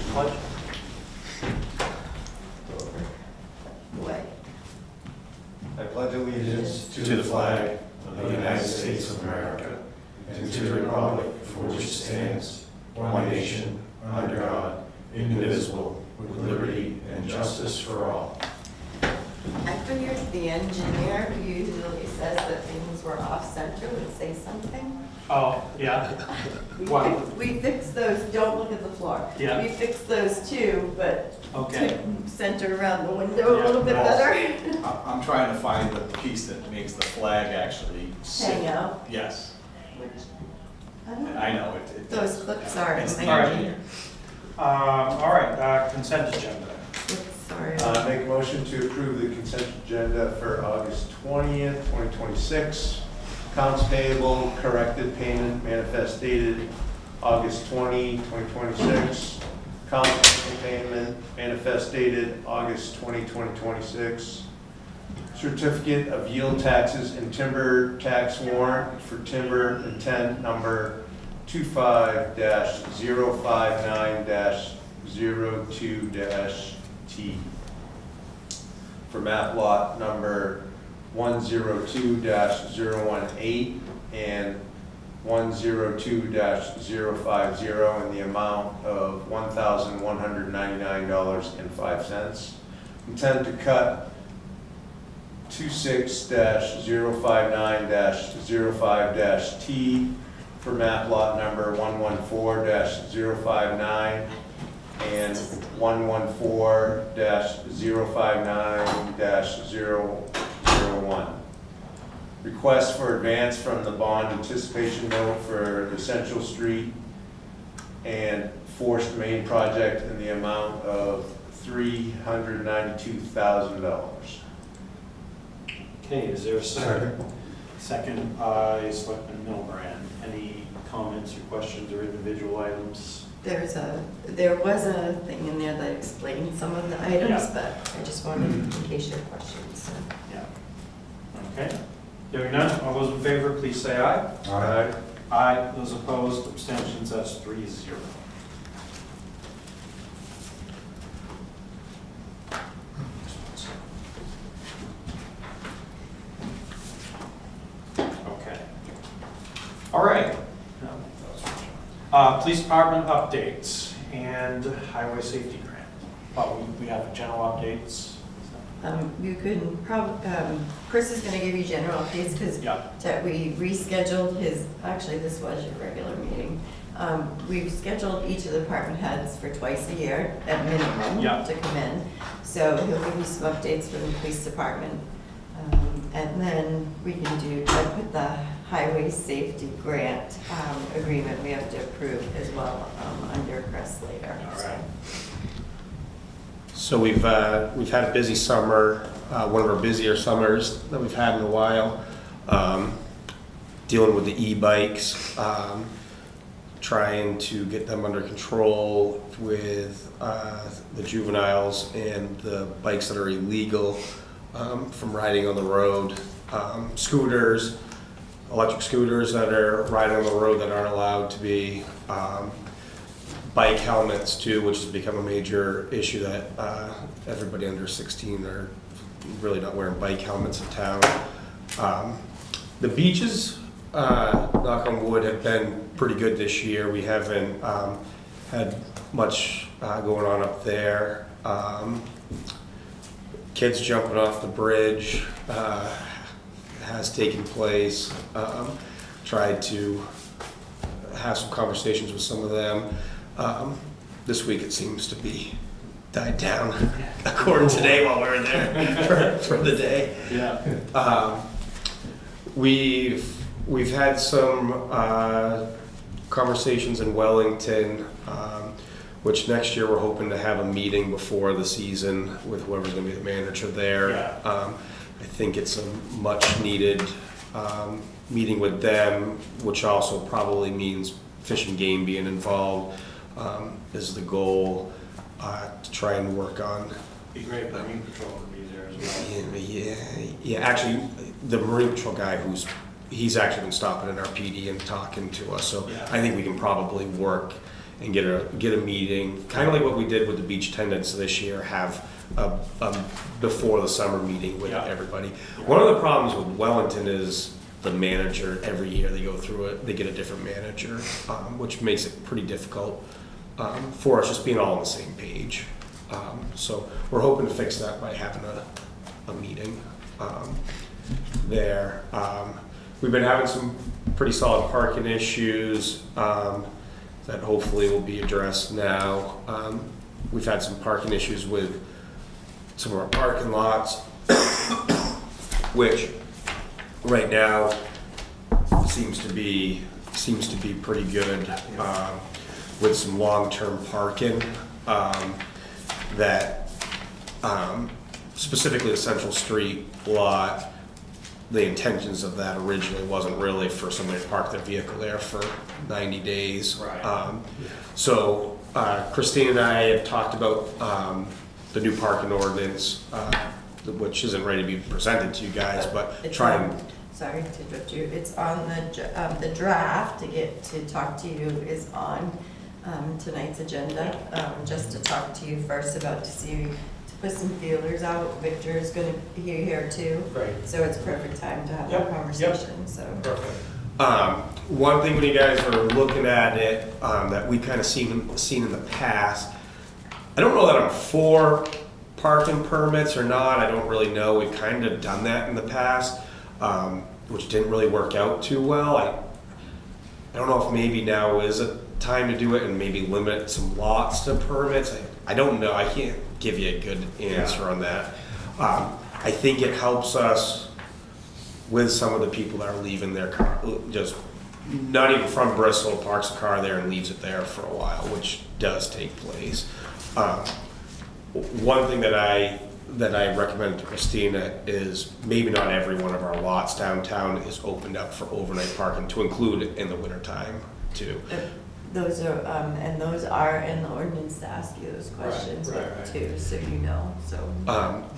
Pledge. Way. I pledge allegiance to the flag of the United States of America and to the republic for which it stands, one nation, under God, indivisible, with liberty and justice for all. I figured the engineer who usually says that things were off-center would say something. Oh, yeah. Wow. We fixed those, don't look at the floor. Yeah. We fixed those too, but Okay. to center around the window a Yeah, little bit well, better. I'm trying to find the piece that makes the flag actually sit. Hang out. Yes, Which, I don't know. I know, it. Those clips are It's the All right. engineer. All right, consent agenda. Sorry. Make a motion to approve the consent agenda for August 20th, 2026. Accounts payable, corrected payment manifest dated August 20, 2026. Accounts payment manifest dated August 20, 2026. Certificate of yield taxes and timber tax warrant for timber intent number 25-059-02-T for map lot number 102-018 and 102-050 in the amount of $1,199.05. Intent to cut 26-059-05-T for map lot number 114-059 and 114-059-001. Request for advance from the bond anticipation note for the Central Street and Forced Main project in the amount of $392,000. Okay, is there a second? Second by Selectman Milbrand. Any comments or questions or individual items? There was a thing in there that explained some of the items, Yeah. but I just wanted, in case you have questions. So. Yeah. Okay. Hearing none, all those in favor, please say aye. Aye. Aye. Those opposed, abstentions, that's 3-0. Okay. All right. Police department updates and highway safety grant. Oh, we have general updates. You could probably, Chris is gonna give you general updates because Yeah. we rescheduled his, actually, this was your regular meeting. We've scheduled each of the department heads for twice a year at minimum Yeah. to come in. So he'll give you some updates from the police department. And then we can I put the highway safety grant agreement we have to approve as well under Chris later. All right. So we've had a busy summer, one of our busier summers that we've had in a while, dealing with the e-bikes, trying to get them under control with the juveniles and the bikes that are illegal from riding on the road, scooters, electric scooters that are riding on the road that aren't allowed to be, bike helmets too, which has become a major issue that everybody under 16 are really not wearing bike helmets in town. The beaches, knock on wood, have been pretty good this year. We haven't had much going on up there. Kids jumping off the bridge has taken place. Tried to have some conversations with some of them. This week it seems to be died down, according to today while we were there for the day. Yeah. We've had some conversations in Wellington, which next year we're hoping to have a meeting before the season with whoever's going to be the manager there. Yeah. I think it's a much needed meeting with them, which also probably means Fish and Game being involved, is the goal, to try and work on. Be great, Marine Patrol could be there as well. Yeah. Actually, the Marine Patrol guy he's actually been stopping in our PD and talking to us, so Yeah. I think we can probably work and get a meeting, kind of like what we did with the beach attendants this year, have a before the summer meeting with Yeah. everybody. One of the problems with Wellington is the manager, every year they go through it, they get a different manager, which makes it pretty difficult for us just being all on the same page. So we're hoping to fix that by having a meeting there. We've been having some pretty solid parking issues that hopefully will be addressed now. We've had some parking issues with some of our parking lots, which right now seems to be pretty good with some long-term parking that specifically the Central Street lot. The intentions of that originally wasn't really for somebody to park their vehicle there for 90 days. Right. So Christine and I have talked about the new parking ordinance, which isn't ready to be presented to you guys, but It's try on- and Sorry to interrupt you. It's on the draft to get to talk to you is on tonight's agenda. Just to talk to you first about to put some feelers out. Victor is going to be here too. Great. So it's perfect time to have Yep, a conversation, so. Perfect. one thing when you guys are looking at it that we kind of seen in the past, I don't know that I'm for parking permits or not. I don't really know. We've kind of done that in the past, which didn't really work out too well. I don't know if maybe now is a time to do it and maybe limit some lots to permits. I don't know. I can't give you a good answer on that. I think it helps us with some of the people that are leaving their car, just not even from Bristol, parks a car there and leaves it there for a while, which does take place. One thing that I recommend to Christina is maybe not every one of our lots downtown is opened up for overnight parking, to include it in the wintertime too. Those are, and those are in the ordinance to ask you those questions right. too, so you know, so.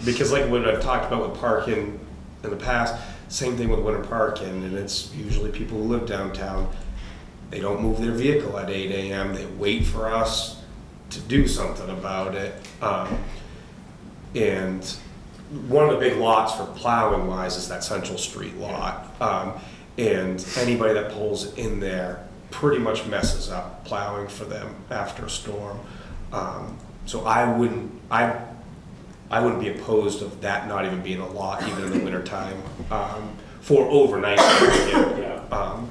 Because like what I've talked about with parking in the past, same thing with winter parking, and it's usually people who live downtown, they don't move their vehicle at 8 a.m., they wait for us to do something about it. And one of the big lots for plowing wise is that Central Street lot. And anybody that pulls in there pretty much messes up plowing for them after a storm. So I wouldn't be opposed of that not even being a lot, even in the wintertime, for overnight. Yeah.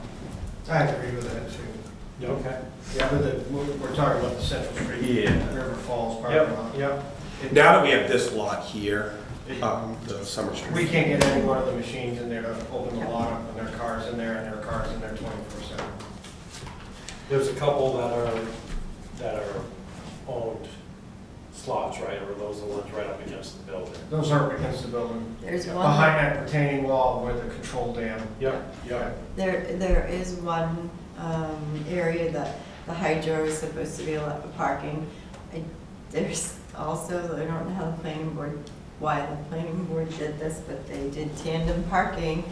I agree with that too. Okay. Yeah, we're talking about the Central Street, Yeah. River Falls parking lot. Yep. Now that we have this lot here, the Summer Street. We can't get any one of the machines in there to open the lot up, and there are cars in there, and there are cars in there 24/7. There's a couple that are owned slots, right, or those are the ones right up against the building? Those are up against the building, There's one. behind that retaining wall where the control dam. Yep, yep. There is one area that the hydro is supposed to be allowed for parking. There's also, I don't know how the planning board, why the planning board did this, but they did tandem parking.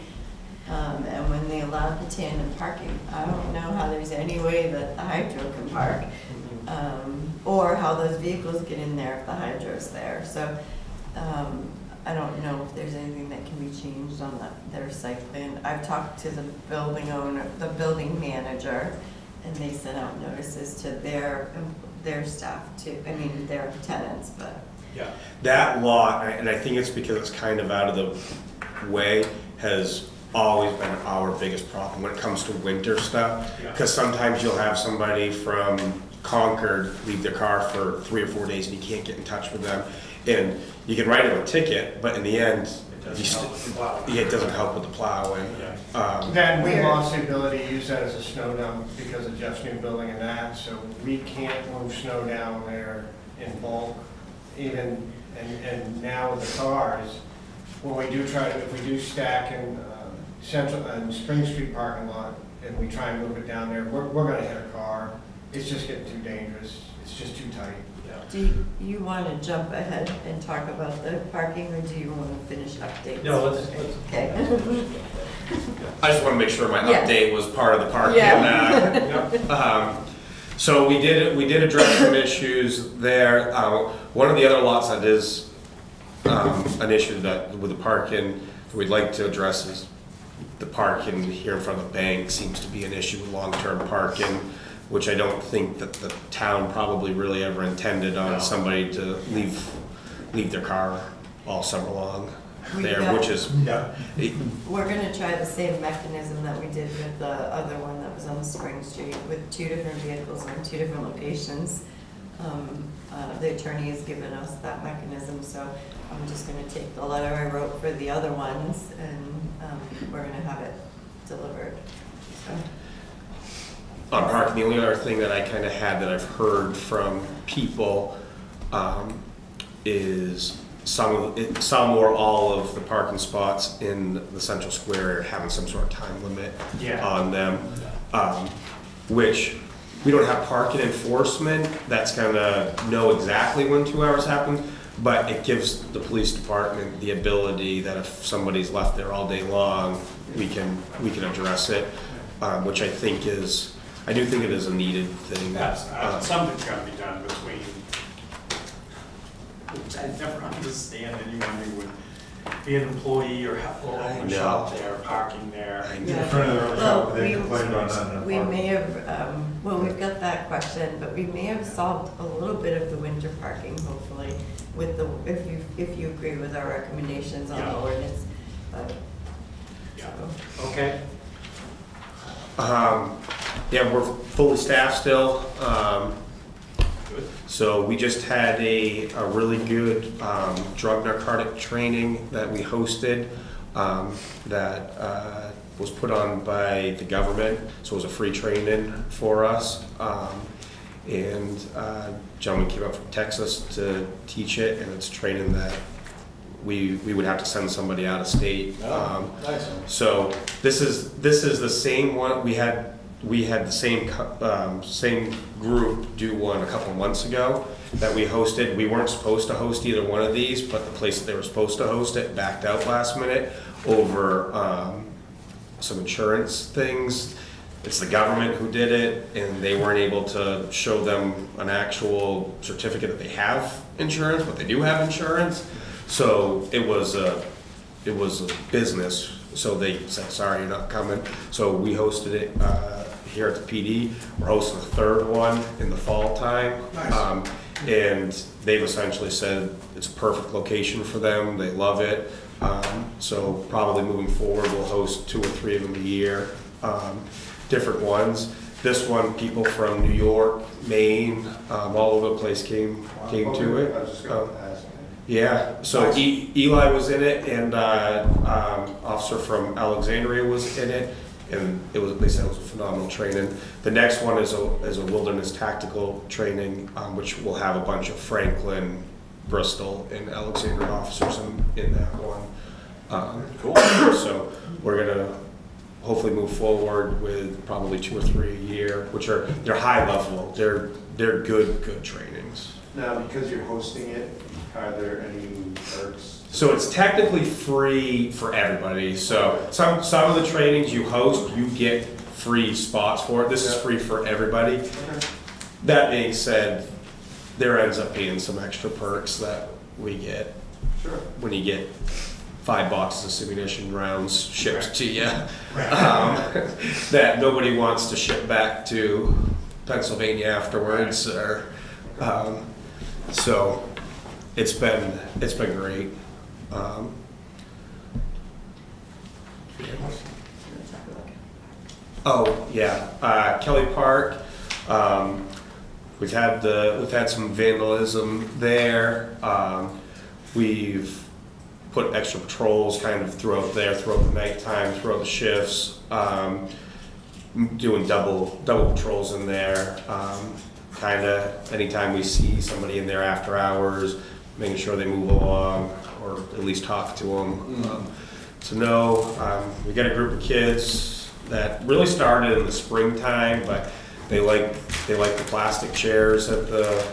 And when they allowed the tandem parking, I don't know how there's any way that the hydro can park. Or how those vehicles get in there if the hydro's there. So I don't know if there's anything that can be changed on their site plan. I've talked to the building owner, the building manager, and they sent out notices to their staff too, I mean, their tenants, but. Yeah. That lot, and I think it's because it's kind of out of the way, has always been our biggest problem when it comes to winter stuff. Yeah. Because sometimes you'll have somebody from Concord leave their car for 3 or 4 days and you can't get in touch with them. And you can write them a ticket, but in the end, doesn't help with the plowing. it doesn't help with the plowing. Yeah. Then we lost the ability to use that as a snow dump because of Jeff's new building and that, so we can't move snow down there in bulk even, and now with the cars, when we do if we do stack in Central and Spring Street parking lot and we try and move it down there, we're gonna hit a car. It's just getting too dangerous. It's just too tight. Yeah. Do you want to jump ahead and talk about the parking, or do you want to finish updates? No, let's. Okay. I just want to make sure my Yeah. update was part of the parking. Yeah. So we did address some issues there. One of the other lots that is an issue that with the parking we'd like to address is the parking here in front of the bank seems to be an issue with long-term parking, which I don't think that the town probably really ever intended on somebody to leave their car all summer long there, which is, We're gonna try the same mechanism that we did with the other one that was on Spring Street with 2 different vehicles on 2 different locations. The attorney has given us that mechanism, so I'm just gonna take the letter I wrote for the other ones and we're gonna have it delivered. So, on parking, the only other thing that I kind of had that I've heard from people is some or all of the parking spots in the central square are having some sort of time limit on them, which we don't have parking enforcement that's gonna know exactly when 2 hours happens, but it gives the police department the ability that if somebody's left there all day long, we can address it, which I do think it is a needed thing. Something's gotta be done between, which I never understand anyone who would be an employee or own a shop there, parking there. Yeah. Well, they complained about that. We may have, well, we've got that question, but we may have solved a little bit of the winter parking, hopefully, with the, if you agree with our recommendations on the ordinance. But, so. Okay, Yeah, we're fully staffed still. good. So we just had a really good drug narcotic training that we hosted that was put on by the government. So it was a free training for us. And a gentleman came up from Texas to teach it, and it's training that we would have to send somebody out of state. Nice. So this is the same one. We had the same group do one a couple months ago that we hosted. We weren't supposed to host either one of these, but the place that they were supposed to host it backed out last minute over some insurance things. It's the government who did it, and they weren't able to show them an actual certificate that they have insurance, but they do have insurance. So it was a business. So they said, sorry, you're not coming. So we hosted it here at the PD. We're hosting a third one in the fall time. Nice. And they've essentially said it's a perfect location for them. They love it. So probably moving forward, we'll host 2 or 3 of them a year, different ones. This one, people from New York, Maine, all over the place came to it. I was just going to ask. Yeah, so Eli was in it, and officer from Alexandria was in it, and they said it was a phenomenal training. The next one is a wilderness tactical training, which will have a bunch of Franklin, Bristol, and Alexandria officers in that one. Cool. So we're gonna hopefully move forward with probably 2 or 3 a year, which they're high level. They're good trainings. Now, because you're hosting it, are there any perks? So it's technically free for everybody. So some of the trainings you host, you get free spots for it. This is free for everybody. Okay. That being said, there ends up being some extra perks that we get Sure. when you get 5 boxes of ammunition rounds shipped to you that nobody wants to ship back to Pennsylvania afterwards. Or, so it's been great. Oh yeah, Kelly Park. We've had some vandalism there. We've put extra patrols kind of throughout the nighttime, throughout the shifts. Doing double patrols in there. Kind of anytime we see somebody in there after hours, making sure they move along or at least talk to them. So no, we got a group of kids that really started in the springtime, but they like the plastic chairs at the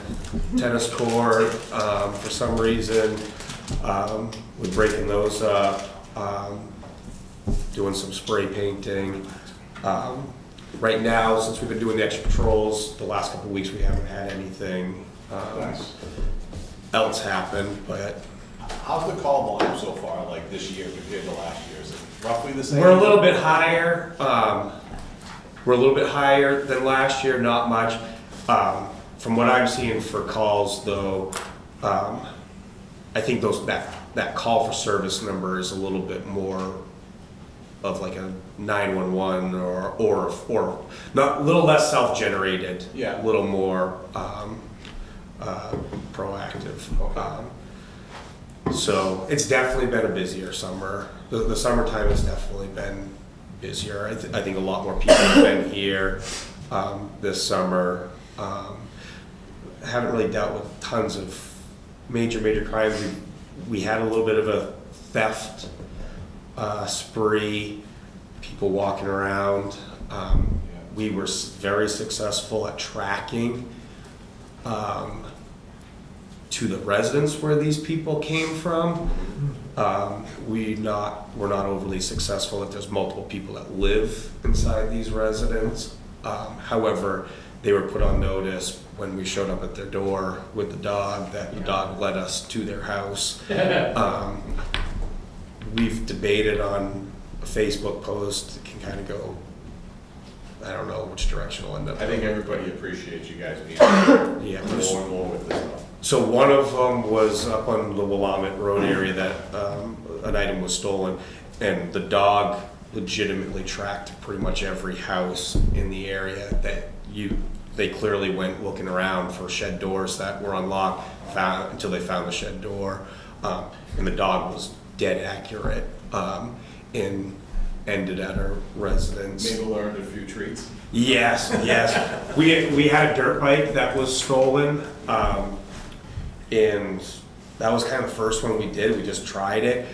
tennis court for some reason. We're breaking those up, doing some spray painting. Right now, since we've been doing the extra patrols, the last couple of weeks, we haven't had anything Nice. else happen, but How's the call volume so far, like this year compared to last year? Is it roughly the same? we're a little bit higher. We're a little bit higher than last year, not much. From what I'm seeing for calls, though, I think that call for service number is a little bit more of like a 911 or not, a little less self-generated. Yeah. A little more proactive. So it's definitely been a busier summer. The summertime has definitely been busier. I think a lot more people have been here this summer. Haven't really dealt with tons of major crimes. We had a little bit of a theft spree, people walking around. We were very successful at tracking to the residents where these people came from. We're not overly successful that there's multiple people that live inside these residents. However, they were put on notice when we showed up at their door with the dog, that the dog led us to their house. We've debated on a Facebook post, it can kind of go, I don't know which direction it'll end up. I think everybody appreciates you guys being Yeah, more and more with this stuff. so one of them was up on the Willamette Road area that an item was stolen, and the dog legitimately tracked pretty much every house in the area that they clearly went looking around for shed doors that were unlocked, until they found the shed door, and the dog was dead accurate, and ended at our residence. Maybe learned a few treats. Yes. We had a dirt bike that was stolen, and that was kind of the first one we did. We just tried it.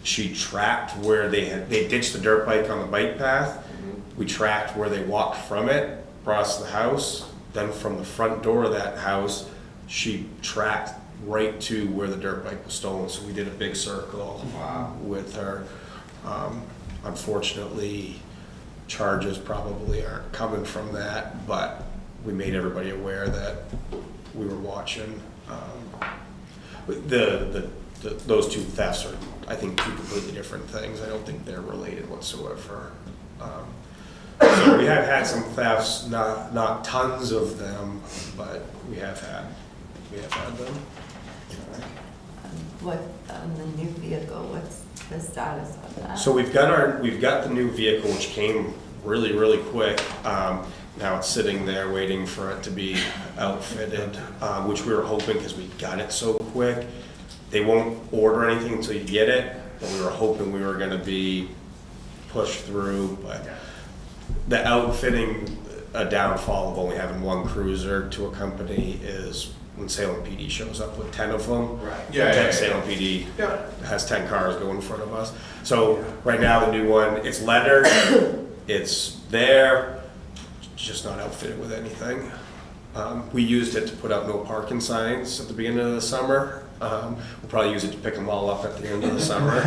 She tracked where they ditched the dirt bike on the bike path. We tracked where they walked from it, across the house. Then from the front door of that house, she tracked right to where the dirt bike was stolen. So we did a big circle with her. Unfortunately, charges probably aren't coming from that, but we made everybody aware that we were watching. Those two thefts are, I think, two completely different things. I don't think they're related whatsoever. So we have had some thefts, not tons of them, but we have had them. What, on the new vehicle, what's the status of that? So we've got the new vehicle, which came really quick. Now it's sitting there waiting for it to be outfitted, which we were hoping, because we got it so quick. They won't order anything until you get it, but we were hoping we were gonna be pushed through, but the outfitting, a downfall of only having one cruiser to a company is when Salem PD shows up with 10 of them. Right. Yeah. Salem PD has 10 cars go in front of us. So right now the new one, it's lettered, it's there, just not outfitted with anything. We used it to put out no parking signs at the beginning of the summer. We'll probably use it to pick them all up at the end of the summer.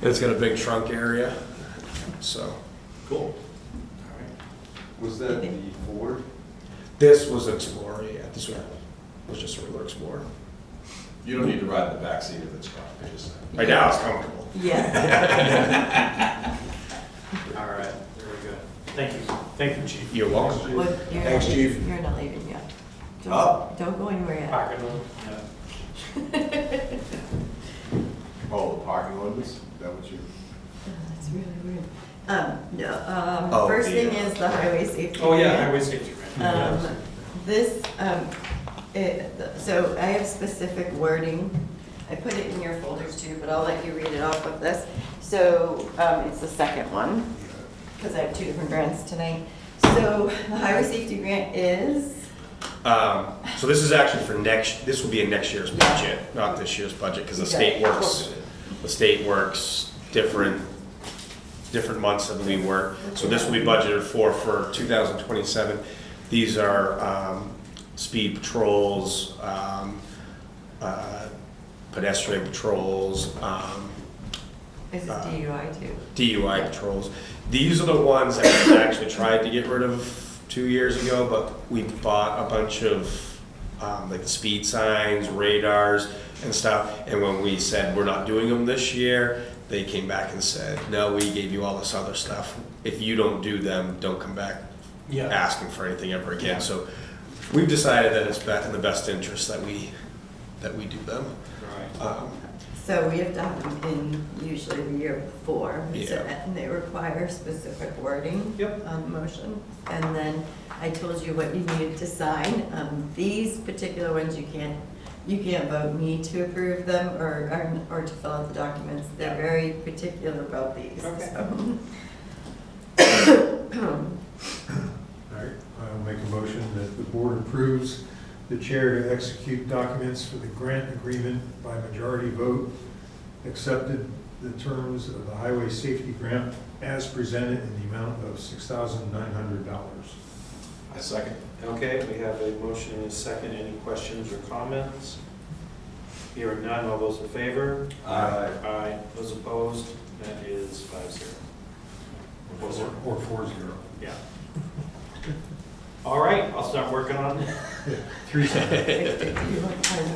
It's got a big trunk area, so. Cool. Was that the Ford? This was Explorer, yeah, this one was just a regular Explorer. You don't need to ride in the back seat of this car. I just Right now it's comfortable. Yeah. All right, very good. Thank you, Chief. You're welcome. What, you're Thanks, not- Chief. You're not leaving yet. Oh. Don't go anywhere yet. Parking lot, yeah. Oh, the parking ordinance? Is that what you? That's really weird. No, Oh, first the, thing is the highway safety. Oh, yeah, grant. highway safety grant. This, so I have specific wording. I put it in your folders too, but I'll let you read it off of this. So, it's the second one, because I have two different grants tonight. So the highway safety grant is, So this is actually for this will be in next year's budget, not this year's budget, because the state works different months than we work. So this will be budgeted for 2027. These are speed patrols, pedestrian patrols, is it DUI too? DUI patrols. These are the ones that we actually tried to get rid of 2 years ago, but we bought a bunch of, like the speed signs, radars and stuff. And when we said we're not doing them this year, they came back and said, no, we gave you all this other stuff. If you don't do them, don't come back Yeah. asking for anything ever again. Yeah. So we've decided that it's in the best interest that we do them. Right. So we have to have them in usually the year before. So- Yeah. And they require specific wording. Yep. On the motion. And then I told you what you needed to sign. These particular ones, you can't vote me to approve them or to fill out the documents. They're Yeah. very particular about these. Okay. So. All right, I'll make a motion that the board approves the chair to execute documents for the grant agreement by majority vote, accepted the terms of the highway safety grant as presented in the amount of $6,900. I second. Okay, we have a motion and a second. Any questions or comments? Hearing none, all those in favor? Aye. Aye. Those opposed? That is 5-0. Or 4-0. Yeah. All right, I'll start working on it. 3-0.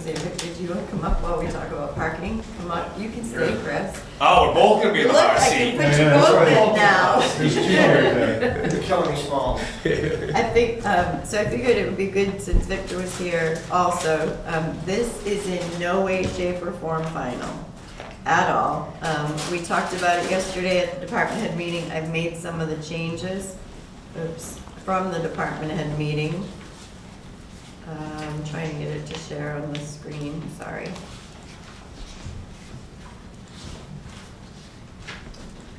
Victor, do you want to come up while we talk about parking? Come up, you can stay, Chris. Oh, we're both gonna be in the Look, hot I can seat. put Yeah, you that's both right. in now. There's 2 chairs You're killing me small. I think, so I figured it would be good, since Victor was here also, this is in no way, shape, or form final at all. We talked about it yesterday at the department head meeting. I've made some of the changes, from the department head meeting. I'm trying to get it to share on the screen, sorry.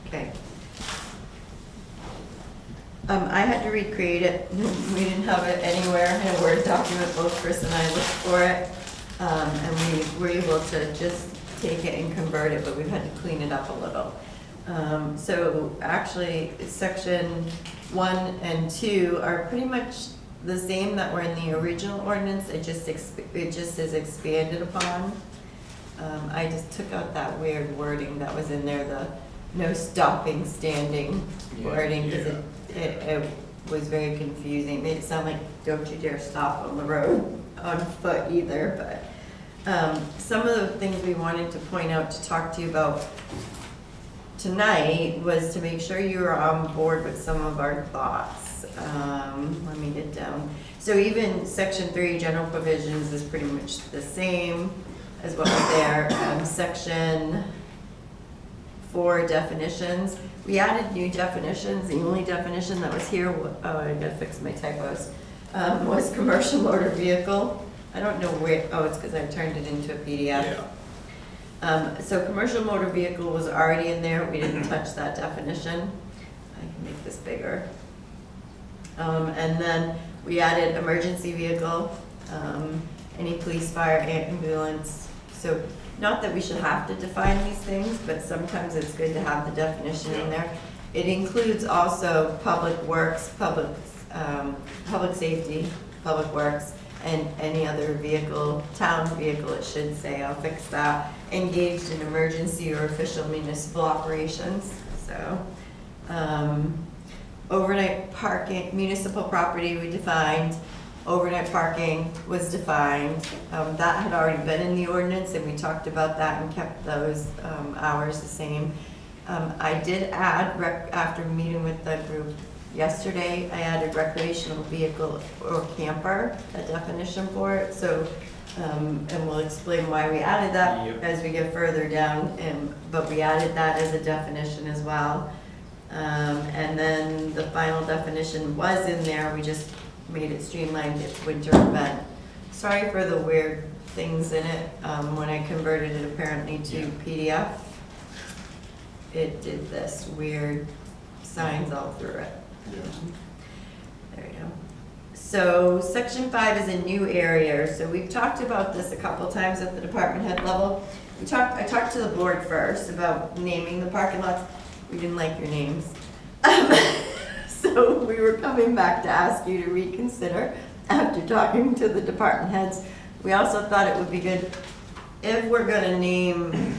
Okay. I had to recreate it. We didn't have it anywhere in a Word document. Both Chris and I looked for it. And we were able to just take it and convert it, but we've had to clean it up a little. So actually, section 1 and 2 are pretty much the same that were in the original ordinance. It just is expanded upon. I just took out that weird wording that was in there, the no stopping, standing wording, because it was very confusing. Made it sound like, don't you dare stop on the road on foot either, but some of the things we wanted to point out to talk to you about tonight was to make sure you were on board with some of our thoughts. Let me get down. So even section 3, general provisions, is pretty much the same as what was there. Section 4, definitions. We added new definitions. The only definition that was here, I gotta fix my typos, was commercial motor vehicle. I don't know where, it's because I turned it into a PDF. Yeah. So commercial motor vehicle was already in there. We didn't touch that definition. I can make this bigger. And then we added emergency vehicle, any police, fire, ambulance. So not that we should have to define these things, but sometimes it's good to have the definition in there. It includes also public works, public safety, public works, and any other vehicle, town vehicle it should say, I'll fix that, engaged in emergency or official municipal operations. So, overnight parking, municipal property we defined, overnight parking was defined. That had already been in the ordinance, and we talked about that and kept those hours the same. I did add, after meeting with the group yesterday, I added recreational vehicle or camper, a definition for it. So, and we'll explain why we added that Yep. as we get further down. But we added that as a definition as well. And then the final definition was in there. We just made it streamlined. It's winter event. Sorry for the weird things in it. When I converted it apparently to PDF, it did this weird signs all through it. There we go. So section 5 is a new area. So we've talked about this a couple times at the department head level. I talked to the board first about naming the parking lots. We didn't like your names. So we were coming back to ask you to reconsider after talking to the department heads. We also thought it would be good if we're gonna name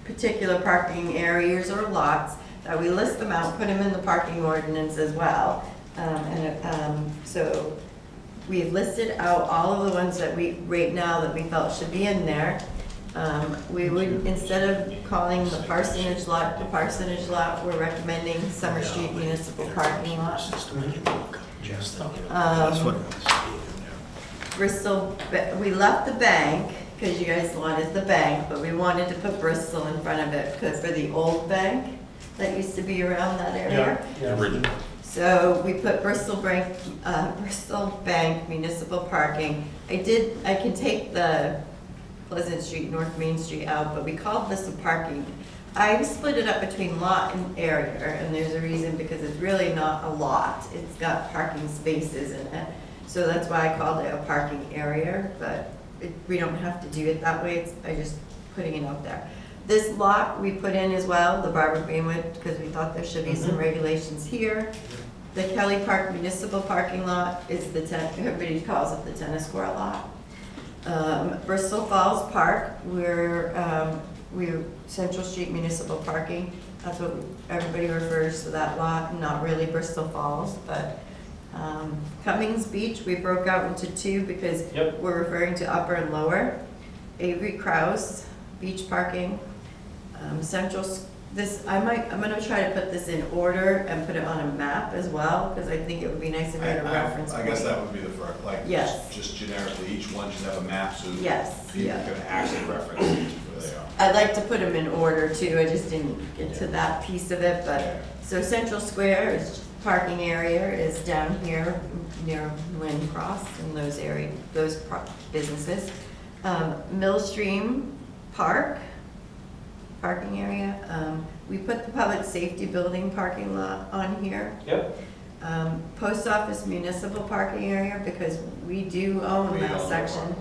particular parking areas or lots, we list them out, put them in the parking ordinance as well. So we've listed out all of the ones that we, right now, that we felt should be in there. We would, instead of calling the parsonage lot, we're recommending Summer Street Municipal Parking Lot. Bristol, we left the bank, because you guys wanted the bank, but we wanted to put Bristol in front of it, because for the old bank that used to be around that area. Yeah. So we put Bristol Bank Municipal Parking. I can take the Pleasant Street, North Main Street out, but we called this a parking. I split it up between lot and area, and there's a reason, because it's really not a lot. It's got parking spaces in it. So that's why I called it a parking area, but we don't have to do it that way. I'm just putting it out there. This lot we put in as well, the Barbara Greenwood, because we thought there should be some regulations here. The Kelly Park Municipal Parking Lot is everybody calls it the tennis court lot. Bristol Falls Park, we're Central Street Municipal Parking. That's what everybody refers to that lot, not really Bristol Falls, but Cummings Beach, we broke out into two because we're referring to upper and lower. Avery Krause, beach parking. Central, I'm gonna try to put this in order and put it on a map as well, because I think it would be nice if we had a reference point. I guess that would be the first, like, Yes. just generically, each one should have a map so Yes, people yeah. can actually reference where they are. I'd like to put them in order too, I just didn't get to that piece of it, but, so Central Square is, parking area is down here near Lynn Cross and those businesses. Millstream Park, parking area, we put the public safety building parking lot on here. Yep. Post office municipal parking area, because we do own We that own the section. park.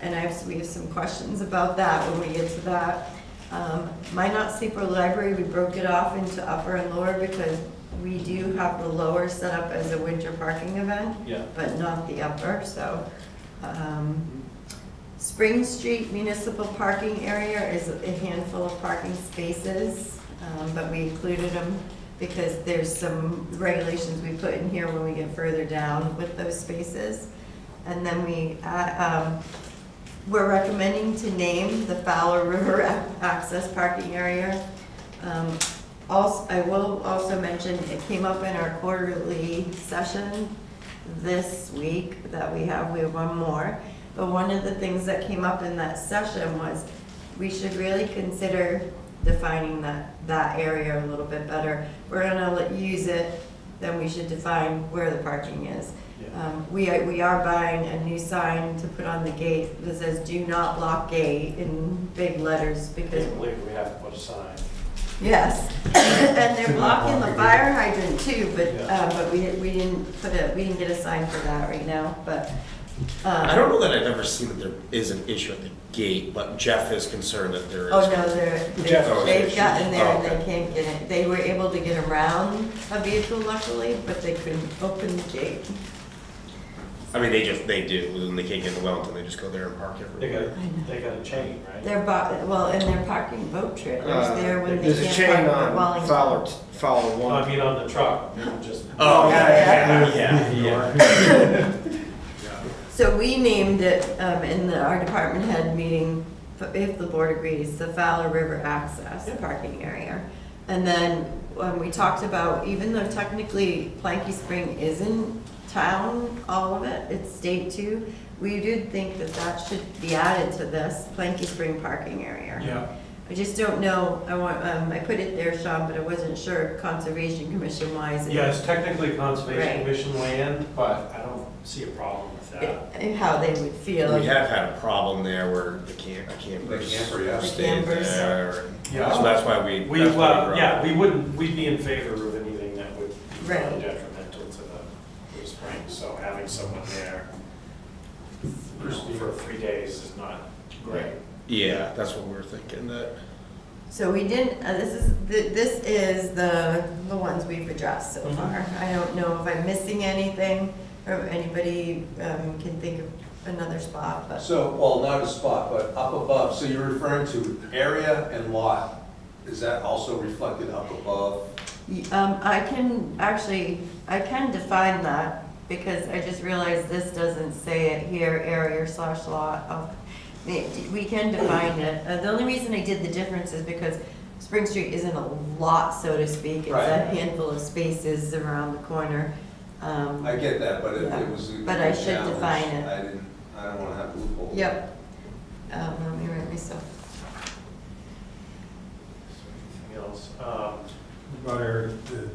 And we have some questions about that when we get to that. Minot Sleeper Library, we broke it off into upper and lower because we do have the lower set up as a winter parking event, Yeah. but not the upper, so. Spring Street Municipal Parking Area is a handful of parking spaces, but we included them because there's some regulations we put in here when we get further down with those spaces. And then we're recommending to name the Fowler River Access Parking Area. Also, I will also mention, it came up in our quarterly session this week that we have one more. But one of the things that came up in that session was we should really consider defining that area a little bit better. We're gonna use it, then we should define where the parking is. We are buying a new sign to put on the gate that says "Do not block gate" in big letters I because, can't believe we have to put a sign. yes. And they're blocking the fire hydrant too, but we didn't get a sign for that right now, but. I don't know that I've ever seen that there is an issue at the gate, but Jeff is concerned that there is. Oh, no, Jeff- they've gotten there and Oh, they okay. can't get it. They were able to get around a vehicle luckily, but they couldn't open the gate. I mean, they do, and they can't get to Wellington, they just go there and park everywhere. They got a chain, right? They're, and they're parking boat trailers there when they There's a can't chain park at on Wellington. Fowler No, one. I mean on the truck, you can just. Oh, yeah. So we named it, in our department head meeting, if the board agrees, the Fowler River Access Parking Area. And then, we talked about, even though technically Planky Spring isn't town, all of it, it's state too, we did think that should be added to this Planky Spring parking area. Yeah. I just don't know, I put it there, Sean, but I wasn't sure Conservation Commission wise. Yeah, it's technically Conservation Right. Commission land, but I don't see a problem with that. How they would feel. We have had a problem there where the campers camper, yeah. The stayed campers. there. Yeah. So that's why we. We, that's why we brought yeah, it. we'd be in favor of anything that would be Right. detrimental to the spring, so having someone there for 3 days is not great. Yeah, that's what we were thinking, that. So we didn't, this is the ones we've addressed so far. I don't know if I'm missing anything, or if anybody can think of another spot, but. So, well, not a spot, but up above, so you're referring to area and lot, is that also reflected up above? I can define that, because I just realized this doesn't say it here, area/lot. We can define it. The only reason I did the difference is because Spring Street isn't a lot, so to speak. It's a Right. handful of spaces around the corner. I get that, but if Yeah. it was a But I good should challenge, define it. I don't wanna have loopholes. Yep. Let me write myself. Anything else? About Eric, the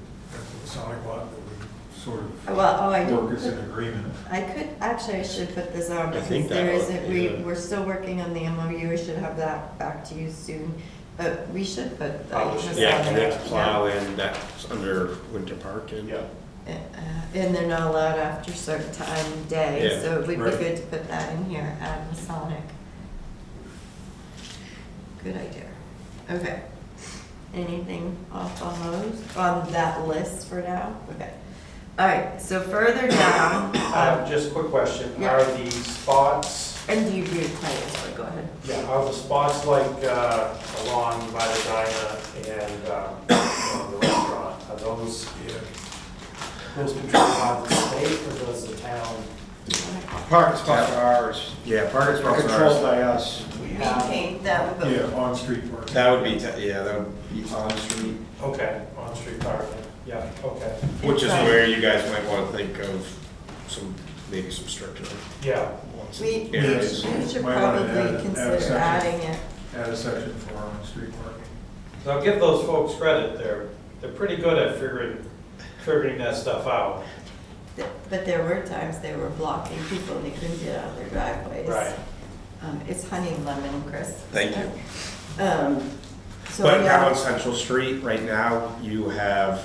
Sonic lot that we sort of I work did. as an agreement. I should put this on, I because think there that isn't, would- we're still working on the MOU, I should have that back to you soon. But we should put. Probably should. Yeah, Masonic, connect plow and that's under winter park and. Yeah. And they're not allowed after a certain time of day, Yeah, so it would be right. good to put that in here, add Masonic. Good idea. Okay. Anything off on those, on that list for now? Okay. All right, so further down, Just a quick question, Yeah. are the spots, and do you do titles, but go ahead. yeah, are the spots like along by the diner and the restaurant, are those controlled by the state or does the town? Parking spots are ours. Yeah, parking spots are Controlled ours. by us. We have, Maintain them, but. Yeah, on-street parking. That would be, yeah, that would be on street, okay, on-street parking, yeah, okay, which is Inside. where you guys might want to think of maybe some stricter yeah. ones. We areas. should Might wanna probably add a consider section. adding it. Add a section for on-street parking. So I'll give those folks credit, they're pretty good at figuring that stuff out. But there were times they were blocking people and they couldn't get out of their driveways. Right. It's honey lemon, Chris. Thank you. So, But yeah. now on Central Street, right now, you have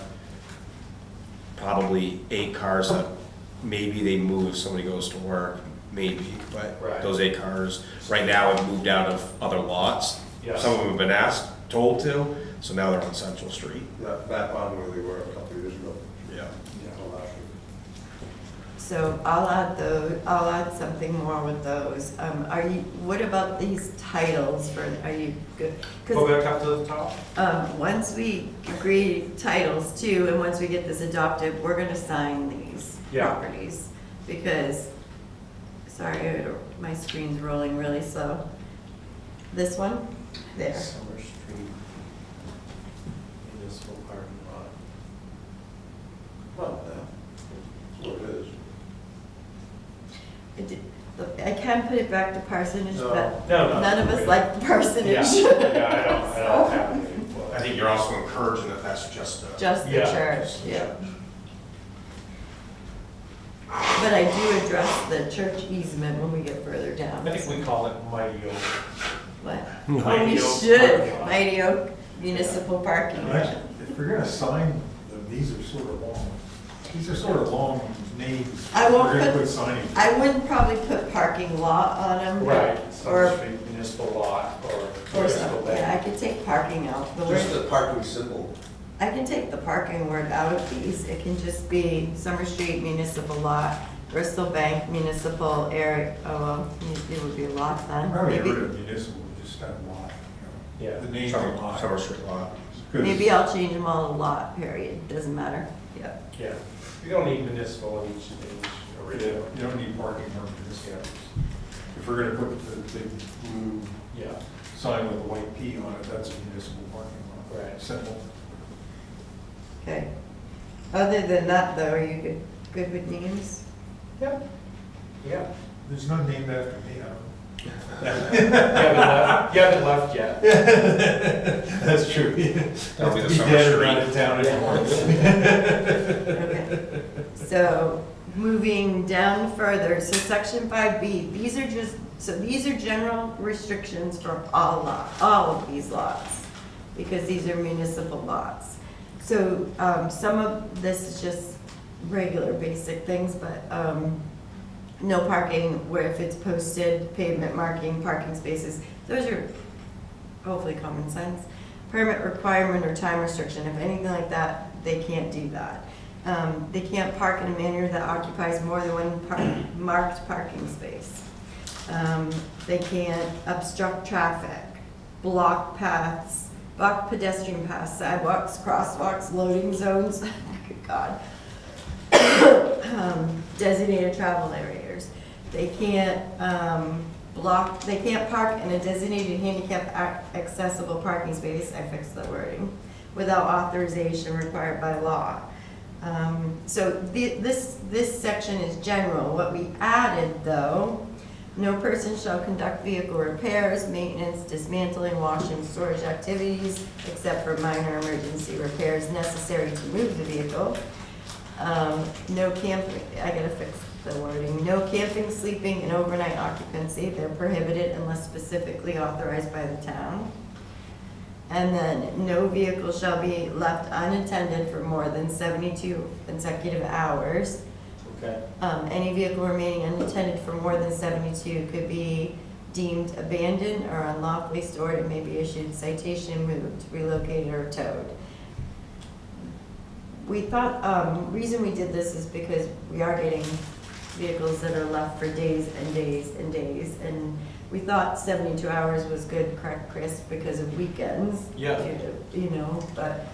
probably 8 cars that maybe they move if somebody goes to work, maybe, but Right. those 8 cars, right now have moved out of other lots. Yes. Some of them have been asked, told to, so now they're on Central Street. Back on where they were a couple of years ago. Yeah. So I'll add something more with those. What about these titles are you good? Go back up to the top. Once we agree titles too, and once we get this adopted, we're gonna sign these Yeah. properties. Because, sorry, my screen's rolling really slow. This one, there. Summer Street Municipal Parking Lot. Well, that's what it is. I can put it back to parsonage, but No, none of us like the parsonage. Yeah, I don't have any. I think you're also encouraging that that's just a. Just the Yeah. church, yeah. But I do address the church easement when we get further down. I think we call it Mighty Oak. What? Mighty Oh, we Oak should, parking lot. Mighty Oak Municipal Parking Lot. Actually, if we're gonna sign them, these are sort of long. These are sort of long names. I won't We're gonna put- put signing. I wouldn't probably put parking lot on them. Right, Summer Or, Street Municipal Lot or or Municipal something, yeah, I Bank. could take parking out. The Just word, the parking symbol. I can take the parking word out of these. It can just be Summer Street Municipal Lot, Bristol Bank Municipal Area, oh, well, it would be a lot then. Probably get Maybe, rid of municipal, just have lot. You know, Yeah. The name Summer of lot. Summer Street lot. 'Cause- maybe I'll change them all to lot, period, doesn't matter, yeah. Yeah, you don't need municipal in each You arena. don't need parking for municipal. If we're gonna put the big blue Yeah, sign with a white P on it, that's a municipal parking lot. Right. Simple. Okay. Other than that, though, are you good with names? yeah, yeah. There's none named after me, I don't. You haven't left yet. That's true. That'll be the Be Summer dead or Street. not in town anymore. Okay. So, moving down further, so section 5B, these are general restrictions for all of these lots, because these are municipal lots. So, some of this is just regular basic things, but, no parking where if it's posted, pavement marking, parking spaces, those are hopefully common sense. Permit requirement or time restriction, if anything like that, they can't do that. They can't park in a manner that occupies more than one marked parking space. They can't obstruct traffic, block paths, block pedestrian paths, sidewalks, crosswalks, loading zones, good God. Designated travel areas. They can't they can't park in a designated handicap accessible parking space, I fixed the wording, without authorization required by law. So this section is general. What we added though, no person shall conduct vehicle repairs, maintenance, dismantling, washing, storage activities, except for minor emergency repairs necessary to move the vehicle. No camping, I gotta fix the wording, no camping, sleeping, and overnight occupancy, they're prohibited unless specifically authorized by the town. And then, no vehicle shall be left unattended for more than 72 consecutive hours. Okay. Any vehicle remaining unattended for more than 72 could be deemed abandoned or unlawfully stored and may be issued citation, moved, relocated, or towed. We thought, reason we did this is because we are getting vehicles that are left for days and days and days, and we thought 72 hours was good, correct, Chris, because of weekends. Yeah. You know, but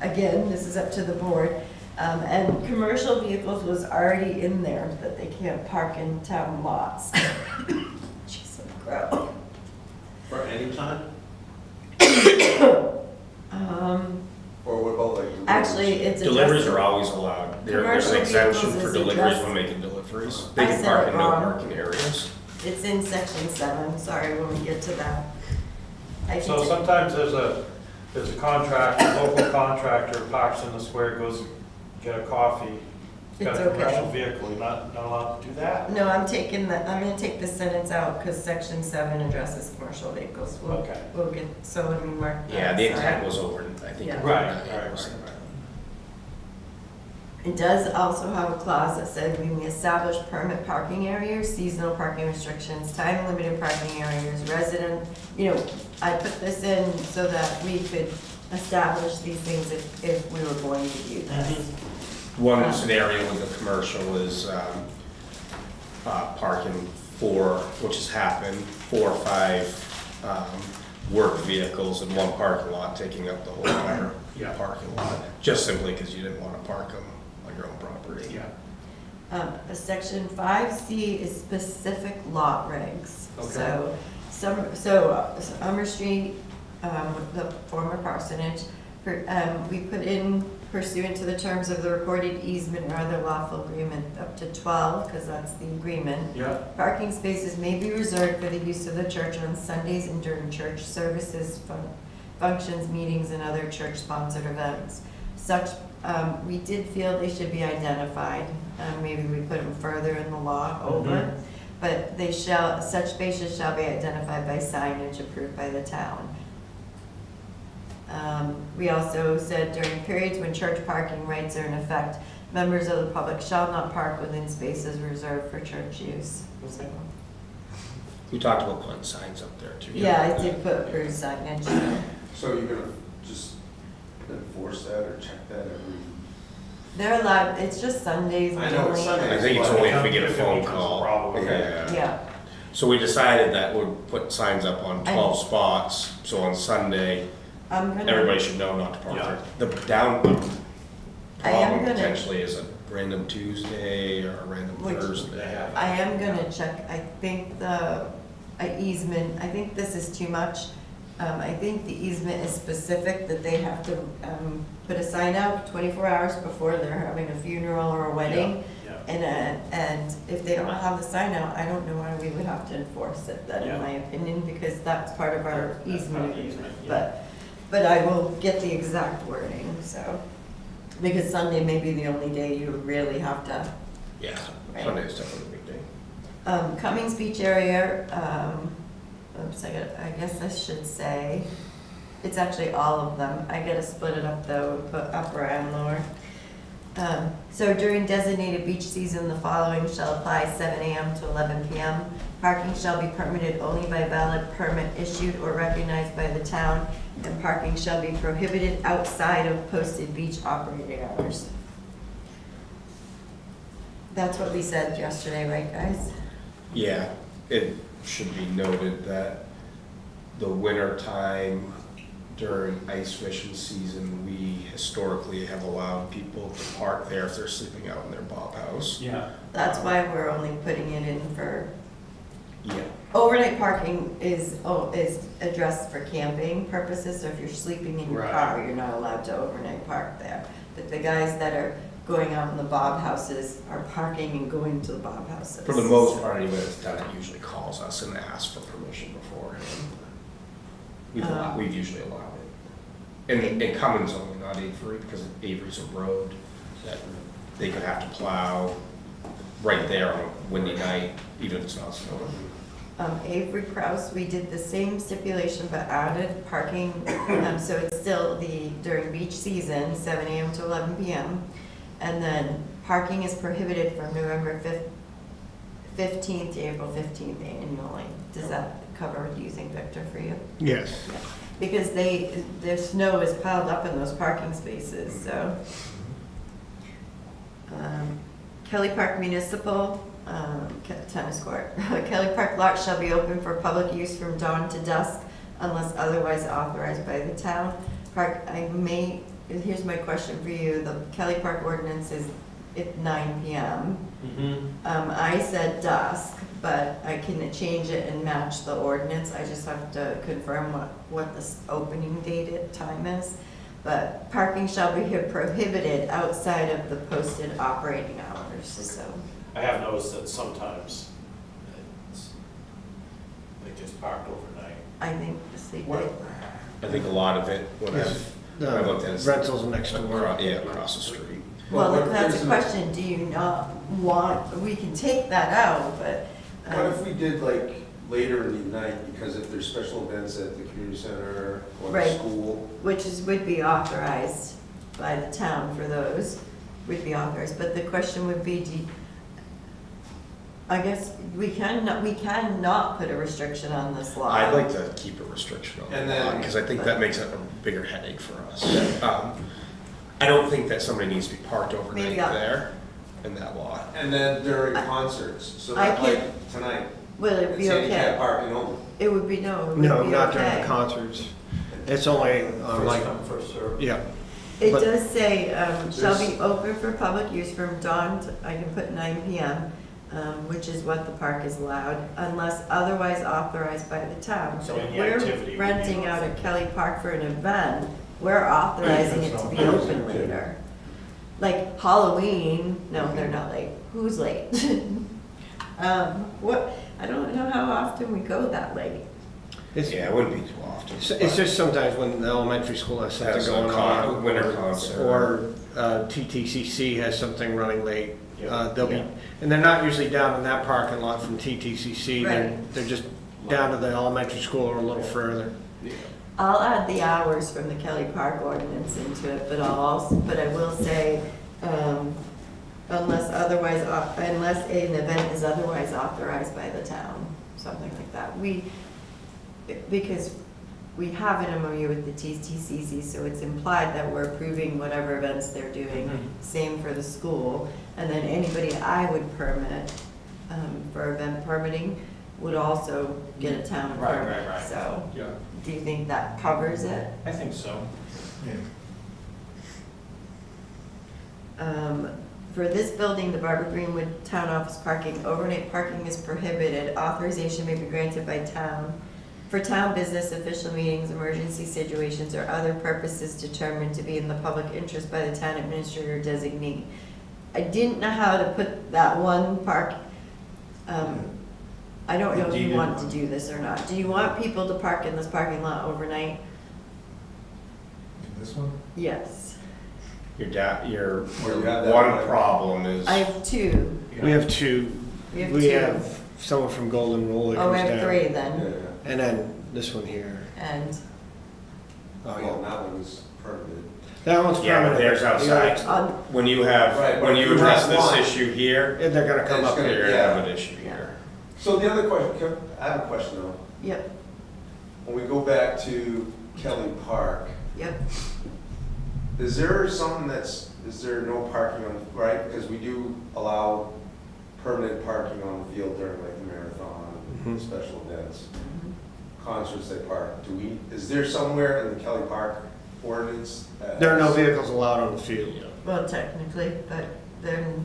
again, this is up to the board. And commercial vehicles was already in there, that they can't park in town lots. Jeez, I'm gross. For any time? Or what about like? Actually, it's Deliveries addressed- are always allowed. There's Commercial an exemption vehicles for is deliveries addressed- when making deliveries. They I can said park it in no wrong. parking areas. It's in section 7, sorry, when we get to that. I So can sometimes there's a contractor, local contractor parks in the square, goes get a coffee. He's got It's a commercial okay. vehicle, you're not allowed to do that? No, I'm gonna take this sentence out, because section 7 addresses commercial vehicles. Okay. We'll get, so let me mark. Yeah, that, the sorry. intent was over, I think. Yeah. Right. It does also have a clause that says we may establish permit parking areas, seasonal parking restrictions, time-limited parking areas, resident, you know, I put this in so that we could establish these things if we were going to do this. One scenario with the commercial is parking which has happened, 4 or 5 work vehicles in one parking lot, taking up the whole entire Yeah. parking lot, just simply because you didn't want to park them on your own property. Yeah. Section 5C is specific lot regs. Okay. So Summer Street, the former parsonage, we put in pursuant to the terms of the recorded easement or other lawful agreement up to 12, because that's the agreement. Yeah. Parking spaces may be reserved for the use of the church on Sundays and during church services, functions, meetings, and other church-sponsored events. Such, we did feel they should be identified. Maybe we put them further in the law over. But such spaces shall be identified by signage approved by the town. We also said during periods when church parking rights are in effect, members of the public shall not park within spaces reserved for church use. So, We talked about putting signs up there too. yeah, I did put approved signage. So you're gonna just enforce that or check that every? They're allowed, it's just Sundays I know, it's only. Sundays. I think it's only if we get a If it phone becomes a call. problem, okay. Yeah. Yeah, So we decided that we'd put signs up on 12 spots, so on Sunday, I'm gonna. everybody should know not to park Yeah. there. The down I am problem gonna- potentially is a random Tuesday or a random Which- Thursday. I am gonna check, I think the easement, I think this is too much. I think the easement is specific that they have to put a sign out 24 hours before they're having a funeral or a wedding. Yeah. And if they don't have the sign out, I don't know why we would have to enforce it, then in Yeah. my opinion, because that's part of our That's part easement of the agreement. easement, But I will get the exact wording, so. Because Sunday may be the only day you really have to. Yeah, Right. Sunday's definitely a big day. Cummings Beach area, oops, I guess I should say, it's actually all of them. I gotta split it up though, put upper and lower. So during designated beach season, the following shall apply: 7 a.m. to 11 p.m. Parking shall be permitted only by valid permit issued or recognized by the town, and parking shall be prohibited outside of posted beach operating hours. That's what we said yesterday, right, guys? Yeah, it should be noted that the winter time during ice fishing season, we historically have allowed people to park there if they're sleeping out in their bob house. Yeah. That's why we're only putting it in for, Yeah. overnight parking is addressed for camping purposes, so if you're sleeping in your Right. car, you're not allowed to overnight park there. But the guys that are going out in the bob houses are parking and going to the bob houses. For the most part, anybody that's done it usually calls us and asks for permission beforehand. We've usually allowed it. And Cummins only, not Avery, because Avery's a road that they could have to plow right there on a windy night, even if it's not snowing. Avery Kraus, we did the same stipulation but added parking, so it's still during beach season, 7 AM to 11 PM. And then parking is prohibited from November 15th to April 15th annually. Does that cover, do you think, Victor, for you? Yes. Because their snow is piled up in those parking spaces, so. Kelly Park Municipal, tennis court. Kelly Park lot shall be open for public use from dawn to dusk unless otherwise authorized by the town. Here's my question for you, the Kelly Park ordinance is at 9 PM. I said dusk, but I can change it and match the ordinance, I just have to confirm what the opening time is. But parking shall be prohibited outside of the posted operating hours, so. I have noticed that sometimes they just park overnight. I think I think a lot of it, when I looked at it. Rentals next door. Across the street. well, Well, that's there's a question, do you not want, we can take that out, but. What if we did like later in the night, because if there's special events at the community center or the Right. school? Would be authorized by the town for those, would be authorized, but the question would be, I guess we cannot put a restriction on this law. I'd like to keep a restriction on And that, then- because I think that makes it a bigger headache for us. I don't think that somebody needs to be parked overnight Maybe I'll- there in that lot. And then during concerts, so I that can- like tonight, Will it it's be handicap okay? parking only. It would be, no, it would No, be not during the okay. concerts. It's only like, First come, first served. yeah. It But- does say, shall be There's- open for public use from dawn to, I can put 9 PM, which is what the park is allowed, unless otherwise authorized by the town. So any We're activity would be renting out allowed. at Kelly Park for an event, we're authorizing it to be open later. Like Halloween, no, they're not late. Who's late? I don't know how often we go that late. It's, Yeah, it wouldn't be too often. it's just sometimes when the elementary school has something Has a going on. winter concert. Or TTCC has something running late. Yeah. They'll be, Yeah. and they're not usually down in that parking lot from TTCC. Right. They're just down to the elementary school or a little further. I'll add the hours from the Kelly Park ordinance into it, but I will say, unless an event is otherwise authorized by the town, something like that. Because we have an MOU with the TTCC, so it's implied that we're approving whatever events they're doing. Same for the school, and then anybody I would permit, for event permitting would also get a town Right, permit, right. so. Yeah, Do you think that covers it? I think so. For this building, the Barbara Greenwood Town Office parking, overnight parking is prohibited. Authorization may be granted by town for town business, official meetings, emergency situations, or other purposes determined to be in the public interest by the town administrator designee. I didn't know how to put that one park, I don't know if you want to do this or not. Do you want people to park in this parking lot overnight? This one? Yes. Your Well, you have that one one. problem is. I have two. We have two. We have We two. have someone from Golden Rule that Oh, we comes have down. 3 Yeah, then, yeah. And then this one here. and, Oh, yeah, that one is permitted. That one's Yeah, but permanent. there's The outside. on, When you have, Right, when but you if you address have this one- issue here, other- They're gonna come It's up gonna- here. you're gonna have an issue Yeah. here. So the other question, I have a question though. yep, When we go back to Kelly Park, yep. is there no parking on, right? Because we do allow permanent parking on the field during like the marathon, Mhm. special events, concerts they park, is there somewhere in the Kelly Park ordinance? There are no vehicles allowed on the field. Well, technically, but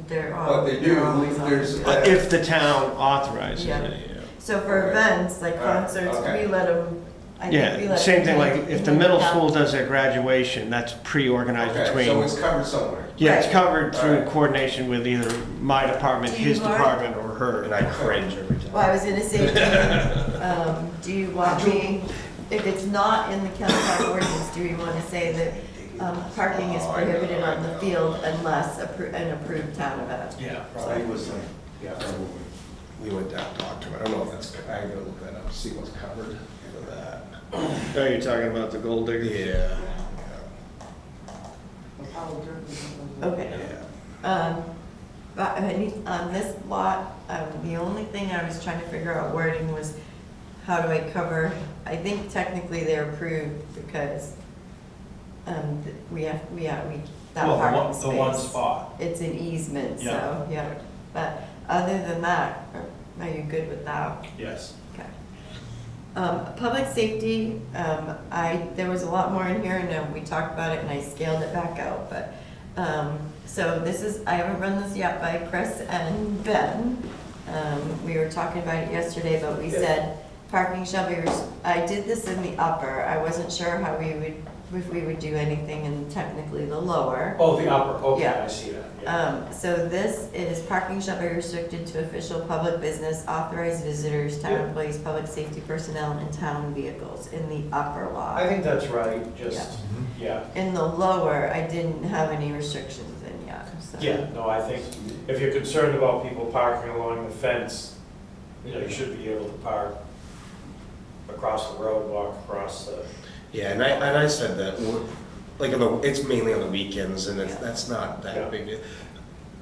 they're all. But they do, they're always on there's- the field. If the town authorizes Yeah. it. So for Okay. events, like All right, concerts, okay. we let them, I think we Yeah, let. same thing, like them if in the middle town. school does their graduation, that's pre-organized Okay, so between. it's covered somewhere. Yeah, it's Right. covered through Alright. coordination with either my department, Do you his want- department, or her. And I cringe every time. Well, I was gonna say, do you want me, if it's not in the Kelly Park ordinance, do we wanna say that, parking is Oh, I know, prohibited on I the know. field unless an approved town event? Yeah. Probably was like, Yeah, probably. We went down and talked to him. I don't know if that's, I gotta look that up, see what's covered for that. Oh, you're talking about the gold digger? Yeah. Okay. Yeah. But on this lot, the only thing I was trying to figure out wording was, how do I cover, I think technically they're approved because, that Well, parking the one space. spot. It's an easement, Yeah. so, yeah, but other than that, are you good with that? Yes. Okay. Public safety, there was a lot more in here, and we talked about it, and I scaled it back out, but, so this is, I haven't run this yet by Chris and Ben. We were talking about it yesterday, but we said parking shall be, I did this in the upper, I wasn't sure how if we would do anything in technically the lower. Oh, the upper, okay, Yeah. I see that. Yeah. So this is parking shall be restricted to official public business, authorized visitors, town Yeah. employees, public safety personnel, and town vehicles in the upper lot. I think that's right, just, yeah. In the lower, I didn't have any restrictions in yet, so. Yeah, no, I think if you're concerned about people parking along the fence, you should be able to park across the road, walk across the. Yeah, and I said that, like, it's mainly on the weekends, and that's not Yeah. that big.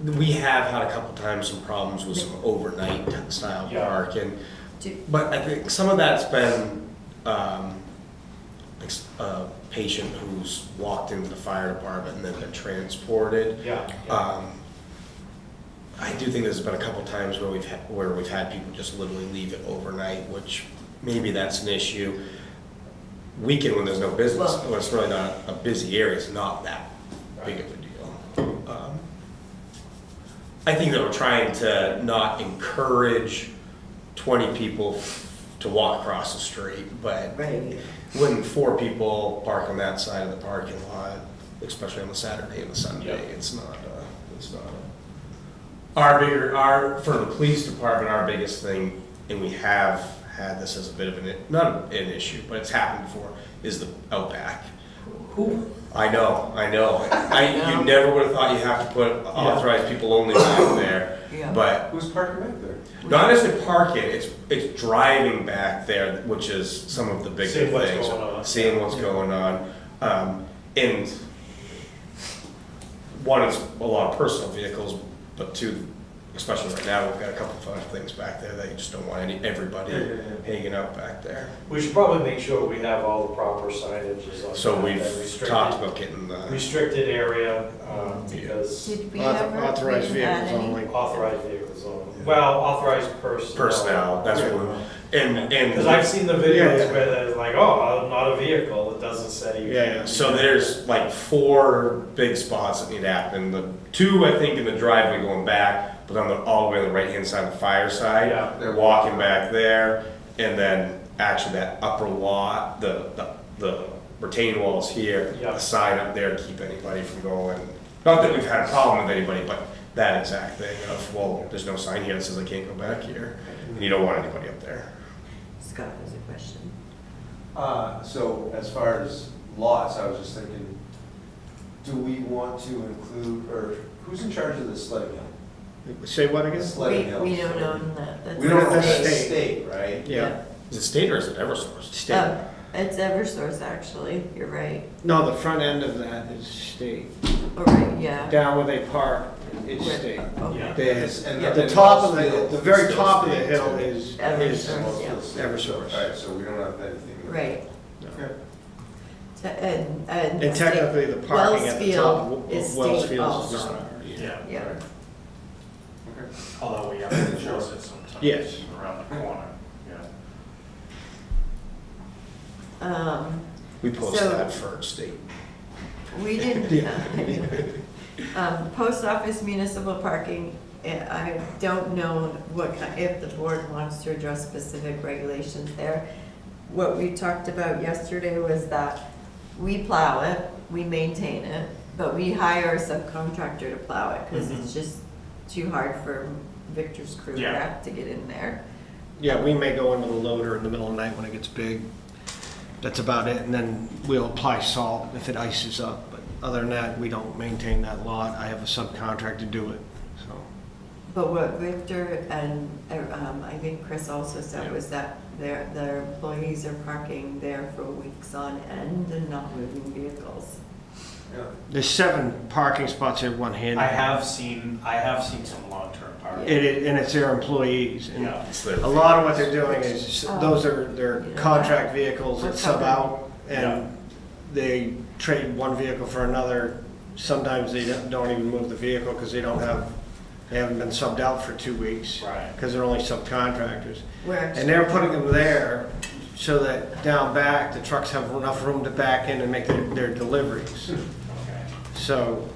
We have had a couple times some problems with some overnight style Yeah. parking, Do- but I think some of that's been, like, a patient who's walked into the fire department and then been transported. Yeah. I do think there's been a couple times where we've had people just literally leave it overnight, which maybe that's an issue. Weekend when there's no business, Well- when it's really not a busy area, it's not that big of a deal. I think that we're trying to not encourage 20 people to walk across the street, but Right. when 4 people park on that side of the parking lot, especially on the Saturday and the Sunday, Yeah. it's not. For the police department, our biggest thing, and we have had this as a bit of not an issue, but it's happened before, is the Outback. Who? I know. You never would have thought you have to put authorized people only back there, Yeah. but who's parking back there? not necessarily parking, it's driving back there, which is some of the bigger Seeing what's things. going on. Seeing what's going on. And one, it's a lot of personal vehicles, but two, especially right now, we've got a couple of things back there that you just don't want everybody hanging out back there. We should probably make sure we have all the proper signages on. So that, we've that restricted- talked about getting the, Restricted area, because Did we ever? Authorized we didn't add vehicles any? only. authorized vehicles only. Well, authorized personnel, that's what we, and. Because I've seen the videos Yeah. where they're like, oh, not a vehicle, it doesn't say. you Yeah, can't yeah. do So that. there's like 4 big spots that need to happen. The 2, I think, in the driveway going back, but all the way on the right-hand side of the fire side. Yeah. They're walking back there, and then actually that upper lot, the retaining walls here, Yeah. a sign up there to keep anybody from going. Not that we've had a problem with anybody, but that exact thing of, well, there's no sign here that says I can't go back here, and you don't want anybody up there. Scott has a question. So as far as lots, I was just thinking, do we want to include, or who's in charge of the sledding hill? Say what again? Sledding hill. We don't own that. That's We don't own That's the state. state, right? Yeah. Is it state or is it Eversource? State. It's Eversource, actually, you're right. No, the front end of that is state. Oh, right, yeah. Down where they park, it's Right. state. Yeah. The, And the top of Wellsfield the very is top of the state, hill too. is Eversource, yeah. Eversource. All right, so we don't have anything. Right. Okay. And. And technically, the parking at the top Wellsfield of is state Wellsfield is also. not ours. Yeah, Yeah. Okay. Although we have insurance at some times. Yes. Around the corner, yeah. We post So- that for state. We didn't, post office municipal parking, I don't know if the board wants to address specific regulations there. What we talked about yesterday was that we plow it, we maintain it, but we hire a subcontractor to plow it, because it's just too hard for Victor's crew Yeah. to get in there. Yeah, we may go into the loader in the middle of the night when it gets big. That's about it, and then we'll apply salt if it ices up. But other than that, we don't maintain that lot. I have a subcontractor do it, so. But what Victor and, I think Chris also said was that their employees are parking there for weeks on end and not moving vehicles. Yeah. There's 7 parking spots here, one hand. I have seen some long-term parking. And it's their employees. And Yeah. a lot of what they're doing is, Oh. those are their contract vehicles that sub out, Yeah. and they trade one vehicle for another. Sometimes they don't even move the vehicle because they haven't been subbed out for 2 weeks. Right. Because they're only subcontractors. Where And they're putting them there so that down back, the trucks have enough room to back in and make their deliveries. Okay. So,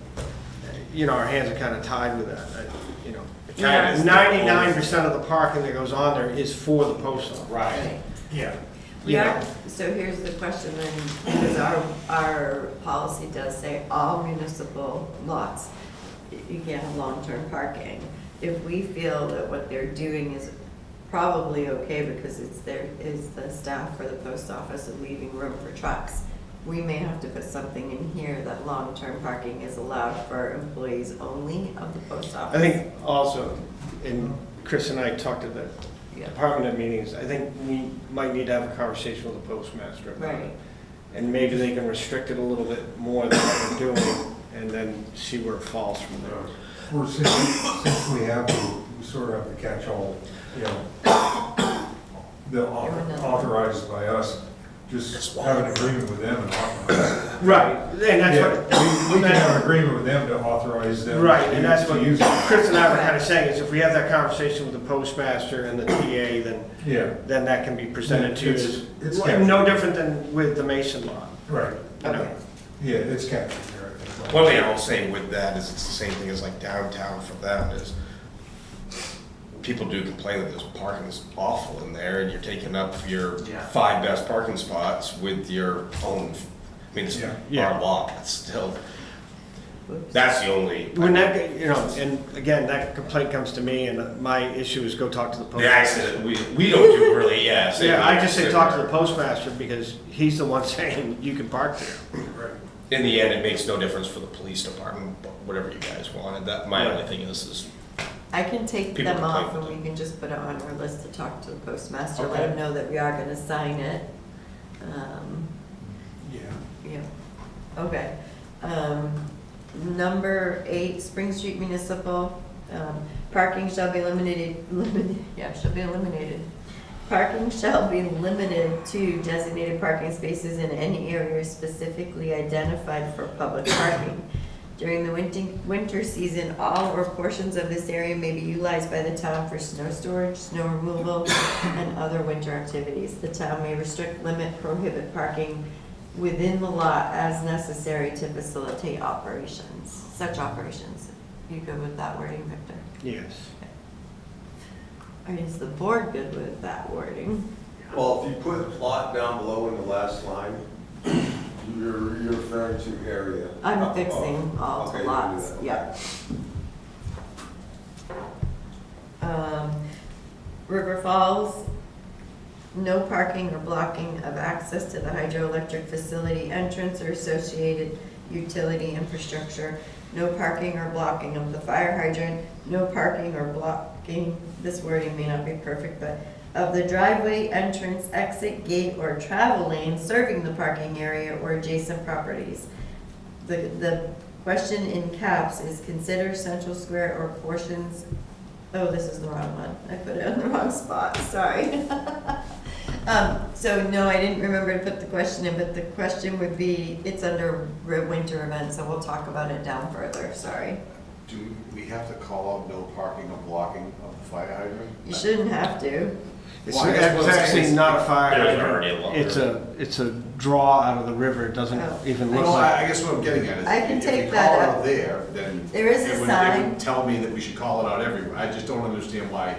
our hands are kind of tied with that. Yeah. 99% of the parking that goes on there is for the post office. Right. Yeah. Yeah, so here's the question then, because our policy does say all municipal lots, you can't have long-term parking. If we feel that what they're doing is probably okay because is the staff for the post office and leaving room for trucks, we may have to put something in here that long-term parking is allowed for employees only of the post office. I think also, and Chris and I talked at the Yeah. department head meetings, I think we might need to have a conversation with the postmaster about it. Right. And maybe they can restrict it a little bit more than what they're doing, and then see where it falls from there. Or since we have to, we sort of have to catch all, the authorized by us, just have an agreement with them and authorize. Right, and that's what. Yeah, we can have an agreement with them to authorize them. Right, and that's what to use it. Chris and I were kind of saying, is if we have that conversation with the postmaster and the TA, Yeah, then that can be presented to you It's- as, it's well, captured. no different than with the Mason lot, right. you know? Okay. Yeah, it's captured there, I think. One thing I will say with that is it's the same thing as like downtown for them is people do complain that this parking is awful in there and you're taking up your Yeah. 5 best parking spots with your own, I mean, it's Yeah. our lot, but still, Oops. that's the only. When that, and again, that complaint comes to me, and my issue is go talk to the The postmaster. accident, we don't do really, Yeah, I just say talk to the postmaster, because he's the one saying you can park there. In the end, it makes no difference for the police department, but whatever you guys wanted, that, my only thing is I can take People them complain off and with we can just put it on our list to talk to the postmaster, let Okay. him know that we are gonna sign it. Yeah. Yeah, okay. Number 8, Spring Street Municipal, parking shall be limited, shall be eliminated. Parking shall be limited to designated parking spaces in any area specifically identified for public parking. During the winter season, all or portions of this area may be utilized by the town for snow storage, snow removal, and other winter activities. The town may restrict, limit, prohibit parking within the lot as necessary to facilitate such operations. You good with that wording, Victor? Yes. Is the board good with that wording? Well, if you put plot down below in the last line, you're referring to area. I'm fixing all Okay, the you can do lots, that. yep. River Falls, no parking or blocking of access to the hydroelectric facility entrance or associated utility infrastructure, no parking or blocking of the fire hydrant, no parking or blocking, this wording may not be perfect, but of the driveway, entrance, exit, gate, or travel lane serving the parking area or adjacent properties. The question in caps is consider Central Square or portions, oh, this is the wrong one. I put it on the wrong spot, sorry. So no, I didn't remember to put the question in, but the question would be, it's under winter events, so we'll talk about it down further, sorry. Do we have to call out no parking or blocking of the fire hydrant? You shouldn't have to. Well, I guess what It's I'm saying actually is- not a fire There's already a hydrant. lot. It's a draw out of the river. It doesn't Oh. even look Well, like. I guess what I'm getting at is, I can if take you that call it out. out there, then. There is a it would- sign. It would tell me that we should call it out everywhere. I just don't understand why,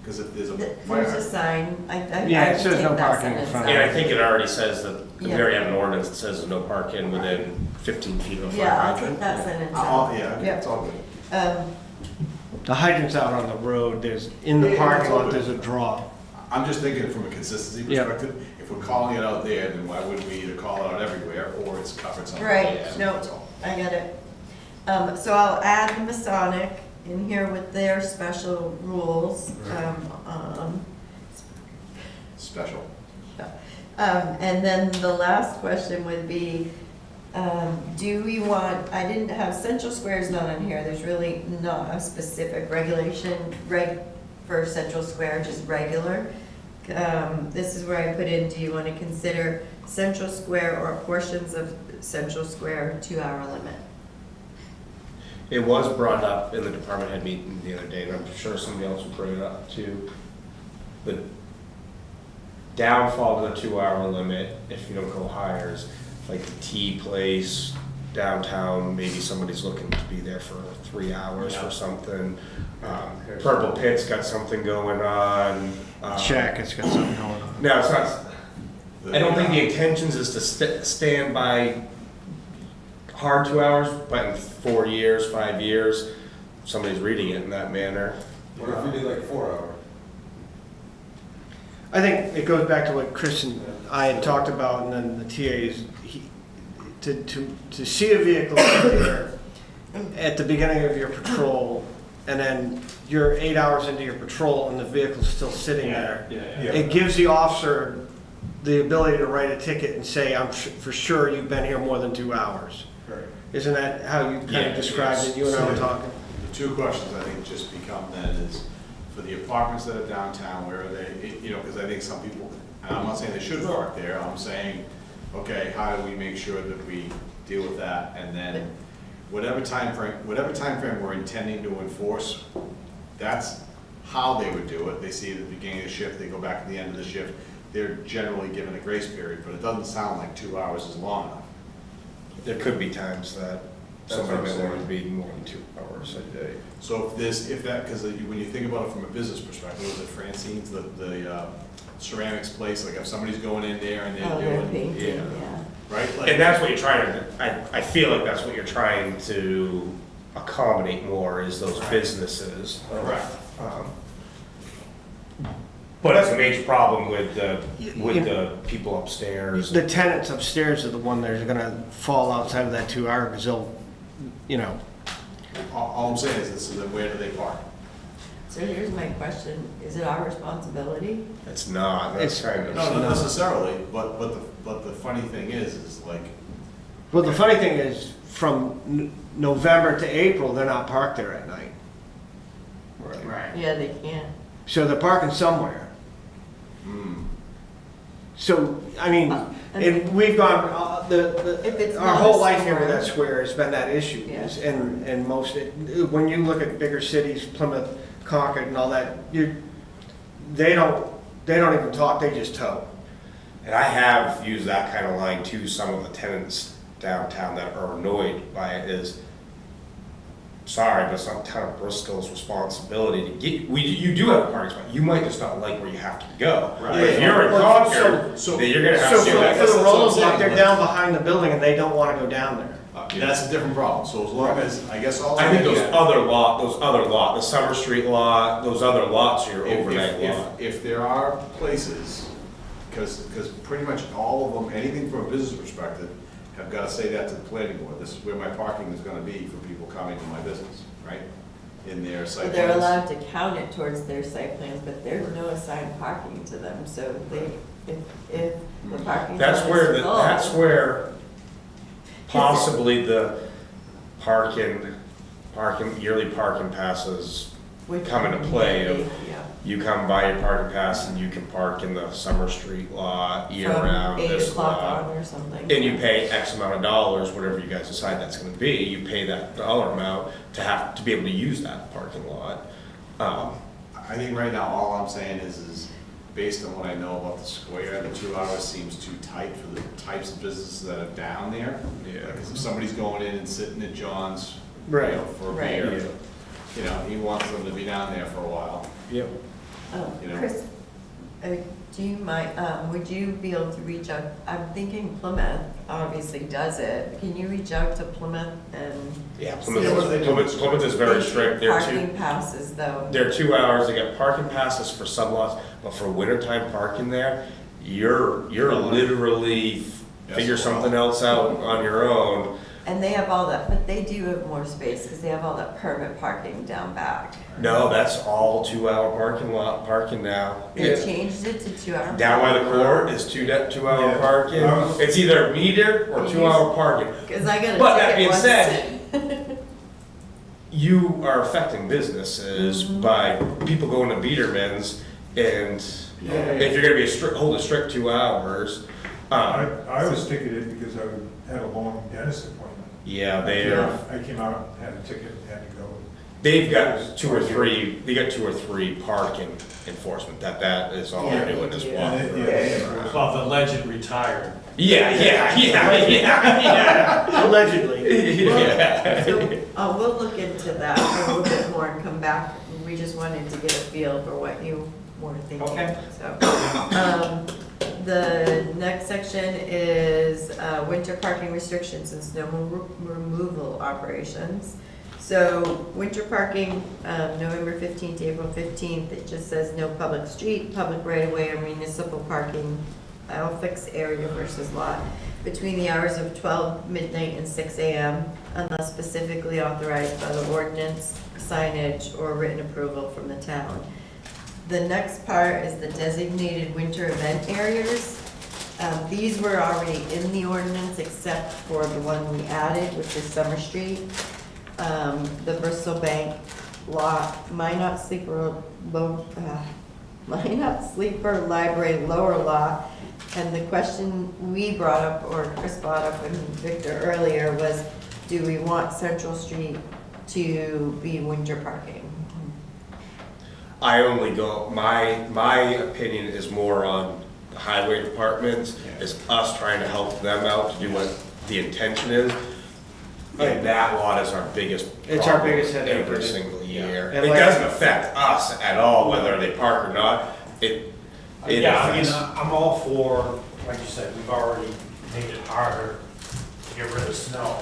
because if there's a There's fire a hydrant. sign, I Yeah, it can says take no that parking in sentence front. out. And I think it already says that, we Yeah. already have an ordinance that says there's no parking within 15 feet of a fire Yeah, I'll hydrant. take that sentence Oh, out. yeah, okay, Yep. it's all good. The hydrant's out on the road. There's, in the Yeah, parking it's all lot, good. there's a draw. I'm just thinking from a consistency Yeah. perspective, if we're calling it out there, then why wouldn't we either call it out everywhere, or it's covered somewhere? Right, else? no, That's all. I get it. So I'll add the Masonic in here with their special rules. Special. And then the last question would be, do we want, I didn't have, Central Square is not on here, there's really not a specific regulation for Central Square, just regular. This is where I put in, do you want to consider Central Square or portions of Central Square 2-hour limit? It was brought up in the department head meeting the other day, and I'm sure somebody else will bring it up too. The downfall to the 2-hour limit, if you don't go higher, is like the tea place downtown, maybe somebody's looking to be there for 3 hours for something. Purple Pit's got something going on. Shack, it's got something going on. No, it's not. I don't think the intentions is to stand by hard 2 hours, but in 4 years, 5 years, somebody's reading it in that manner. What if we do like 4 hour? I think it goes back to what Chris and I had talked about, and then the TAs, to see a vehicle sit there at the beginning of your patrol, and then you're 8 hours into your patrol and the vehicle's still sitting there. It gives the officer the ability to write a ticket and say, for sure you've been here more than 2 hours. Right. Isn't that how you kind Yeah, of described yes. it? You and I were So- talking. The two questions I think just become then is, for the apartments that are downtown, where are they, because I think some people, and I'm not saying they should park there, I'm saying, okay, how do we make sure that we deal with that? And then whatever time frame we're intending to enforce, that's how they would do it. They see it at the beginning of the shift, they go back at the end of the shift. They're generally given a grace period, but it doesn't sound like 2 hours is long enough. There could be times that That's somebody what I'm may want to saying. be more than 2 hours a day. So because when you think about it from a business perspective, was it Francine's, the ceramics place, like if somebody's going in there and Oh, they're they're doing, painting, yeah. yeah. right? Like- And that's what you're trying to, I feel like that's what you're trying to accommodate more, is those businesses. Correct. But it's a major problem with the people upstairs. The tenants upstairs are the one that are gonna fall outside of that 2 hour, because they'll, All I'm saying is this, is that where do they park? So here's my question, is it our responsibility? It's not, that's It's- kind of. No, not necessarily, but the funny thing is like, well, the funny thing is, from November to April, they're not parked there at night. Right. Yeah, they can't. So they're parking somewhere. So, I mean, and we've gone, If it's our not whole a life here with storm. that square has been that issue. Yeah. And most, when you look at bigger cities, Plymouth, Concord and all that, they don't even talk, they just tow. And I have used that kind of line too. Some of the tenants downtown that are annoyed by it is, sorry, but it's not town of Bristol's responsibility to get, you do have a parking spot. You might just not like where you have to go. Right. If you're in Well, Concord, so- then you're gonna have So to for do that. the that's what I'm Rollos lot, saying, they're like- down behind the building and they don't wanna go down there. that's a different problem. So as long as, I guess all. I think those Yeah. other lot, the Summer Street lot, those other lots are your overnight lot. If there are places, because pretty much all of them, anything from a business perspective, have got to say that to the planning board. This is where my parking is going to be for people coming to my business, right? In their So site they're plans. allowed to count it towards their site plans, but there's no assigned parking to them, so if the parking. That's lot where, is full- that's where possibly the yearly parking passes would come into play of, Yeah. you come buy your parking pass and you can park in the Summer Street lot year round, From 8 this o'clock lot. on or something. And you pay X amount of dollars, whatever you guys decide that's gonna be, you pay that dollar amount to be able to use that parking lot. I think right now, all I'm saying is based on what I know about the square, the 2 hours seems too tight for the types of businesses that are down there. Yeah. Because if somebody's going in and sitting at John's, Right. for a Right. beer, Yeah. you know, he wants them to be down there for a while. Yep. You know. Chris, do you mind, would you be able to reach out? I'm thinking Plymouth obviously does it. Can you reach out to Plymouth and? Yeah, see Plymouth is very strict. They're Parking passes though. They're 2 hours, they got parking passes for some lots, but for wintertime parking there, you're literally figure Yes, wow. something else out on your own. And they have all that, but they do have more space because they have all that permit parking down back. No, that's all 2 hour parking now. They changed it to 2 hour. Down by the court is 2 hour Yeah. parking. It's either metered or 2 hour parking. Because I got a But that ticket being once. said, you are affecting businesses by people going to Biederman's, and if you're gonna be hold a strict 2 hours, I was ticketed because I had a long dentist appointment. yeah, I came out, had a ticket, had to go. they've got 2 or 3, they got 2 or 3 parking enforcement, that is all they're Yeah. doing as Yeah. well. Yeah. Well, the legend retired. Yeah. Allegedly. Yeah. So, we'll look into that a little bit more and come back. We just wanted to get a feel for what you were thinking. Okay. So, the next section is, winter parking restrictions and snow removal operations. So, winter parking, November 15th to April 15th, it just says no public street, public right-of-way, or municipal parking, fixed area versus lot, between the hours of 12 midnight and 6 a.m., unless specifically authorized by the ordinance, signage, or written approval from the town. The next part is the designated winter event areas. These were already in the ordinance except for the one we added, which is Summer Street, the Bristol Bank lot, Minot Sleeper Library lower lot. And the question we brought up, or Chris brought up and Victor earlier, was do we want Central Street to be winter parking? I only go, my opinion is more on the highway departments, is us trying to help them out to do what the intention is. And that lot is our biggest problem. It's our biggest headache. Every single year. And It like- doesn't affect us at all, whether they park or not. It Yeah, I mean, affects. I'm all for, like you said, we've already made it harder to get rid of snow.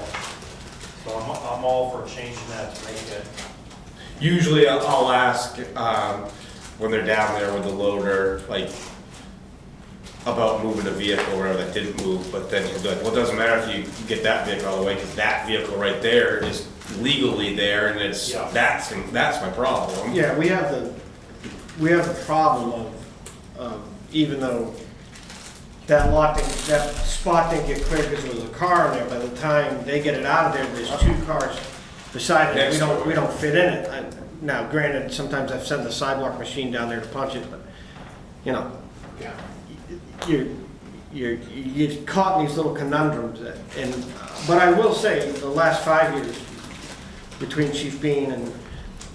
So I'm all for changing that to make it. Usually I'll ask, when they're down there with the loader, like, about moving a vehicle or whatever that didn't move, but then he'll be like, well, it doesn't matter if you get that vehicle out of the way, because that vehicle right there is legally there, and it's, Yeah. that's my problem. Yeah, we have the problem of, even though that spot didn't get cleared because there was a car in there, by the time they get it out of there, there's 2 cars beside it, we don't fit in it. Now, granted, sometimes I've sent the sidewalk machine down there to punch it, but, you know, you get caught in these little conundrums, but I will say, the last 5 years, between Chief Bean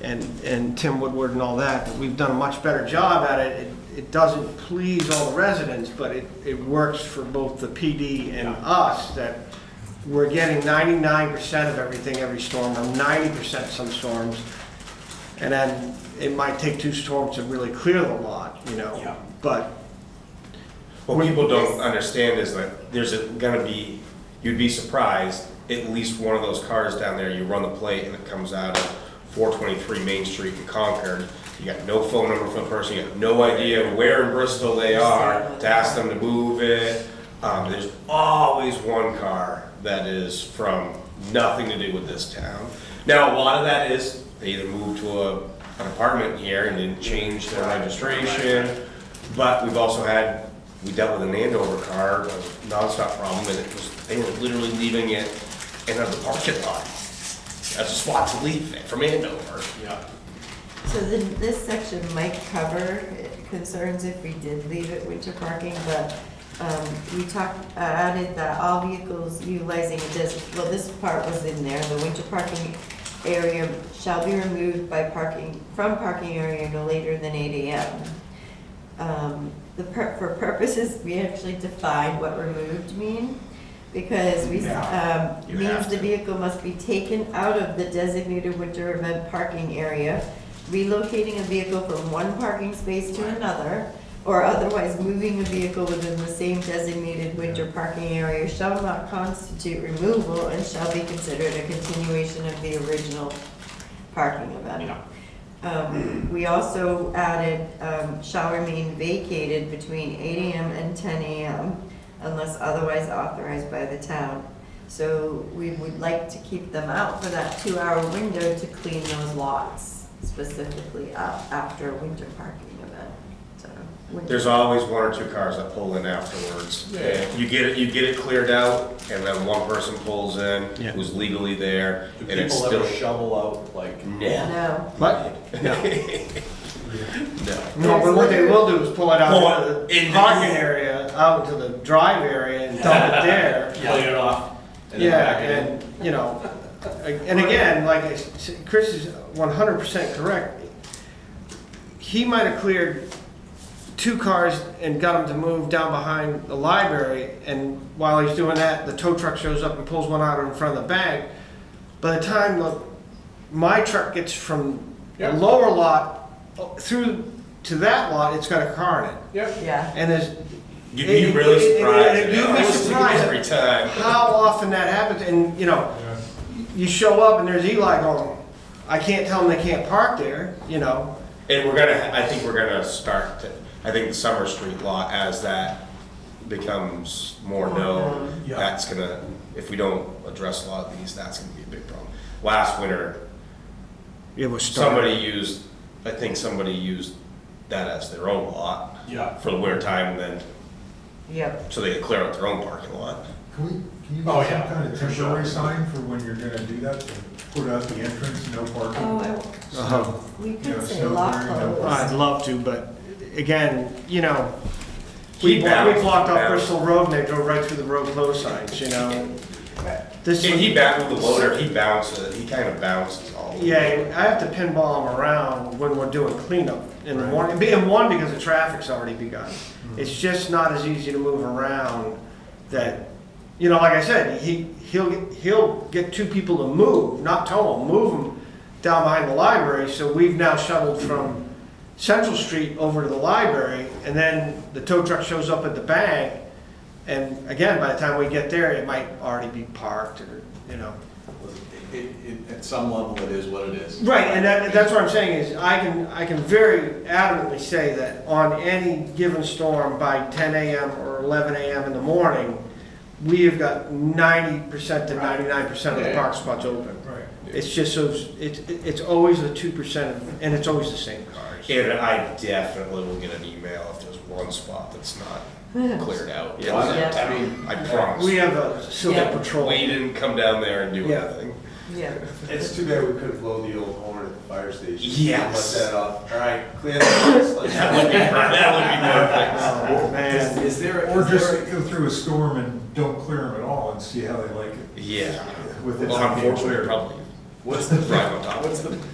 and Tim Woodward and all that, we've done a much better job at it. It doesn't please all the residents, but it works for both the PD and us, that we're getting 99% of everything every storm, or 90% some storms. And then it might take 2 storms to really clear the lot, you know? Yeah. But What people don't understand is that there's gonna be, you'd be surprised, at least one of those cars down there, you run the plate and it comes out of 423 Main Street in Concord. You got no phone number for the person, you have no idea where in Bristol they are to ask them to move it. There's always one car that is from nothing to do with this town. Now, a lot of that is they either moved to an apartment here and didn't change their registration, but we've also had, we dealt with an Andover car, a nonstop problem, and they were literally leaving it in the parking lot as a spot to leave it from Andover. Yeah. So then this section might cover concerns if we did leave it winter parking, but we added that all vehicles utilizing this part was in there, the winter parking area shall be removed from parking area no later than 8 a.m. For purposes, we actually defined what removed mean, because You means have the to. vehicle must be taken out of the designated winter event parking area, relocating a vehicle from one parking space to another, or otherwise moving a vehicle within the same designated winter parking area shall not constitute removal and shall be considered a continuation of the original parking event. We also added, shall remain vacated between 8 AM and 10 AM unless otherwise authorized by the town. So we would like to keep them out for that 2-hour window to clean those lots, specifically up after a winter parking event. So, There's always 1 or 2 cars that pull in afterwards. Yeah. You get it cleared out, and then one person pulls in Yeah. who's legally there, Do and it's people still. ever shovel out, like, Nah. No, What? No. No. No, but what they will do is pull it out Pull of it in the the- parking area, out into the drive area and dump it there. clean it off? And then Yeah, back it in? and, you know, and again, like, Chris is 100% correct. He might have cleared 2 cars and got them to move down behind the library, and while he's doing that, the tow truck shows up and pulls one out in front of the bank. By the time my truck gets from the Yep. lower lot through to that lot, it's got a car in it. Yep. yeah. And there's, You'd be really surprised. You'd be surprised every time. how often that happens, and, you know, you show up and there's Eli going, I can't tell them they can't park there, you know. And I think we're gonna start to, I think the Summer Street lot, as that becomes more known, Yeah. that's gonna, if we don't address a lot of these, that's gonna be a big problem. Last winter, It was I think somebody used that as their own lot Yeah. for the winter time, and then, Yep. so they could clear out their own parking lot. Can you Oh, get some yeah, kind of for sure. temporary sign for when you're gonna do that, to put out the entrance, no parking? Oh, we You know, could say snow lot clearing, no closed. I'd love to, but again, you know, He we bounced, blocked off bounced. Bristol Road and they drove right through the road closed signs, you know. This And he back with the loader, he bounces, he kind of bounces all over. Yeah, I have to pinball them around when we're doing cleanup in the morning. And one, because the traffic's already begun. It's just not as easy to move around that, you know, like I said, he'll get 2 people to move, not tow them, move them down behind the library. So we've now shuttled from Central Street over to the library, and then the tow truck shows up at the bank. And again, by the time we get there, it might already be parked, or, you know. At some level, it is what it is. Right, and that's what I'm saying is, I can very adamantly say that on any given storm by 10 AM or 11 AM in the morning, we have got 90% to 99% of the park spots open. Right. It's just so, it's always the 2%, and it's always the same cars. And I definitely will get an email if there's one spot that's not cleared out. Well, I mean, I promise. We have a civil Yeah. patrol. We didn't come down there and do Yeah. anything. Yeah. It's too bad we couldn't blow the old horn at the fire station. Yes. Let that off. All right, clear the lights. Let's That would be perfect. Oh, man. is there, Or is there, just go through a storm and don't clear them at all and see how they like it. Yeah. With it Well, not being unfortunately, cleared. probably. what's the, Right on top.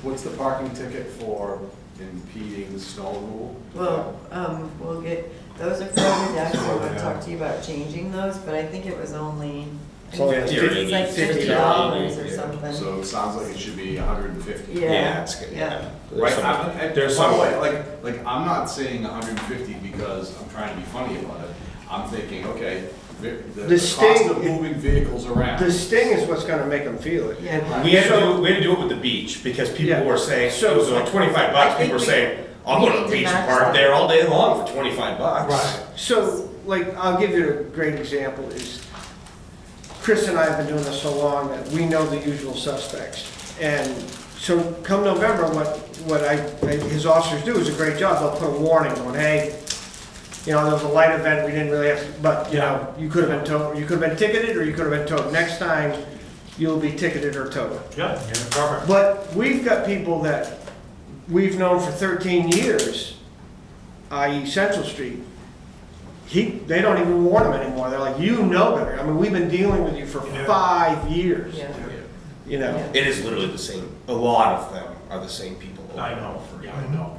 what's the parking ticket for impeding snow removal? Well, we'll get, those are further down, so I want to talk to you about changing those, but I think it was only, It's only it's $50 like $50 or yeah. something. So it sounds like it should be 150. Yeah, it's good, yeah. Right, There's by the some, way, like, I'm not saying 150 because I'm trying to be funny about it. I'm thinking, okay, the cost sting- of moving vehicles around. The sting is what's gonna make them feel it. Yeah. we had to do it with the beach, because people Yeah. were saying, So- it was like $25, I people think were we- saying, I'll go we to need the to beach and match park that. there all day long for $25. Right. So, like, I'll give you a great example is, Chris and I have been doing this so long that we know the usual suspects. And so come November, his officers do is a great job. They'll put a warning on, hey, you know, there was a light event, we didn't really have, but, you know, you could have been towed, you could have been ticketed, or you could have been towed. Next time, you'll be ticketed or towed. Yeah, perfect. But we've got people that we've known for 13 years, i.e. Central Street. They don't even warn them anymore. They're like, you know better. I mean, we've been dealing with you for Yeah. 5 years, Yeah. you know? Yeah. It is literally the same, a lot of them are the same people. I know, Yeah, I know.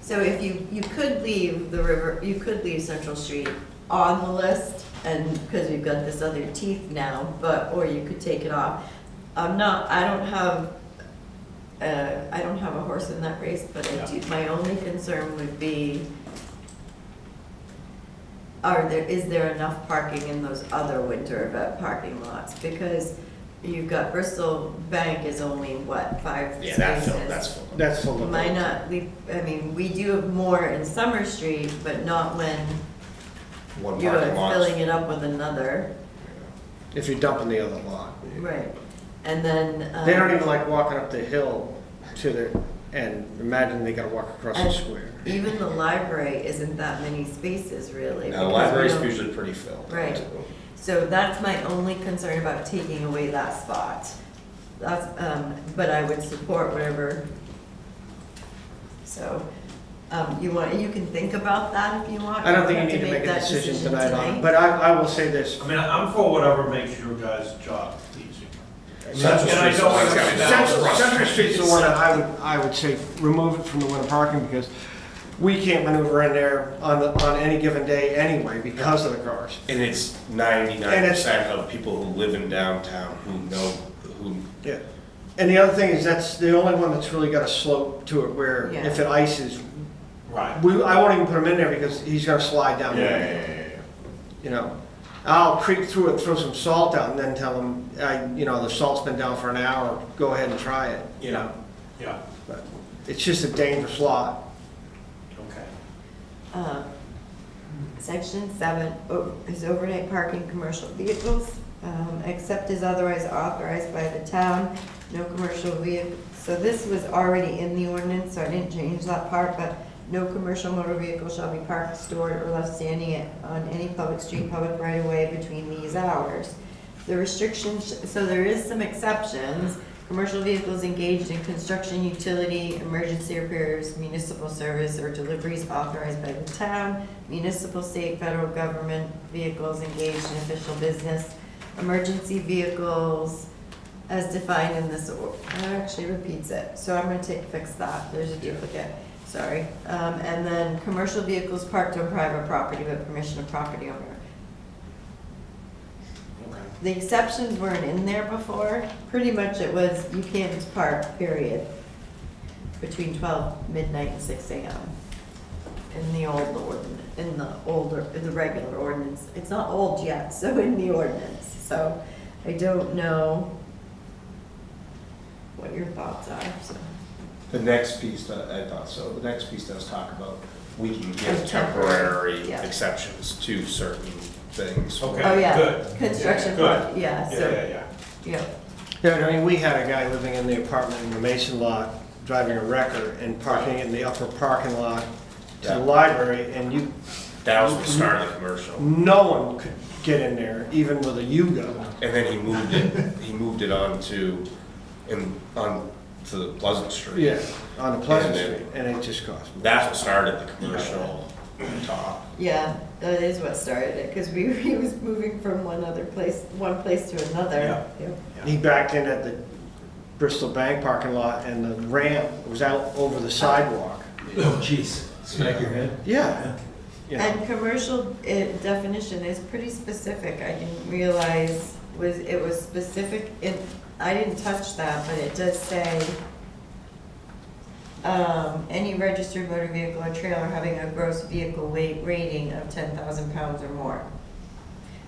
So if you could leave the river, you could leave Central Street on the list, and, because we've got this other teeth now, or you could take it off. I don't have a horse in that race, but my only concern would be, is there enough parking in those other winter event parking lots? Because you've got Bristol Bank is only, what, 5 spaces? Yeah, that's full. That's full of. Might not, we do have more in Summer Street, but not when One you're parking lot. filling it up with another. If you're dumping the other lot. Right. And then. They don't even like walking up the hill and imagine they gotta walk across the And square. Even the library isn't that many spaces, really. Now, the because we library's don't- usually pretty filled. Right. So that's my only concern about taking away that spot. That's, but I would support whatever. So, you can think about that if you want. I don't think you have need to make a that decision tonight on it, but I will say this. I mean, I'm for whatever makes your guys' job easier. Central And I Street's don't the one want that's to- gotta be done. Central Street's the one that I would say remove it from the winter parking because we can't maneuver in there on any given day anyway because of the cars. And it's 99% of people who live in downtown who Yeah. And the other thing is that's the only one that's really got a slope to it where Yeah. if it ices, Right. I won't even put him in there because he's gonna slide down Yeah, there. yeah, yeah, yeah. You know, I'll creep through it, throw some salt out and then tell him, the salt's been down for an hour, go ahead and try it, you know. Yeah, But it's just a dangerous lot. okay. Section 7 is overnight parking commercial vehicles, except as otherwise authorized by the town, no commercial vehicle. So this was already in the ordinance, so I didn't change that part, but no commercial motor vehicle shall be parked, stored, or left standing on any public street, public right of way between these hours. The restrictions, so there is some exceptions. Commercial vehicles engaged in construction, utility, emergency repairs, municipal service, or deliveries authorized by the town, municipal, state, federal government vehicles engaged in official business, emergency vehicles as defined in this, that actually repeats it, so I'm gonna fix that, there's a duplicate, sorry. And then commercial vehicles parked on private property with permission of property owner. The exceptions weren't in there before. Pretty much it was, you can't park, period, between 12 midnight and 6 a.m. in the regular ordinance. It's not old yet, so in the ordinance. So I don't know what your thoughts are, so. The next piece, I thought so, the next piece does talk about we can give Oh, temporary yeah. exceptions to certain things. Okay. Oh, yeah, good. construction, Good. yeah, Yeah, so, yeah, yeah. yeah. Yeah, I mean, we had a guy living in the apartment in the Mason lot, driving a wrecker and parking it in the upper parking lot to the Yeah. library, and That was the start of the commercial. no one could get in there, even with a Yugo. And then he moved it onto the Pleasant Street. Yeah, on the Pleasant And then- Street, and it just cost me. That's what started the commercial talk. Yeah, that is what started it, because he was moving from one place to another. Yeah. He backed in at the Bristol Bank parking lot, and the ramp was out over the sidewalk. Oh, jeez, smack your head. Yeah. You know. And commercial definition is pretty specific. I didn't realize it was specific I didn't touch that, but it does say, any registered motor vehicle or trailer having a gross vehicle weight rating of 10,000 pounds or more,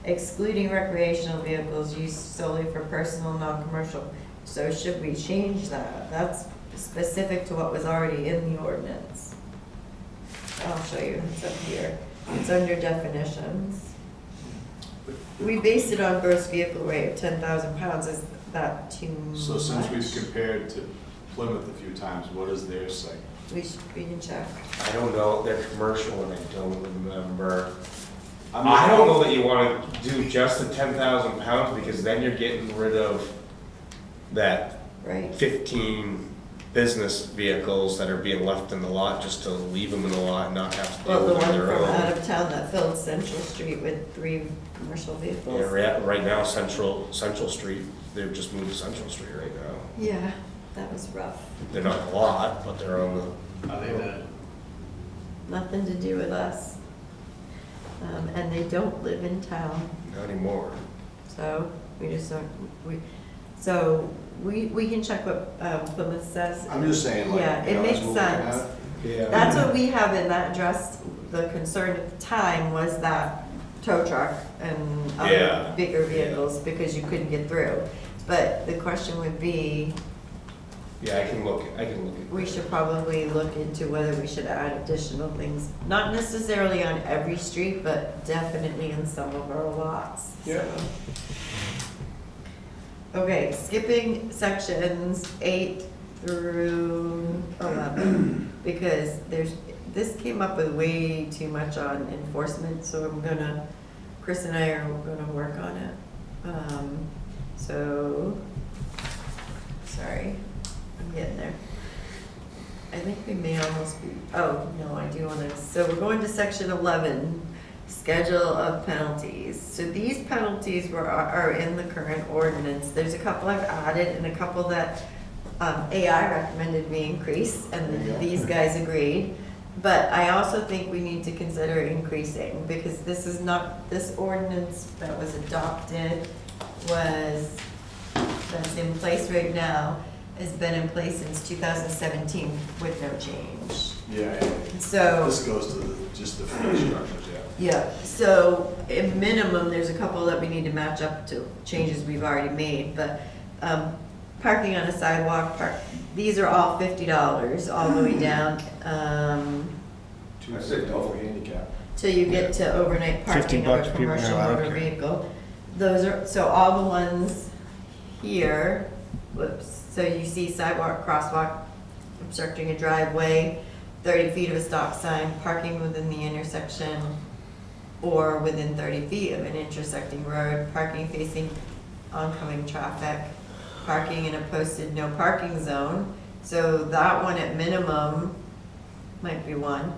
excluding recreational vehicles used solely for personal, non-commercial. So should we change that? That's specific to what was already in the ordinance. I'll show you, it's up here. It's under definitions. We based it on gross vehicle weight of 10,000 pounds. Is that too much? So since we've compared to Plymouth a few times, what does theirs say? We can check. I don't know, they're commercial and I don't remember. I'm I just- don't know that you wanna do just the 10,000 pounds because then you're getting rid of that Right. 15 business vehicles that are being left in the lot just to leave them in the lot and not have to Well, deal the with one them on from their out own. of town that filled Central Street with 3 commercial vehicles. Yeah, right now, Central Street, they've just moved to Central Street right now. Yeah, that was rough. They're not a lot, but they're on the, Are they nothing to do with us. And they don't live in town, Not anymore. so we just don't, we can check what Plymouth says. I'm just saying, like, Yeah, you it know, as makes we're looking at sense. it, Yeah. That's what we have in that address. The concern at the time was that tow truck and other Yeah. bigger vehicles, because you couldn't get through. But the question would be, Yeah, I can look at. we should probably look into whether we should add additional things, not necessarily on every street, but definitely in some of our lots. Yeah. Okay, skipping sections 8 through 11, because this came up with way too much on enforcement, so Chris and I are gonna work on it. Sorry, I'm getting there. I think we may almost be, oh, no, I do wanna, so we're going to section 11, schedule of penalties. So these penalties are in the current ordinance. There's a couple I've added and a couple that AI recommended we increase, and then these guys agreed. But I also think we need to consider increasing, because this ordinance that was adopted that's in place right now, has been in place since 2017 with no change. Yeah, So. this goes to just the fee structures, yeah. Yeah, so at minimum, there's a couple that we need to match up to changes we've already made, but parking on a sidewalk, these are all $50 all the way down I said double. handicap. till you get to overnight parking of a commercial motor vehicle. Those are, so all the ones here, whoops, so you see sidewalk, crosswalk, obstructing a driveway, 30 feet of a stop sign, parking within the intersection, or within 30 feet of an intersecting road, parking facing oncoming traffic, parking in a posted no parking zone. So that one at minimum might be one.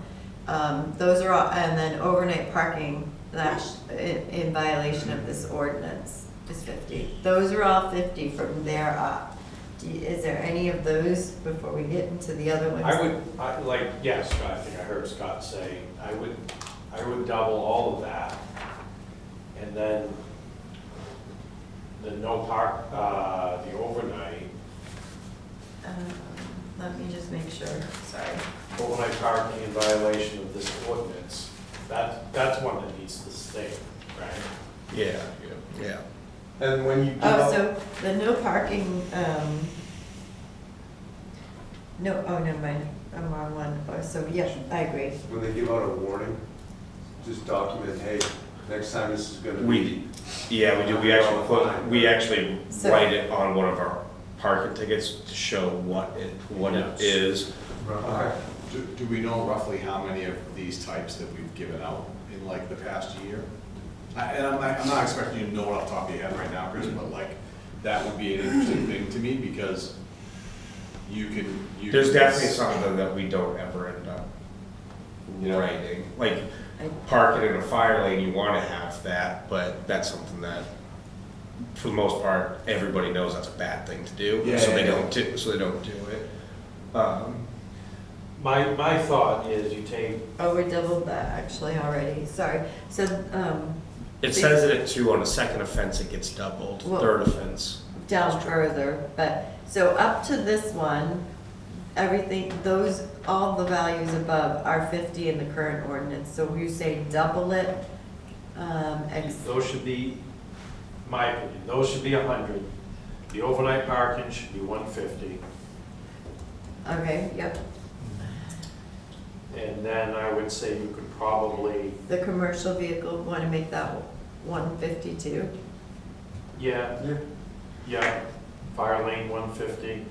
Those are all, and then overnight parking, that's in violation of this ordinance is 50. Those are all 50 from there up. Is there any of those before we get into the other ones? Yes, I think I heard Scott say, I would double all of that. And then the no park, the overnight, Let me just make sure, sorry. overnight parking in violation of this ordinance, that's one that needs to stay, right? Yeah, yeah. And when you give Oh, out, so the no parking, never mind, I'm on one. Oh, so, yeah, I agree. when they give out a warning, just document, hey, next time this is gonna be. We do, we actually So- write it on one of our parking tickets to show what it Yes. is. Okay. Do we know roughly how many of these types that we've given out in like the past year? And I'm not expecting you to know it off the top of your head right now, Chris, but like, that would be an interesting thing to me, because you can. There's definitely something that we don't ever end up Yeah. writing. Like, parking in a fire lane, you want to have that, but that's something that, for the most part, everybody knows that's a bad thing to do, Yeah, so yeah, they yeah. don't do it. My thought is you take, Oh, we doubled that actually already, sorry. So, It says that at 2, on a second offense, it gets doubled, Well- third offense. down further, but, so up to this one, everything, all the values above are 50 in the current ordinance. So you say double it, those should be, my opinion, those should be 100. The overnight parking should be 150. okay, yep. And then I would say you could probably, The commercial vehicle, want to make that 152? yeah, fire lane 150.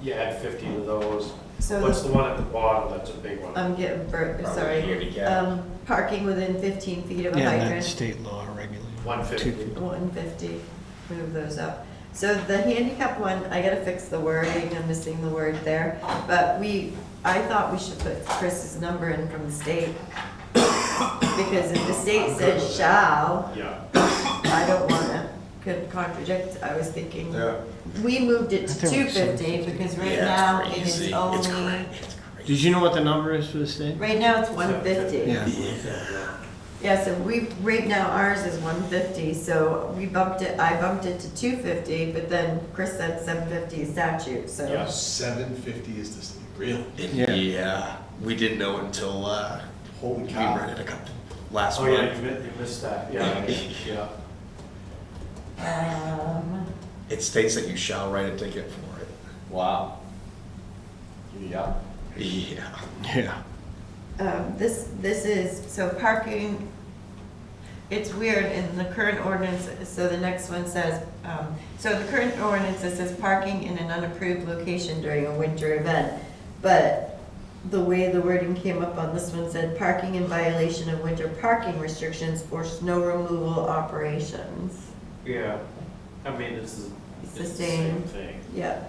You add 50 to those. So What's the one at the bottom? That's a big one. I'm getting, Probably sorry. handicap. Parking within 15 feet of a Yeah, hydrant. that's state law regulated. 150. 150, move those up. So the handicap one, I gotta fix the wording, I'm missing the word there. But I thought we should put Chris's number in from the state. Because if the state says shall, Yeah. I don't wanna contradict, I was thinking. Yeah. We moved it I to thought it was 250 because right Yeah, now it's it crazy. is only, It's Did you know what the number is for the state? Right now, it's 150. Yeah. Yeah, so right now ours is 150, so I bumped it to 250, but then Chris said 750 is statute, so. Yeah. 750 is the state, really? Yeah, we didn't know it until, Holy we cow. read it a couple, last Oh, yeah, month. you missed that, yeah, yeah. It states that you shall write a ticket for it. Wow. Yeah. Yeah. Yeah. This is, so parking, it's weird, in the current ordinance, so the next one says, so the current ordinance, it says parking in an unapproved location during a winter event, but the way the wording came up on this one said parking in violation of winter parking restrictions or snow removal operations. Yeah, I mean, it's the same. thing. Yeah.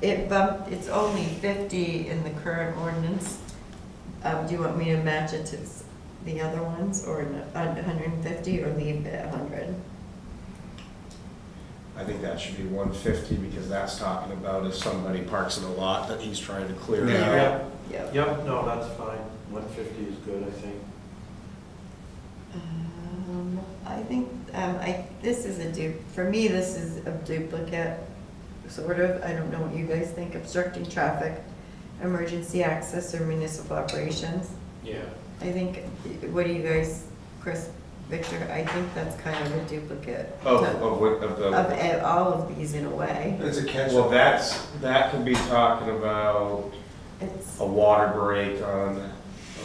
It's only 50 in the current ordinance. Do you want me to match it to the other ones, or 150, or leave it at 100? I think that should be 150 because that's talking about if somebody parks in a lot that he's trying to clear Yeah. out. Yep. Yep, no, that's fine, 150 is good, I think. I think, this is for me, this is a duplicate, sort of. I don't know what you guys think. Obstructing traffic, emergency access, or municipal operations. Yeah. I think, what do you guys, Chris, Victor, I think that's kind of a duplicate Of of all of these in a way. It's a catch. well, that could be talking about It's, a water break on a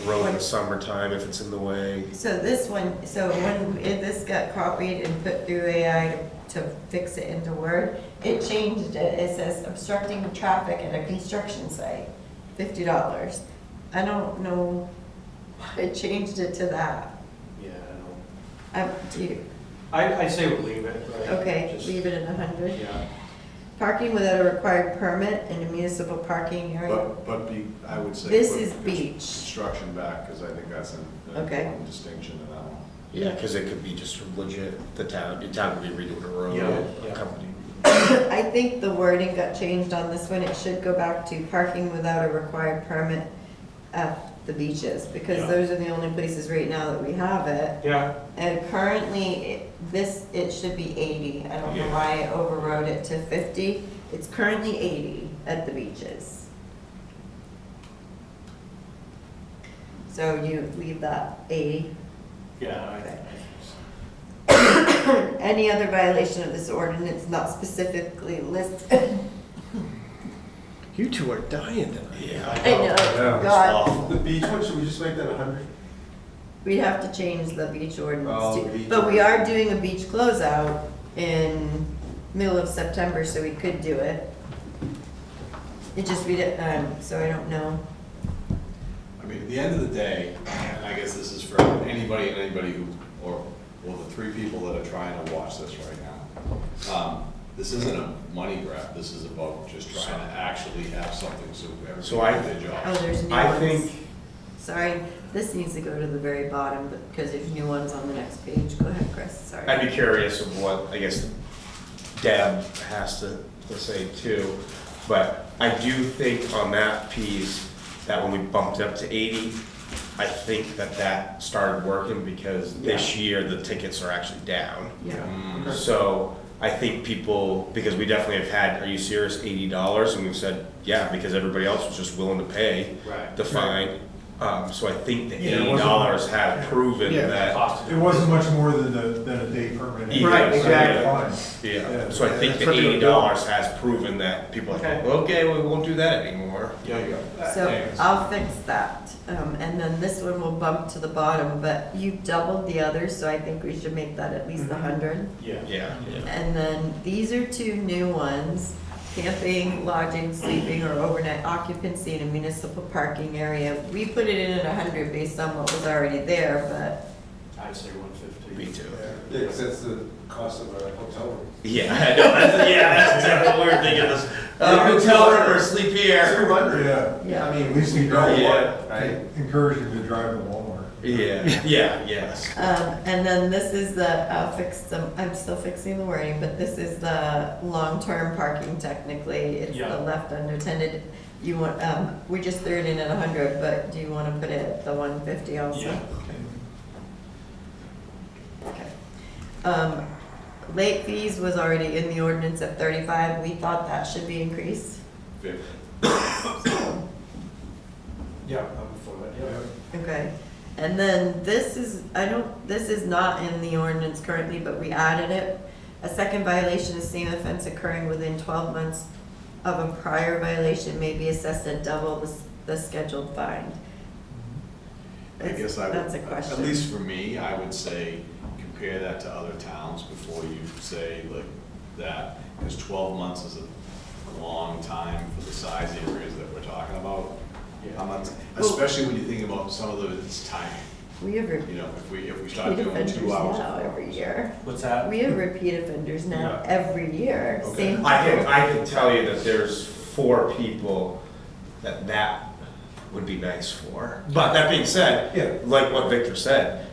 road in the summertime if it's in the way. so this one, so when this got copied and put through AI to fix it into Word, it changed it. It says obstructing traffic at a construction site, $50. I don't know why it changed it to that. Yeah, I know. Do you, I say we leave it, right? okay, Just- leave it at 100. Yeah, Parking without a required permit in a municipal parking area. I would say. This put is beach. Construction back, because I think that's an Okay. important distinction in that one. Yeah, because it could be just legit, your town would be redoing a road, Yeah, a yeah. company. I think the wording got changed on this one. It should go back to parking without a required permit at the beaches, because Yeah. those are the only places right now that we have it. yeah, And currently, it should be 80. I don't know Yeah. why I overrode it to 50. It's currently 80 at the beaches. So you leave that 80. yeah, I Okay. think so. Any other violation of this ordinance not specifically listed. You two are dying tonight. Yeah. I know, Yeah. God. The beach one, should we just make that 100? We'd have to change the beach ordinance Oh, too. beach But we are doing a beach closeout in middle of September, so we could do it. It just, so I don't know. I mean, at the end of the day, and I guess this is for anybody who, or the three people that are trying to watch this right now. This isn't a money grab, this is about just trying to actually have something so So everybody I- can do their Oh, job. there's new I ones. think, Sorry, this needs to go to the very bottom, but because there's new ones on the next page. Go ahead, Chris, sorry. I'd be curious of what, I guess, Deb has to say too. But I do think on that piece, that when we bumped it up to 80, I think that started working because this year the tickets are actually down. Yeah. So I think people, because we definitely have had, are you serious, $80? And we've said, yeah, because everybody else was just willing to pay Right. the fine. So I think the Yeah, it wasn't- $80 had proven Yeah. that. Cost It wasn't much more than a day permit. Yeah, Right, exactly. Fine. Yeah, so I think the That's what they were $80 has proven that people are like, Okay. okay, we won't do that anymore. Yeah, yeah. So Anyways. I'll fix that. And then this one will bump to the bottom, but you doubled the others, so I think we should make that at least 100. Yeah. Yeah, And then these are two new ones: camping, lodging, sleeping, or overnight occupancy in a municipal parking area. We put it in at 100 based on what was already there, but I'd say 150. me too. Yeah, because that's the cost of our hotel room. Yeah, I know, that's exactly what we're thinking, this, hotel room or sleep here. 200. Yeah. yeah. I mean, At least we know drive, what, right? encourage them to drive to Walmart. Yeah, yes. And then this is I'm still fixing the wording, but this is the long-term parking technically. It's Yeah. the left unattended. You want, we just threw it in at 100, but do you want to put it at the 150 also? Yeah. Okay. Late fees was already in the ordinance at 35. We thought that should be increased. Fifty. Yeah, I'm for it, yeah. Okay. And then this is, this is not in the ordinance currently, but we added it. A second violation is same offense occurring within 12 months of a prior violation may be assessed at double the scheduled fine. I guess I would, That's a question. at least for me, I would say, compare that to other towns before you say like that, because 12 months is a long time for the size areas that we're talking about. Yeah. I'm not, especially when you think about some of it's timing, We have you know, if we start repeat doing offenders 2 hours. now every year. What's that? We have repeat offenders now Yeah. every year. Okay. Same. I can tell you that there's 4 people that would be nice for. But that being said, Yeah. like what Victor said,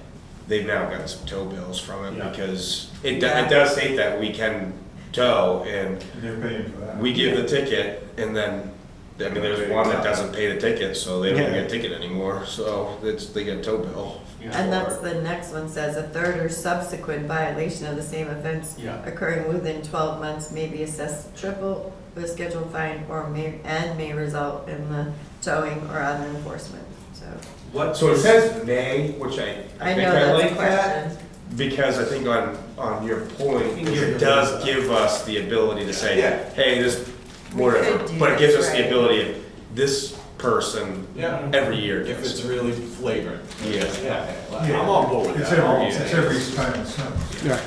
they've now gotten some tow bills from it Yeah. because it Yeah. does state that we can tow and And they're paying for that. we give the ticket and then, I mean, there's one that doesn't pay the ticket, so they don't Yeah. get a ticket anymore, so they get a tow bill. And that's the next one says, a third or subsequent violation of the same offense Yeah. occurring within 12 months may be assessed triple the scheduled fine or may result in the towing or other enforcement, so. What? So it says may, which I I think know, I that's a like that. question. Because I think on your point, You can give it it does a- give us the ability to say, Yeah. hey, this, We whatever, could do but it gives this, us the right. ability of this person Yeah. every year If gets it's it. really flagrant. Yeah. Yeah, Yeah. I'm on board with It's that. every time it snows. Yeah.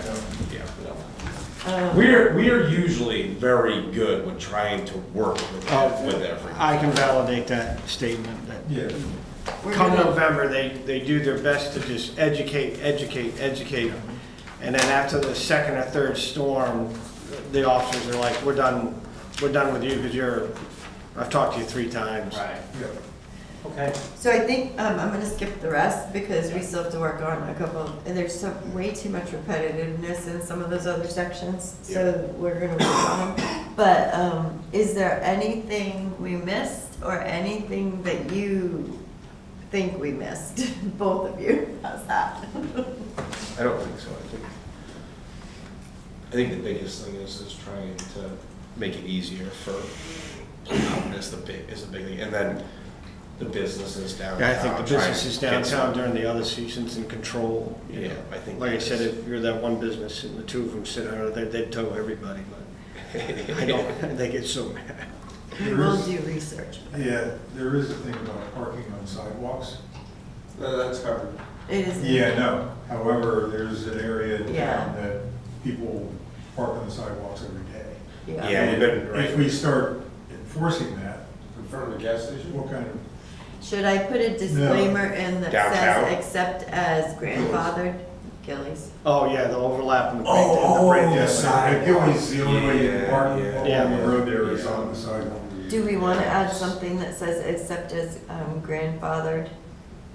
Um, We are usually very good with trying to work with everyone. I can validate that statement, that Yeah. we're come gonna- November, they do their best to just educate, and then after the second or third storm, the officers are like, we're done with you, because I've talked to you 3 times. Right, Yeah. okay. So I think, I'm gonna skip the rest because we still have to work on a couple, and there's way too much repetitiveness in some of those other sections, so we're gonna work on them. But, is there anything we missed or anything that you think we missed? Both of you, how's that? I don't think so, I think the biggest thing is trying to make it easier for, is the big thing, and then the businesses downtown. Yeah, I think the trying businesses to get some- downtown during the other seasons in control. you Yeah, know. I think. Like I that said, is- if you're that one business and the 2 of them sit out, they'd tow everybody, but I don't, they get so mad. We will do research. Yeah, there is a thing about parking on sidewalks. That's covered. It is. Yeah, no. However, there's an area in Yeah. town that people park on the sidewalks every day. Yeah, we've been, And if we start enforcing that, In front of the gas station? what kind of, Should I put a disclaimer in that Downtown? says except as grandfathered? Gillies. Oh, yeah, the overlap in the break. yes, it was the only way you can park Yeah. on the road there is on the sidewalk. Do we want to add something that says except as grandfathered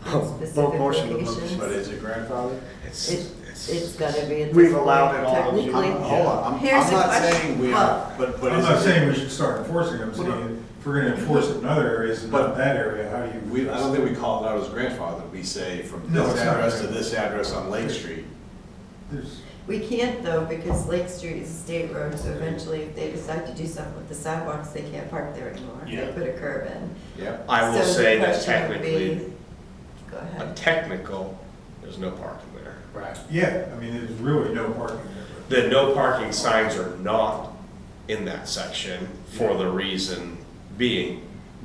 in specific Both portions of them. locations? But is it grandfather? It's gotta be at this We've point, allowed it all those years. technically. Hold on, I'm Here's the not question. saying we are, but I'm is not it- saying we should start enforcing, I'm saying if we're gonna enforce it in other areas and not But- that area, how do you? I don't think we call it out as grandfather, we say from No, this it's not address to grandfather. this address on Lake Street. There's, We can't though, because Lake Street is a state road, so eventually if they decide to do something with the sidewalks, they can't park there anymore. Yeah. They put a curb in. Yep. I will So the say that question would be- technically, Go a ahead. technical, there's no parking there. Right. yeah, I mean, there's really no parking there. The no parking signs are not in that section for the reason being,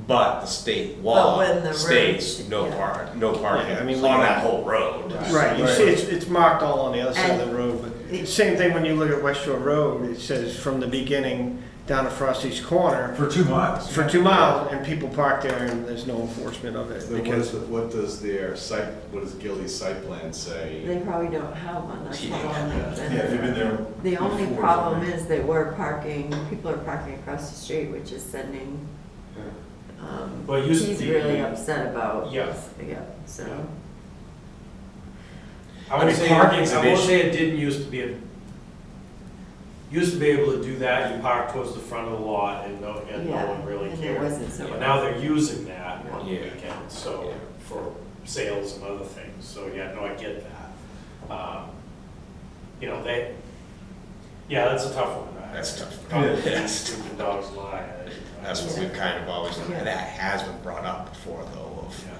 but the state law But when the road- states no yeah. no parking Yeah, I mean, on like- that whole road. Right, you see, it's marked all on the other side of the road, but And- same thing when you look at West Shore Road, it says from the beginning down to Frosty's Corner For 2 miles. for 2 miles, and people park there and there's no enforcement of it So because what does their site, what does Gildy's site plan say? They probably don't have one, that's how long they've been Yeah, they've been there. there. The only before, problem so- is that we're parking, people are parking across the street, which is sending, Well, it used to he's be- really upset about. Yeah. Yeah, so. I I mean, would say, parking's I an won't issue. say it didn't used to be used to be able to do that, you park towards the front of the lot and no Yeah, one really and it cared. wasn't so But now they're using that on the Yeah. weekends, so, for sales and other things, so yeah, no, I get that. You know, yeah, that's a tough one. That's tough. Probably That's keeping dogs lie. That's what we've kind of always, and that has been brought up before though, of Yeah.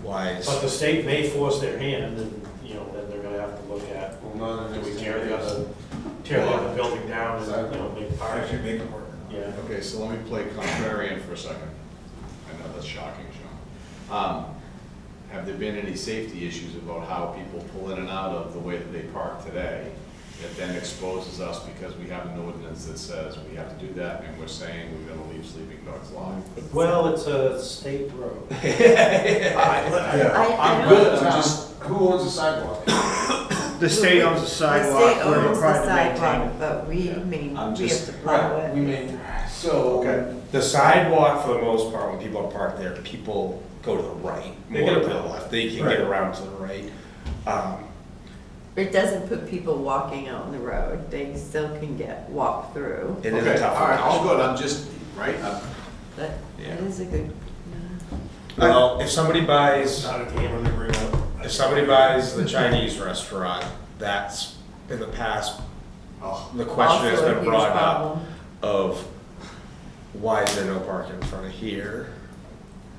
why is. But the state may force their hand, and, you know, then they're gonna have to look at, Well, none of do we these tear the areas. other, tear the other building down and, you know, make parking? make it work. Yeah. Okay, so let me play contrarian for a second. I know that's shocking, Sean. Have there been any safety issues about how people pull in and out of the way that they park today? That then exposes us because we have an ordinance that says we have to do that, and we're saying we're gonna leave sleeping dogs alone. Well, it's a state road. I'm I good, don't- I'm just, who owns the sidewalk? The state owns the The sidewalk, state we're owns the required to maintain sidewalk, it. but we Yeah. mean, I'm we have just, to plow right, we it. mean, so. Okay. The sidewalk, for the most part, when people are parked there, people go to the right, They more get to the around. left. They can Right. get around to the right. It doesn't put people walking out on the road, they still can walk through. It is a Okay, tough all right, all location. good, I'm just, right, That, Yeah. it is a good, Well, if somebody buys, Not a game to bring up. if somebody buys the Chinese restaurant, that's in the past, oh, the question has also a been huge brought up problem. of why is there no parking in front of here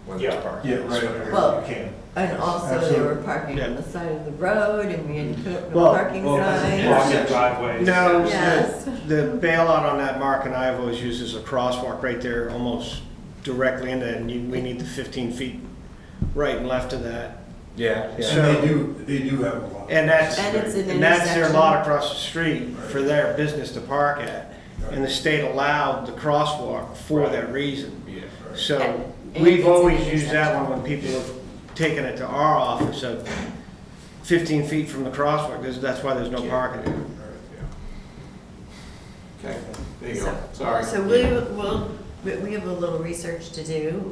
when there's Yeah. parking? Yeah, right, Well, you can. And also they Absolutely. were parking on the side of the road and we had to put up no Well- parking well, signs. Blocking driveways. No, Yes. the bailout on that, Mark and I have always used as a crosswalk right there, almost directly into it, and we need the 15 feet right and left of that. Yeah, yeah. So- They do have a lot. And that's, And it's an and that's their intersection. lot across the street for their business to park at. And the state allowed the crosswalk for that reason. Yeah. So And we've it's an always used that intersection. one when people have taken it to our office of 15 feet from the crosswalk, that's why there's no parking. okay, there you go, sorry. So we have a little research to do,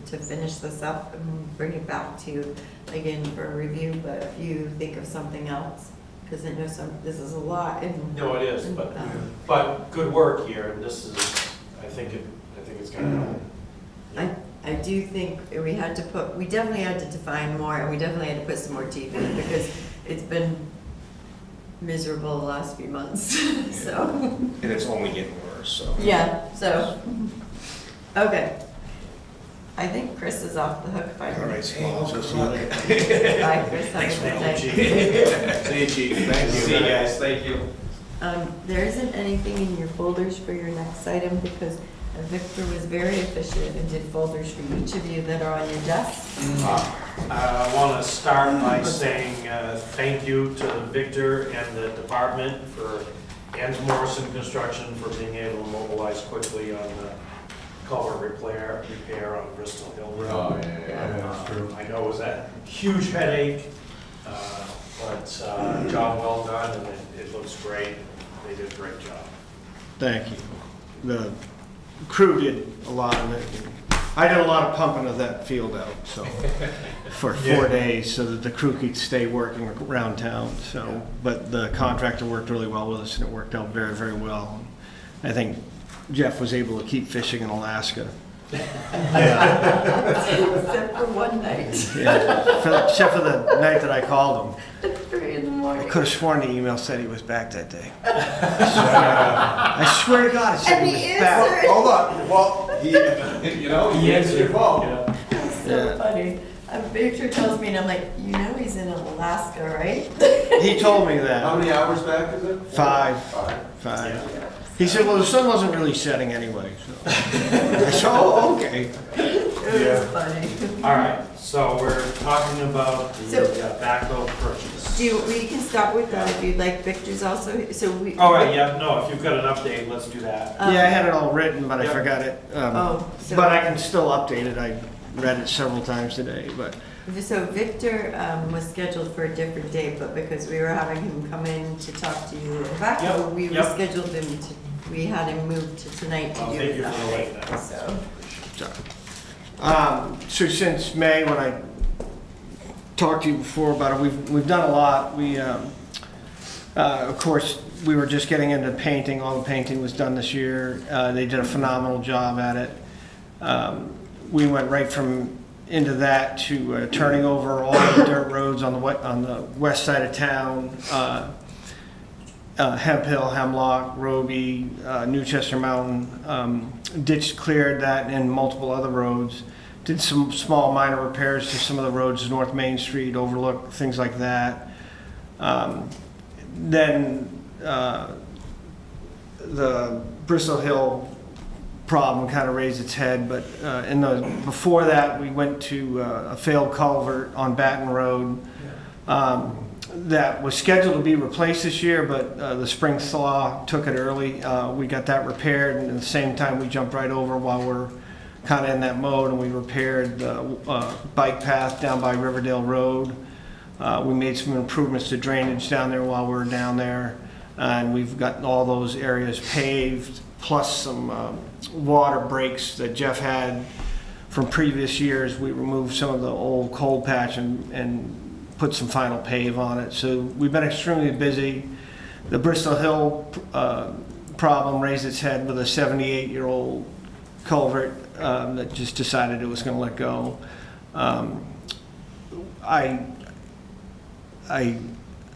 to finish this up and bring it back to you again for a review, but if you think of something else, because I know this is a lot and. No, it is, but good work here, and this is, I think it's gonna help. I do think we definitely had to define more, and we definitely had to put some more teeth in it, because it's been miserable the last few months, so. And it's only getting worse, so. Yeah, so, okay. I think Chris is off the hook by. All right, Smalls, we'll see you later. Bye, Chris, have a good night. See you, chief, thank you. See you guys, thank you. There isn't anything in your folders for your next item, because Victor was very efficient and did folders for each of you that are on your desk. I want to start by saying thank you to Victor and the department and Morrison Construction for being able to mobilize quickly on the culvert repair on Bristol Hill Road. Oh, yeah. That's true. I know it was a huge headache, but job well done, and it looks great. They did a great job. Thank you. The crew did a lot of it. I did a lot of pumping of that field out, so, for 4 days, so that the crew could stay working around town, so. But the contractor worked really well with us, and it worked out very, very well. I think Jeff was able to keep fishing in Alaska. Except for one night, Except for the night that I called him. at 3 in the I morning. could have sworn the email said he was back that day. I swear to God, it said And he he was back. answered. Hold on, well, he answered your phone. That's so Yeah. funny. Victor tells me, and I'm like, you know he's in Alaska, right? He told me How that. many hours back is it? 5. 5. He said, well, the sun wasn't really setting anyway, so. I said, oh, okay. It was funny. All right, so we're talking about So- the backhoe purchase. We can start with that if you'd like. Victor's also, so we. All right, yeah, no, if you've got an update, let's do that. Um, Yeah, I had it all written, but I Yep. forgot it. Oh, so. But I can still update it. I read it several times today, but. So Victor was scheduled for a different date, but because we were having him come in to talk to you, in fact, Yep, we yep. rescheduled him to, we had him moved to tonight to Oh, do thank his you for the late update, night. so. So since May, when I talked to you before about it, we've done a lot. We Of course, we were just getting into painting. All the painting was done this year. They did a phenomenal job at it. We went right from into that to turning over all the dirt roads on the west side of town. Hemp Hill, Hemlock, Roby, Newchester Mountain, ditch cleared that and multiple other roads. Did some small minor repairs to some of the roads, North Main Street, Overlook, things like that. Then the Bristol Hill problem kind of raised its head, but before that, we went to a failed culvert on Batten Road. That was scheduled to be replaced this year, but the spring thaw took it early. We got that repaired, and at the same time, we jumped right over while we're kind of in that mode, and we repaired the bike path down by Riverdale Road. We made some improvements to drainage down there while we were down there, and we've gotten all those areas paved, plus some water breaks that Jeff had from previous years. We removed some of the old cold patch and put some final pave on it. So we've been extremely busy. The Bristol Hill problem raised its head with a 78-year-old culvert that just decided it was going to let go.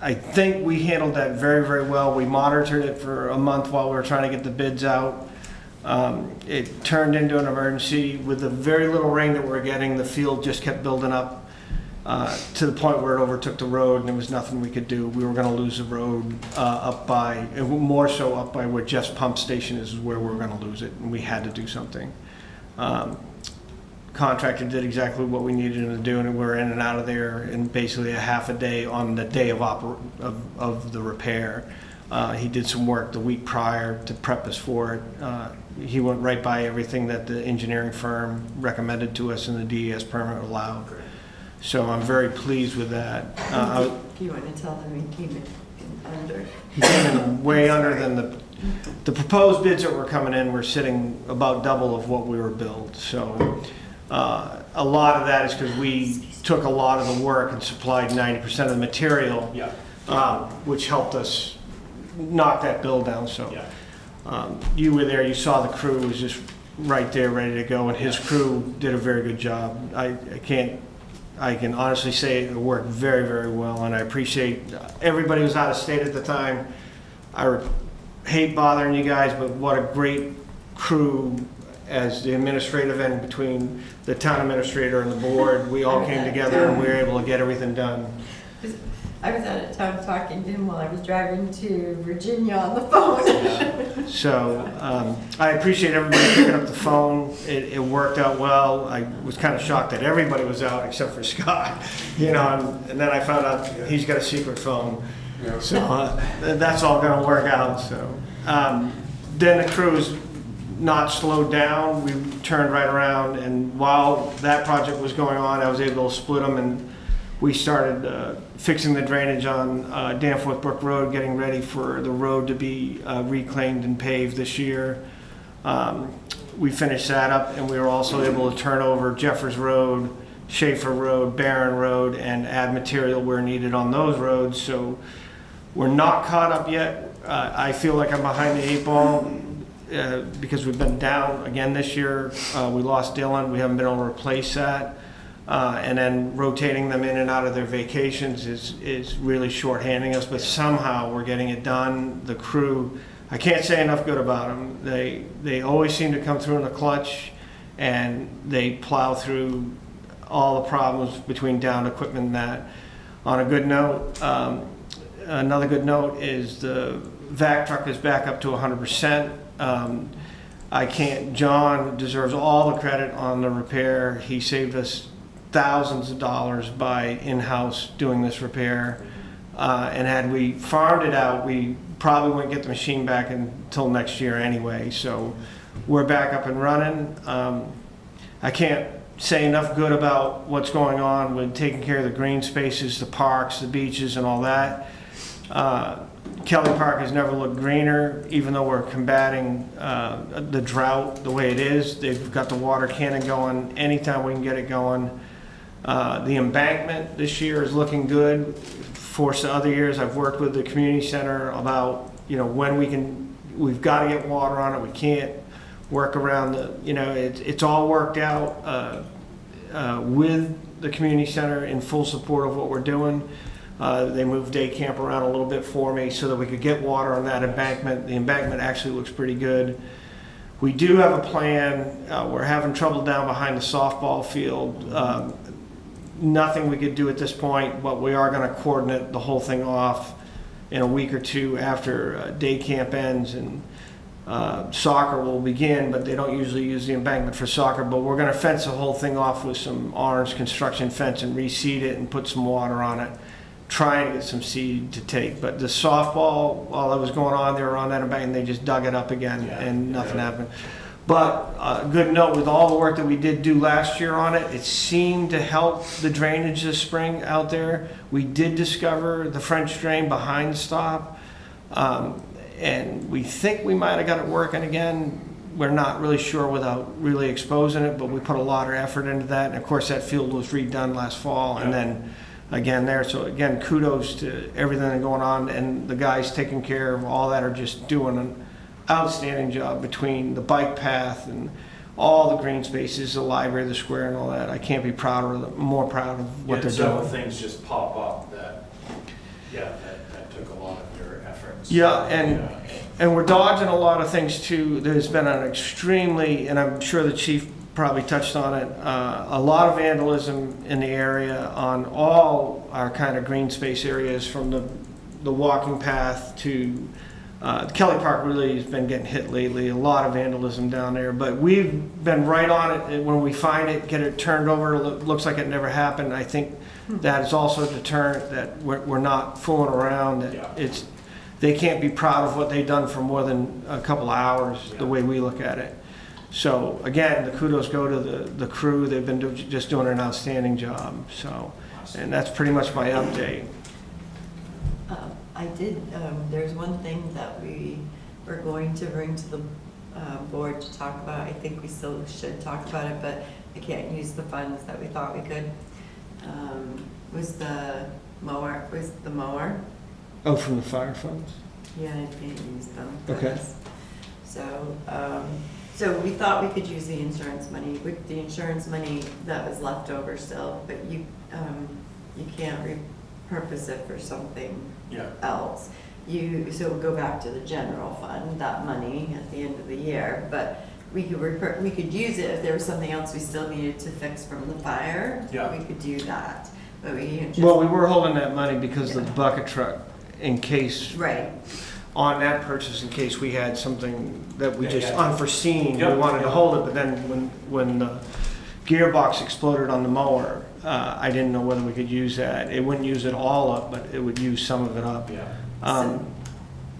I think we handled that very, very well. We monitored it for a month while we were trying to get the bids out. It turned into an emergency. With the very little rain that we're getting, the field just kept building up to the point where it overtook the road, and there was nothing we could do. We were going to lose the road more so up by where Jeff's pump station is where we were going to lose it, and we had to do something. Contractor did exactly what we needed him to do, and we're in and out of there in basically a half a day on the day of the repair. He did some work the week prior to prep us for it. He went right by everything that the engineering firm recommended to us and the DES permit allowed. So I'm very pleased with that. Do you want to tell them he came in under? He came in way under than the proposed bids that were coming in were sitting about double of what we were billed. So a lot of that is because we took a lot of the work and supplied 90% of the material, which helped us knock that bill down. So you were there, you saw the crew was just right there ready to go, and his crew did a very good job. I can honestly say it worked very, very well, and I appreciate everybody who was out of state at the time. I hate bothering you guys, but what a great crew as the administrative end between the town administrator and the board. We all came together and we were able to get everything done. I was out of town talking to him while I was driving to Virginia on the phone. So I appreciate everybody picking up the phone. It worked out well. I was kind of shocked that everybody was out except for Scott, you know, and then I found out he's got a secret phone. So that's all going to work out. So then the crew's not slowed down. We turned right around, and while that project was going on, I was able to split them, and we started fixing the drainage on Danforth Brook Road, getting ready for the road to be reclaimed and paved this year. We finished that up, and we were also able to turn over Jeffers Road, Schaefer Road, Barron Road, and add material where needed on those roads. So we're not caught up yet. I feel like I'm behind the 8 ball because we've been down again this year. We lost Dylan. We haven't been able to replace that. And then rotating them in and out of their vacations is really shorthanding us, but somehow we're getting it done. The crew, I can't say enough good about them. They always seem to come through in the clutch, and they plow through all the problems between downed equipment and that. On a good note, another good note is the vac truck is back up to 100%. John deserves all the credit on the repair. He saved us thousands of dollars by in-house doing this repair. And had we farmed it out, we probably wouldn't get the machine back until next year anyway. So we're back up and running. I can't say enough good about what's going on with taking care of the green spaces, the parks, the beaches, and all that. Kelly Park has never looked greener, even though we're combating the drought the way it is. They've got the water cannon going anytime we can get it going. The embankment this year is looking good. for some other years, I've worked with the community center about, when we've got to get water on it. We can't work around it's all worked out with the community center in full support of what we're doing. They moved day camp around a little bit for me so that we could get water on that embankment. The embankment actually looks pretty good. We do have a plan. We're having trouble down behind the softball field. Nothing we could do at this point, but we are going to coordinate the whole thing off in a week or two after day camp ends, and soccer will begin, but they don't usually use the embankment for soccer. But we're going to fence the whole thing off with some orange construction fence and reseed it and put some water on it, trying to get some seed to take. But the softball, while it was going on, they were on that embankment, they just dug it up again, and nothing happened. But good note, with all the work that we did do last year on it, it seemed to help the drainage this spring out there. We did discover the French drain behind the stop, and we think we might have got it working again. We're not really sure without really exposing it, but we put a lot of effort into that. And of course, that field was redone last fall, and then again there. So again, kudos to everything that's going on, and the guys taking care of all that are just doing an outstanding job between the bike path and all the green spaces, the library, the square, and all that. I can't be more proud of what they're Several doing. things just pop up that took a lot of your efforts. Yeah, and we're dodging a lot of things too. There's been an extremely, and I'm sure the chief probably touched on it, a lot of vandalism in the area on all our kind of green space areas, from the walking path to Kelly Park. Really has been getting hit lately. A lot of vandalism down there, but we've been right on it. When we find it, get it turned over. Looks like it never happened. I think that is also a deterrent that we're not fooling around. That they can't be proud of what they've done for more than a couple of hours, the way we look at it. So again, the kudos go to the crew. They've been just doing an outstanding job. So, and that's pretty much my update. I did, there's one thing that we were going to bring to the board to talk about. I think we still should talk about it, but I can't use the funds that we thought we could. Was the mower. Oh, from the fire funds? Yeah, I can't use them. for Okay. this. So we thought we could use the insurance money, with the insurance money that was left over still, but you can't repurpose it for something else. So we'll go back to the general fund, that money at the end of the year, but we could use it if there was something else we still needed to fix from the fire. We could do that, but we can't just. Well, we were holding that money because of the bucket truck, in case. Right. On that purchase, in case we had something that we just Yeah. unforeseen, we Yep. wanted to hold it, but then when the gearbox exploded on the mower, I didn't know whether we could use that. It wouldn't use it all up, but it would use some of it up. So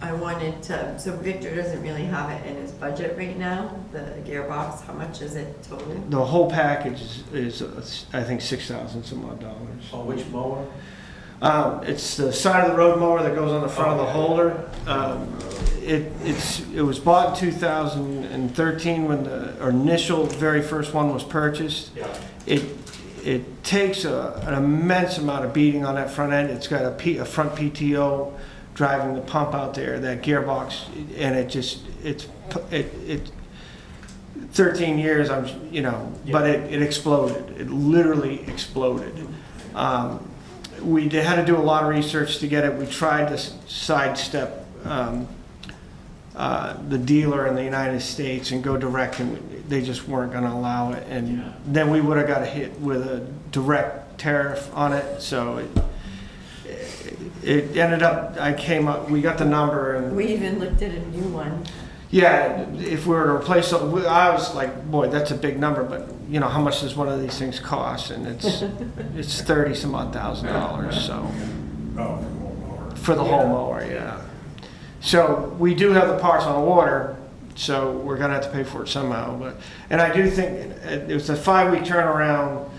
I wanted to, so Victor doesn't really have it in his budget right now, the gearbox. How much is it total? The whole package is I think $6,000 some odd dollars. Oh, which mower? It's the side of the road mower that goes on the front of the holder. It was bought in 2013 when the initial very first one was purchased. It takes an immense amount of beating on that front end. It's got a front PTO driving the pump out there, that gearbox, and it's 13 years, but it exploded. It literally exploded. We had to do a lot of research to get it. We tried to sidestep the dealer in the United States and go direct, and they just weren't going to allow it. And then we would have got hit with a direct tariff on it. So it ended up, we got the number. And We even looked at a new one. yeah, if we were to replace something, I was like, boy, that's a big number, but how much does one of these things cost? And it's 30 some odd $1,000, so. For the whole mower, yeah. So we do have the parts on order, so we're gonna have to pay for it somehow. And I do think it was a 5-week turnaround.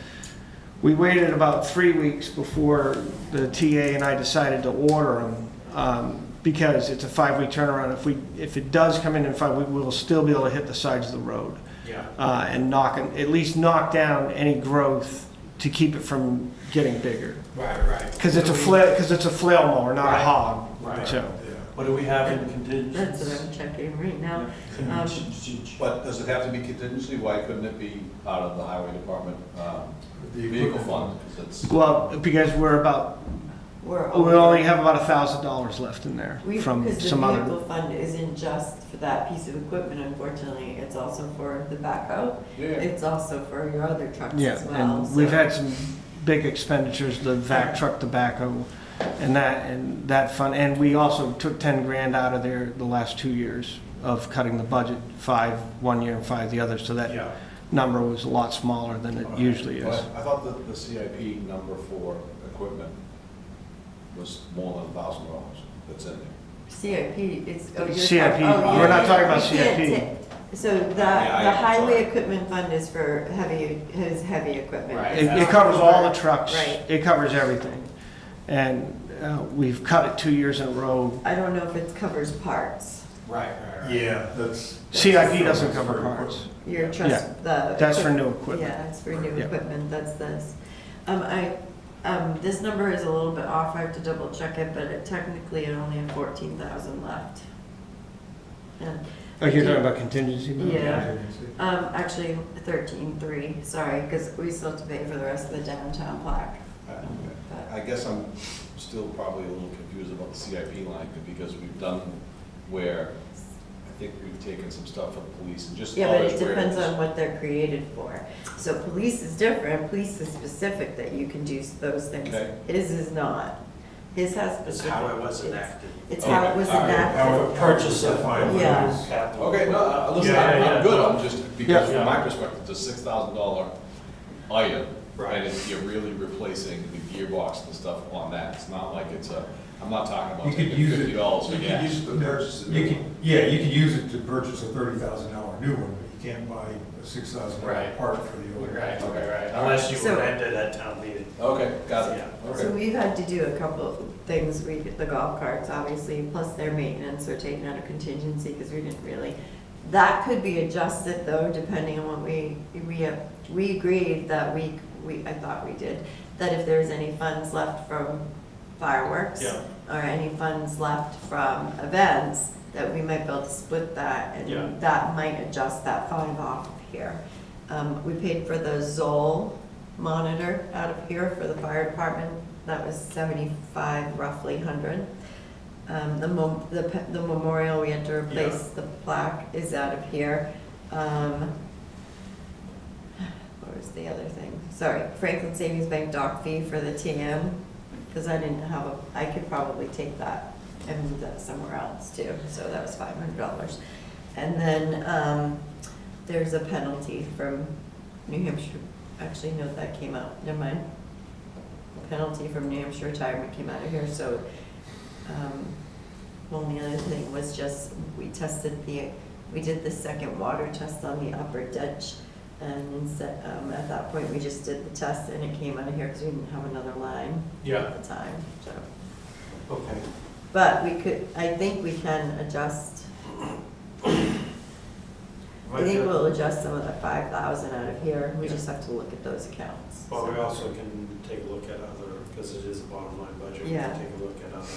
We waited about 3 weeks before the TA and I decided to order them. Because it's a 5-week turnaround. If it does come in 5 weeks, we'll still be able to hit the sides of the road. And at least knock down any growth to keep it from getting bigger. Right. Because it's a flail mower, not a Right. hog, Right. so. What do we have in That's contingencies? what I'm checking right now. But does it have to be contingency? Why couldn't it be out of the highway department, The vehicle equipment fund? 'Cause it's, Well, because we only have about $1,000 left in there from Because the some other. vehicle fund isn't just for that piece of equipment, unfortunately, it's also for the backhoe. yeah, It's also for your other trucks Yeah, as well. and we've so- had some big expenditures, the vac truck tobacco and that fund. And we also took 10 grand out of there the last 2 years of cutting the budget, 5 one year and 5 the other. So that Yeah. number was a lot smaller than it usually is. But I thought that the CIP number for equipment was more than $1,000 that's in there. CIP, it's, oh, you're CIP, talking- oh, we're yeah, not talking about you can't CIP. ta- So the Yeah, highway sorry. equipment fund is for his heavy equipment. Right. It's It not covers all the for- trucks. Right. It covers everything. And we've cut it 2 years in a row. I don't know if it covers parts. Right. Yeah, that's. CIP doesn't cover parts. Your Yeah, trust, the. That's for new equipment. Yeah, it's for new Yeah. equipment, that's this. This number is a little bit off, I have to double check it, but technically I only have 14,000 left. And Oh, you're talking about contingency? money? Yeah. Actually, 13.3, sorry, because we still have to pay for the rest of the downtown plaque. I guess I'm still probably a little confused about the CIP line, because we've done where, I think we've taken some stuff from police and just Yeah, but others it where depends it's- on what they're created for. So police is different, police is specific that you can do those things. Okay. His is not. His has It's specific. how it was enacted. It's how it was Okay, all right. enacted. How it purchased it. Yeah. Capital. Okay, no, listen, Yeah. I'm good, I'm just, because Yeah. from my perspective, it's a $6,000 item. Right. And if you're really replacing the gearbox and stuff on that, it's not like it's a, I'm not talking about You could taking use it, $50 for you could gas. use To purchase a new You one. can, yeah, you could use it to purchase a $30,000 new one, but you can't buy a $6,000 Right. part for the old. Right. Unless you So- amend it at town meeting. Okay, got it, Yeah. So okay. we've had to do a couple of things, the golf carts, obviously, plus their maintenance are taken out of contingency, because we didn't really, that could be adjusted though, depending on what we agreed that I thought we did, that if there's any funds left from fireworks, Yeah. or any funds left from events, that we might be able to split that, Yeah. and that might adjust that 5 off of here. We paid for the Zoll monitor out of here for the fire department, that was 75, roughly 100. The memorial, we had to replace the plaque, is out of here. What was the other thing? Sorry, Franklin Savings Bank dock fee for the TM, because I didn't have I could probably take that and move that somewhere else too, so that was $500. And then, there's a penalty from New Hampshire, actually, no, that came out, never mind. Penalty from New Hampshire Retirement came out of here, so, only other thing was just, we did the second water test on the upper ditch, and instead, at that point, we just did the test, and it came out of here, because we didn't have another line Yeah. at the time, so. Okay. But I think we can adjust, I think we'll adjust some of the 5,000 out of here, we just have to look at those accounts. Well, we also can take a look at other, because it is a bottom line budget, we Yeah. can take a look at other.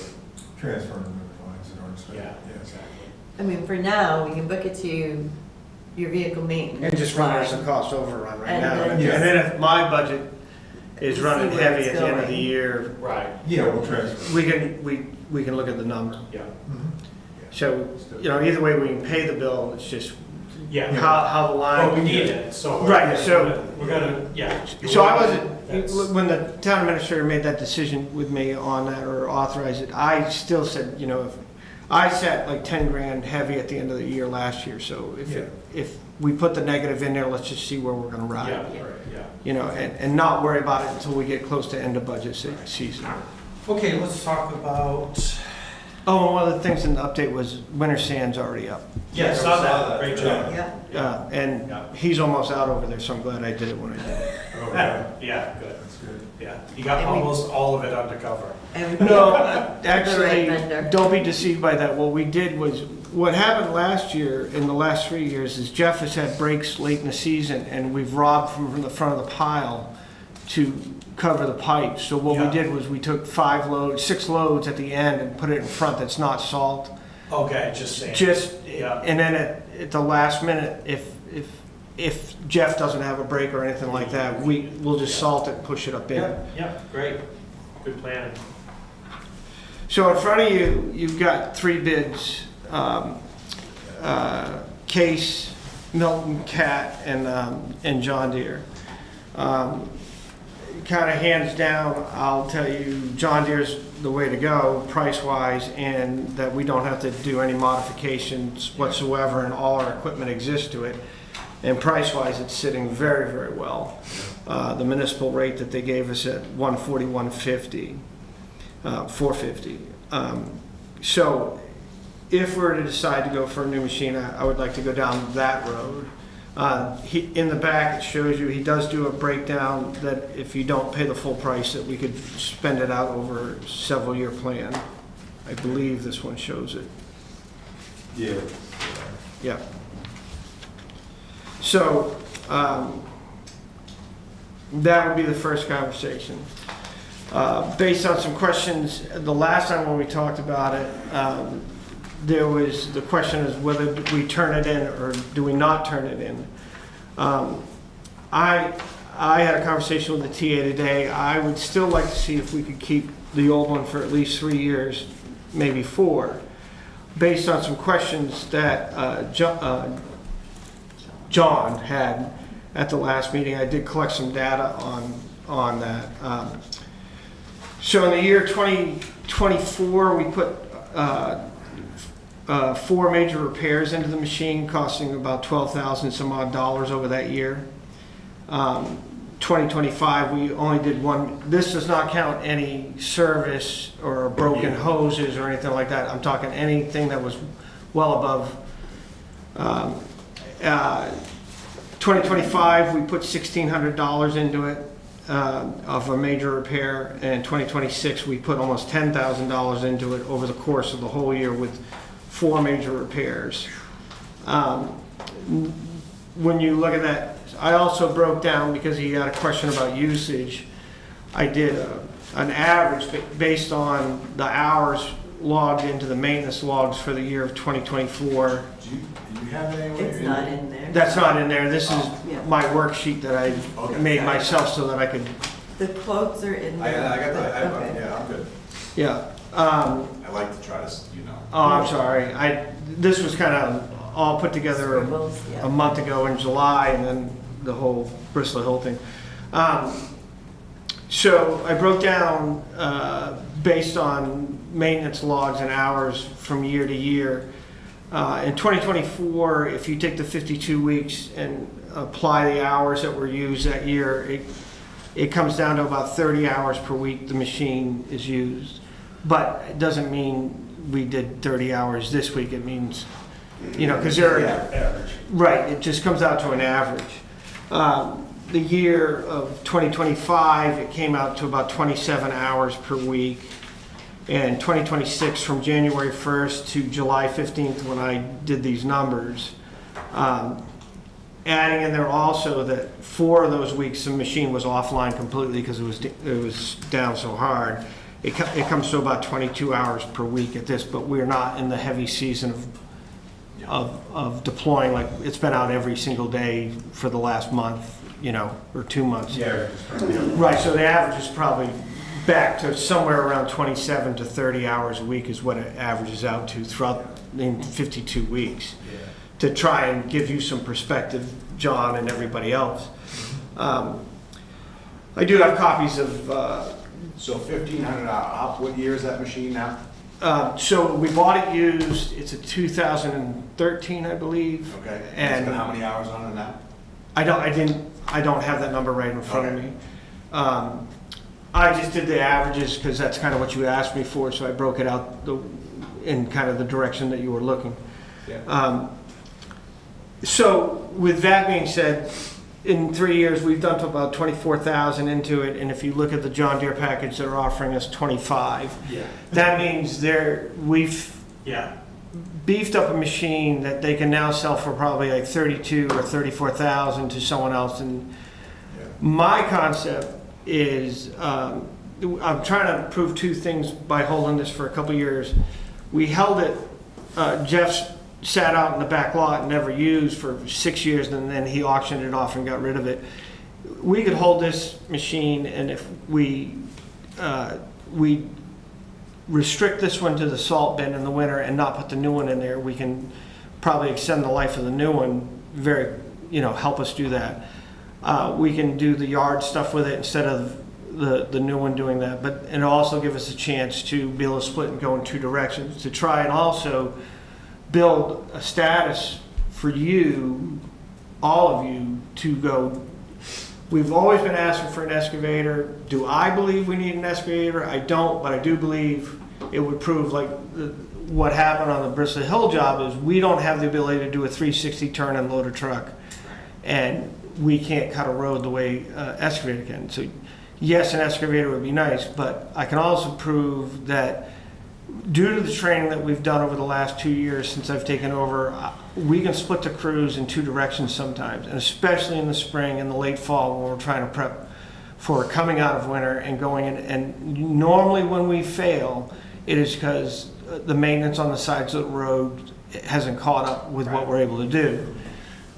Transfer them to lines that aren't spent. Yeah, exactly. I mean, for now, we can book it to your vehicle maintenance. And just run it as a line. cost overrun right And now. then And just- then if my budget is See running where heavy it's at the end of the going. year, Right, Yeah, we'll transfer. we can look at the number. yeah, Mhm. So, either way, we can pay the bill, it's just yeah. how the line. Well, we need it, so. Right, so- We're gonna, yeah. So I That's- wasn't, when the town administrator made that decision with me on that or authorized it, I still said, if I set like 10 grand heavy at the end of the year last year, so if we put the negative in there, let's just see where we're gonna Yeah, ride. right, yeah. And not worry about it until we get close to end of budget season. Okay, let's talk about, Oh, and one of the things in the update was winter sand's already up. yeah, saw that, great job. Yeah, And Yeah. he's almost out over there, so I'm glad I did it when I did it. Oh, yeah, Yeah, good, that's good. yeah. You got And we- almost all of it undercover. and we No, the right actually, vendor. don't be deceived by that. What we did was, what happened last year, in the last 3 years, is Jeff has had breaks late in the season, and we've robbed from the front of the pile to cover the pipes. So what we Yeah. did was we took 6 loads at the end and put it in front that's not salt. Okay, just saying. Yeah. And then at the last minute, if Jeff doesn't have a break or anything like that, we'll just salt it and push it up in. Yeah, great. Good planning. So in front of you, you've got 3 bids, Case, Milton, Cat, and John Deere. Kind of hands down, I'll tell you, John Deere's the way to go, price-wise, and that we don't have to do any modifications whatsoever, and all our equipment exists to it. And price-wise, it's sitting very, very well. The municipal rate that they gave us at $141.50, $450. So if we're to decide to go for a new machine, I would like to go down that road. In the back, it shows you, he does do a breakdown that if you don't pay the full price, that we could spend it out over a several-year plan. I believe this one shows it. Yeah. Yeah. So, that would be the first conversation. Based on some questions, the last time when we talked about it, there was, the question is whether we turn it in or do we not turn it in. I had a conversation with the TA today. I would still like to see if we could keep the old one for at least 3 years, maybe 4, based on some questions that John had at the last meeting. I did collect some data on that. So in the year 2024, we put 4 major repairs into the machine, costing about $12,000 some odd dollars over that year. 2025, we only did 1. This does not count any service or broken hoses or anything like that. I'm talking anything that was well above. 2025, we put $1,600 into it of a major repair, and 2026, we put almost $10,000 into it over the course of the whole year with 4 major repairs. When you look at that, I also broke down, because he had a question about usage, I did an average based on the hours logged into the maintenance logs for the year of 2024. Do you have it anywhere? It's not in there. That's not in there. This is Yeah. my worksheet that I made myself so that I could, The quotes are in I there. got that, Okay. yeah, I'm good. yeah. I like to try to, Oh, I'm sorry. This was kind of all put together Scribbles, yeah. a month ago in July, and then the whole Bristol Hill thing. So I broke down, based on maintenance logs and hours from year to year. In 2024, if you take the 52 weeks and apply the hours that were used that year, it comes down to about 30 hours per week the machine is used. But it doesn't mean we did 30 hours this week. It means, because Average. right, it just comes out to an average. The year of 2025, it came out to about 27 hours per week. And 2026, from January 1st to July 15th, when I did these numbers, adding in there also that 4 of those weeks the machine was offline completely because it was down so hard. It comes to about 22 hours per week at this, but we're not in the heavy season of deploying. Like, it's been out every single day for the last month, or 2 months. Yeah. Right, so the average is probably back to somewhere around 27 to 30 hours a week is what it averages out to throughout in 52 weeks. To try and give you some perspective, John and everybody else. I do have copies of, So $1,500, what year is that machine now? so we bought it used, it's a 2013, I believe. Okay. And It's got how many hours on it now? I don't have that number right in front of Okay. me. I just did the averages because that's kind of what you asked me for, so I broke it out in kind of the direction that you were looking. Yeah. So with that being said, in 3 years, we've done to about 24,000 into it, and if you look at the John Deere package, they're offering us 25. Yeah. That means we've Yeah. beefed up a machine that they can now sell for probably like 32 or 34,000 to someone else. And my concept is, I'm trying to prove two things by holding this for a couple years. We held it, Jeff sat out in the back lot and never used for 6 years, and then he auctioned it off and got rid of it. We could hold this machine, and if we restrict this one to the salt bin in the winter and not put the new one in there, we can probably extend the life of the new one, help us do that. We can do the yard stuff with it instead of the new one doing that, but it'll also give us a chance to be able to split and go in two directions, to try and also build a status for you, all of you, to go. We've always been asking for an excavator. Do I believe we need an excavator? I don't, but I do believe it would prove, like what happened on the Bristol Hill job, is we don't have the ability to do a 360 turn and load a truck, and we can't cut a road the way excavator can. So yes, an excavator would be nice, but I can also prove that due to the training that we've done over the last 2 years since I've taken over, we can split the crews in two directions sometimes, and especially in the spring and the late fall when we're trying to prep for coming out of winter and going in. And normally when we fail, it is because the maintenance on the sides of the road hasn't caught up with what we're able to do.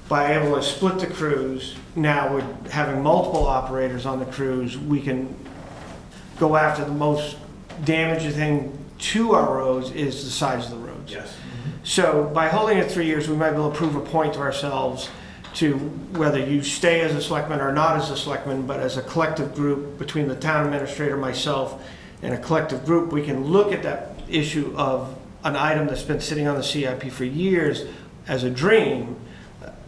By able to split the crews, now with having multiple operators on the crews, we can go after the most damaging thing to our roads is the sides of the roads. Yes. So by holding it 3 years, we might be able to prove a point to ourselves to whether you stay as a selectman or not as a selectman, but as a collective group between the town administrator, myself, and a collective group, we can look at that issue of an item that's been sitting on the CIP for years as a dream.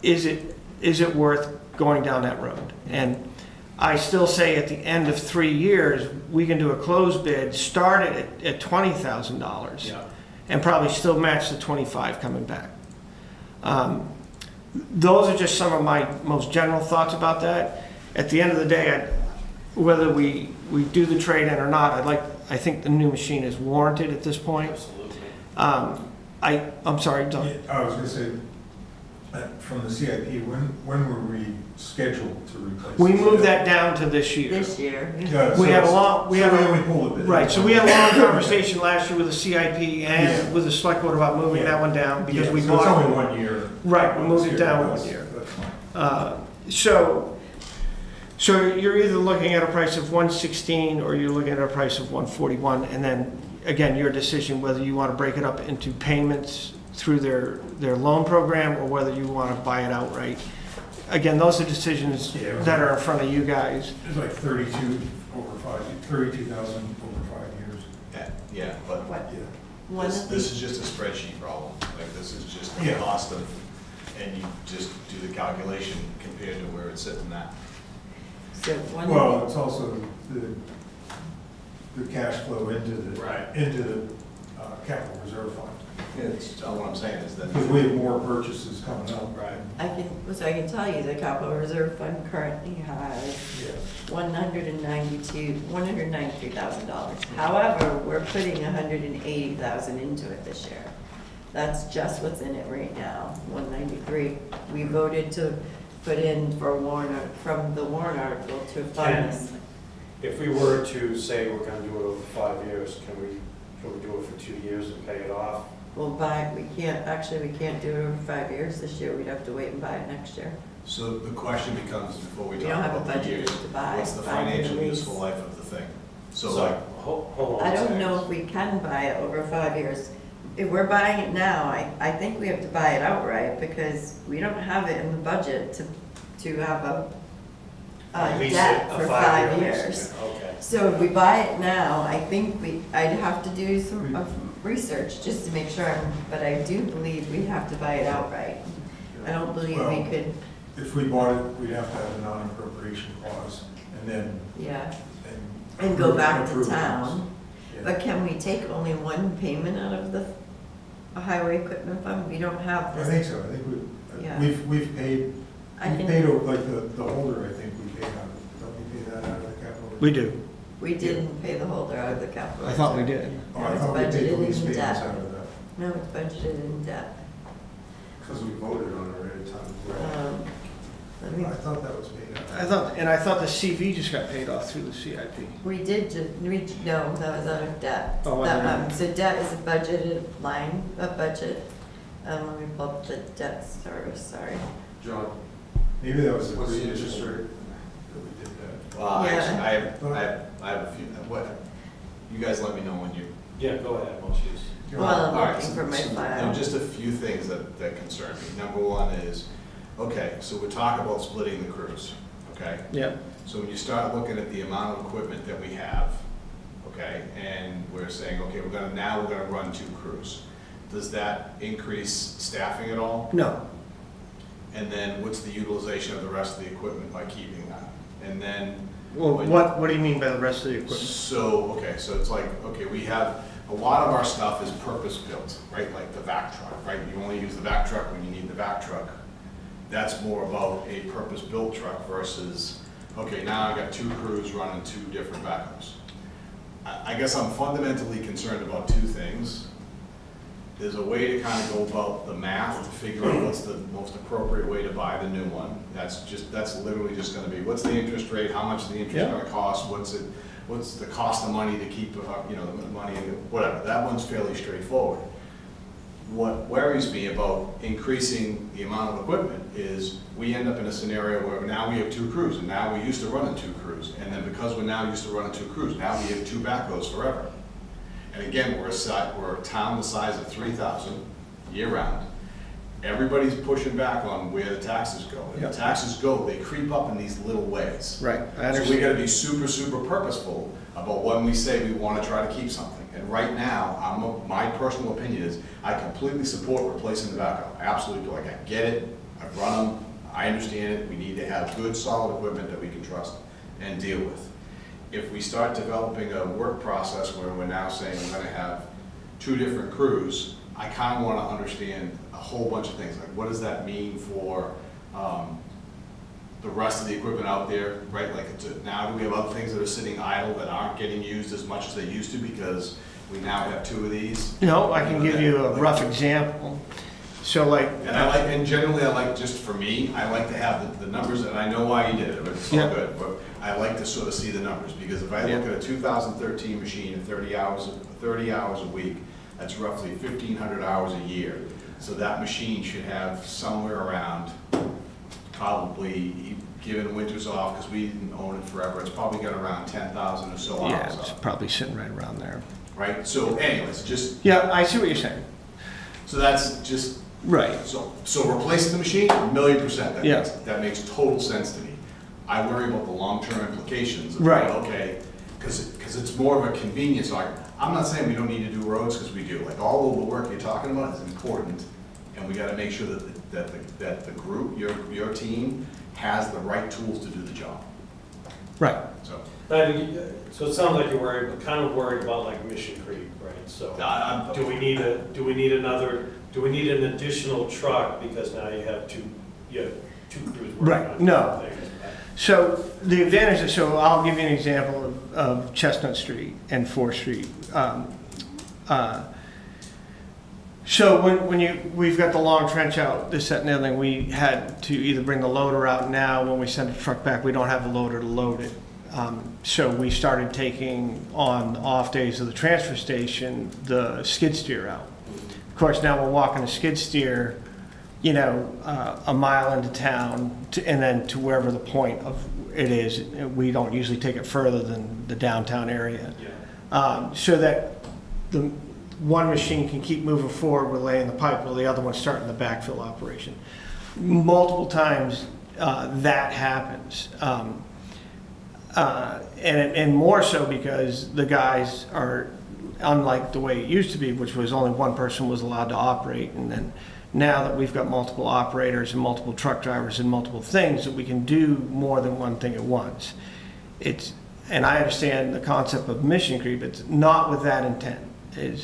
Is it worth going down that road? And I still say at the end of 3 years, we can do a closed bid, start it at $20,000, Yeah. and probably still match the 25 coming back. Those are just some of my most general thoughts about that. At the end of the day, whether we do the trade-in or not, I think the new machine is warranted at this point. Absolutely. I'm sorry, Don. I was gonna say, from the CIP, when were we scheduled to replace? We this? moved that down to this year. This year. Yeah, We so- had a long, we so had a, only pulled a bit. right, so we had a long conversation last year with the CIP and Yeah. with the select board about moving that one down because Yeah, we so it's bought. only 1 year. Right, we moved it This down That's- 1 year. That's fine. So you're either looking at a price of 116 or you're looking at a price of 141, and then again, your decision whether you want to break it up into payments through their loan program or whether you want to buy it outright. Again, those are decisions Yeah, it was that are in front of you guys. It's like 32,000 over 5 years. Yeah, but What? Yeah. One this, of this the, is just a spreadsheet problem. Like, this is just the Yeah. cost of, and you just do the calculation compared to where it's sitting at. so one Well, of it's also the cash flow into Right. the capital reserve fund. It's, all I'm saying is that. Because we have more purchases coming up. Right. I can tell you the capital reserve fund currently has Yeah. $193,000. However, we're putting $180,000 into it this year. That's just what's in it right now, 193. We voted to put in for from the warrant article to fund this. If we were to say we're gonna do it over 5 years, can we do it for 2 years and pay it off? We can't do it over 5 years this year. We'd have to wait and buy it next year. So the question becomes, before we We talk don't have a about the budget years, to buy. what's the 5 year financial lease. useful life of the thing? So So, like, hold on. I a don't second. know if we can buy it over 5 years. If we're buying it now, I think we have to buy it outright because we don't have it in the budget to have a Lease debt it, a for 5-year 5 lease, years. Okay. So if we buy it now, I think I'd have to do some research just to make sure, but I do believe we'd have to buy it outright. I don't believe we Well, could, If we bought it, we'd have to have a non-appropriation clause and then. yeah, and go back to approve it. town. Yeah. But can we take only one payment out of the highway equipment fund? We don't have I this. think so, I think Yeah. we've paid, I we can- paid, like the holder, I think we paid out, don't we pay that out of the capital? We do. We didn't pay the holder out of the capital. I thought we reserve. did. Oh, I No, it's thought we paid budgeted the lease in payments debt. out of that. No, it's budgeted in debt. Because we voted on it at a time. Let me, I thought that was paid out. I thought the CV just got paid off through the CIP. we did, no, that was out of debt. Oh, That, was So debt is a budgeted line, a budget. Let me pull up the debt service, sorry. John, Maybe that was the what's the previous interest year rate? that we did that. Well, Yeah. actually, I have a few, what, you guys let me know when you. Yeah, go ahead, once you. Well, All right, I'm looking for my so, file. just a few things that concern me. Number one is, okay, so we're talking about splitting the crews, okay? Yeah. So when you start looking at the amount of equipment that we have, okay, and we're saying, okay, we're gonna run 2 crews. Does that increase staffing at all? No. And then what's the utilization of the rest of the equipment by keeping that? And then. Well, when- what do you mean by the rest of the equipment? So, okay, so it's like, okay, we have, a lot of our stuff is purpose-built, right? Like the vac truck, right? You only use the vac truck when you need the vac truck. That's more about a purpose-built truck versus, okay, now I got 2 crews running 2 different backhoes. I guess I'm fundamentally concerned about 2 things. There's a way to kind of go about the math to figure out what's the most appropriate way to buy the new one. That's literally just gonna be, what's the interest rate, how much is the interest Yeah. gonna cost, what's the cost of money to keep, the money, whatever. That one's fairly straightforward. What worries me about increasing the amount of equipment is we end up in a scenario where now we have 2 crews, and now we used to run in 2 crews, and then because we're now used to running 2 crews, now we have 2 backhoes forever. And again, we're a town the size of 3,000 year-round. Everybody's pushing back on where the taxes go. And Yep. the taxes go, they creep up in these little ways. Right, I So we understand. gotta be super, super purposeful about when we say we wanna try to keep something. And right now, my personal opinion is, I completely support replacing the backhoe. I absolutely do. Like, I get it, I've run them, I understand it. We need to have good, solid equipment that we can trust and deal with. If we start developing a work process where we're now saying we're gonna have 2 different crews, I kind of want to understand a whole bunch of things, like what does that mean for the rest of the equipment out there, right? Like, now do we have other things that are sitting idle that aren't getting used as much as they used to because we now have 2 of these? No, I can give you a rough example. So like. And generally, I like, just for me, I like to have the numbers, and I know why you did it, but it's all Yeah. good. But I like to sort of see the numbers, because if I look at a 2013 machine at 30 hours a week, that's roughly 1,500 hours a year. So that machine should have somewhere around, probably, given winters off, because we didn't own it forever, it's probably got around 10,000 or so Yeah, hours it's on it, probably sitting right around there. right? So anyways, just, Yeah, I see what you're saying. so that's just, Right. so replacing the machine, 1,000,000%, Yeah. that makes total sense to me. I worry about the long-term implications of, Right. okay, because it's more of a convenience argument. I'm not saying we don't need to do roads, because we do, like, all of the work you're talking about is important, and we gotta make sure that the group, your team, has the right tools to do the job, Right. so. So it sounds like you're worried, kind of worried about like Mission Creek, right? So I'm- do we need an additional truck because now you have 2 crews working Right, on no. things? So the advantage, so I'll give you an example of Chestnut Street and 4th Street. So we've got the long trench out, this, that, and the other thing, we had to either bring the loader out now. When we send a truck back, we don't have a loader to load it. So we started taking on off days of the transfer station, the skid steer out. Of course, now we're walking a skid steer, a mile into town and then to wherever the point of it is. We don't usually take it further than the downtown area. Yeah. So that the one machine can keep moving forward, we're laying the pipe, while the other one's starting the backfill operation. Multiple times that happens. And more so because the guys are, unlike the way it used to be, which was only one person was allowed to operate, and then now that we've got multiple operators and multiple truck drivers and multiple things, that we can do more than one thing at once. And I understand the concept of mission creep, it's not with that intent. I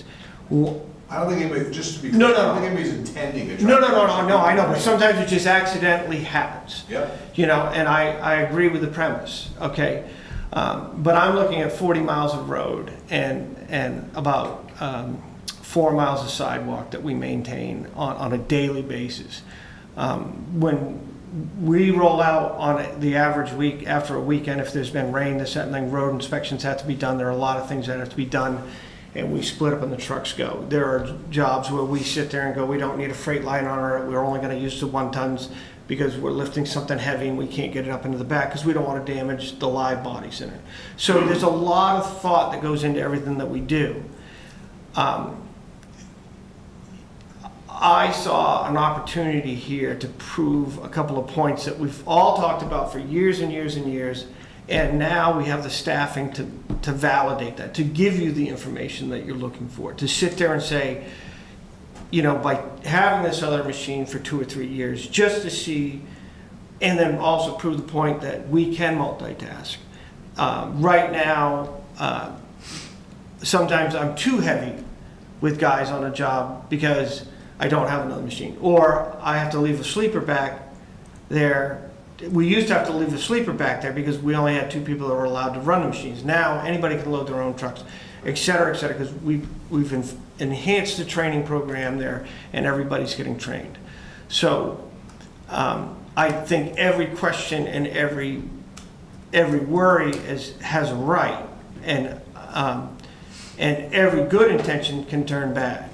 don't think anybody, just to be No, clear, no, I don't no. think anybody's intending to try. No, I know, but sometimes it just accidentally happens. Yep. And I agree with the premise, okay? But I'm looking at 40 miles of road and about 4 miles of sidewalk that we maintain on a daily basis. When we roll out on the average week, after a weekend, if there's been rain, this, that, and then road inspections have to be done. There are a lot of things that have to be done, and we split up and the trucks go. There are jobs where we sit there and go, we don't need a freight line on our, we're only gonna use the 1 tons because we're lifting something heavy and we can't get it up into the back because we don't want to damage the live bodies in it. So there's a lot of thought that goes into everything that we do. I saw an opportunity here to prove a couple of points that we've all talked about for years and years and years, and now we have the staffing to validate that, to give you the information that you're looking for, to sit there and say, you know, by having this other machine for 2 or 3 years, just to see, and then also prove the point that we can multitask. Right now, sometimes I'm too heavy with guys on a job because I don't have another machine, or I have to leave a sleeper back there. We used to have to leave a sleeper back there because we only had 2 people that were allowed to run the machines. Now anybody can load their own trucks, et cetera, because we've enhanced the training program there, and everybody's getting trained. So I think every question and every worry has a right, and every good intention can turn bad.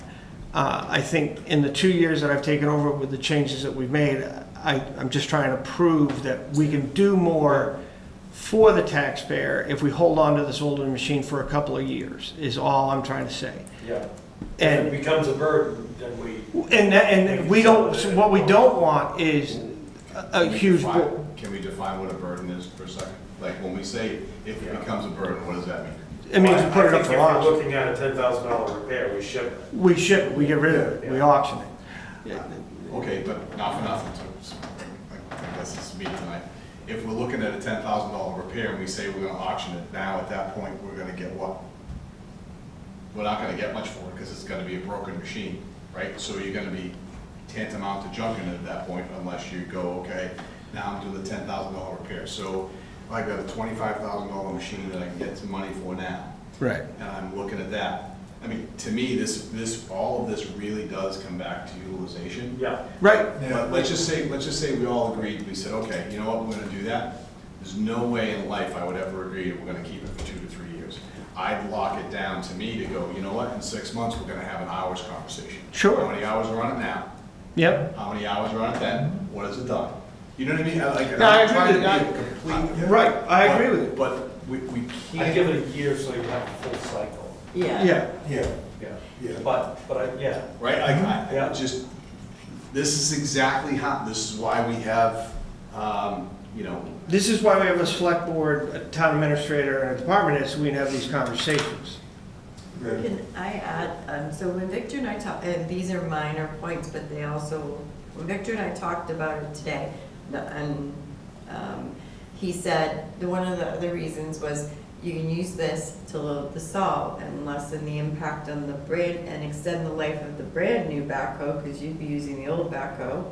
I think in the 2 years that I've taken over with the changes that we've made, I'm just trying to prove that we can do more for the taxpayer if we hold on to this older machine for a couple of years, is all I'm trying to say. Yeah. And if it becomes a burden, then we. And we don't, so what we don't want is a huge. Can we define what a burden is for a second? Like when we say if it becomes a burden, what does that mean? It means we put it up for If auction. you're looking at a $10,000 repair, we ship it. We ship it, we get rid of it, we Yeah. auction it. Yeah. Okay, but not for nothing, so I guess it's me tonight. If we're looking at a $10,000 repair and we say we're gonna auction it now, at that point, we're gonna get what? We're not gonna get much for it because it's gonna be a broken machine, right? So you're gonna be tantamount to junking it at that point unless you go, okay, now I'm doing the $10,000 repair. So if I got a $25,000 machine that I can get some money for now, Right. and I'm looking at that, I mean, to me, all of this really does come back to utilization. Yeah. Right. But let's just say we all agreed, we said, okay, you know what, we're gonna do that. There's no way in life I would ever agree that we're gonna keep it for 2 to 3 years. I'd lock it down to me to go, you know what, in 6 months, we're gonna have an hours conversation. Sure. How many hours are on it now? Yep. How many hours are on it then? What has it done? You know what I mean? Like, No, I I'm agree trying to with be a complete. Right, I agree with you. But we I can't. give it a year so you have a full cycle. Yeah. Yeah. Yeah, Yeah. yeah. But Right, Yeah. just, this is exactly how, this is why we have, you know, This is why we have a select board, a town administrator, and a department head, so we can have these conversations. Can I add, so when Victor and I talked, and these are minor points, but they also, when Victor and I talked about it today, and he said, one of the other reasons was you can use this to load the salt and lessen the impact on the brand, and extend the life of the brand new backhoe, because you'd be using the old backhoe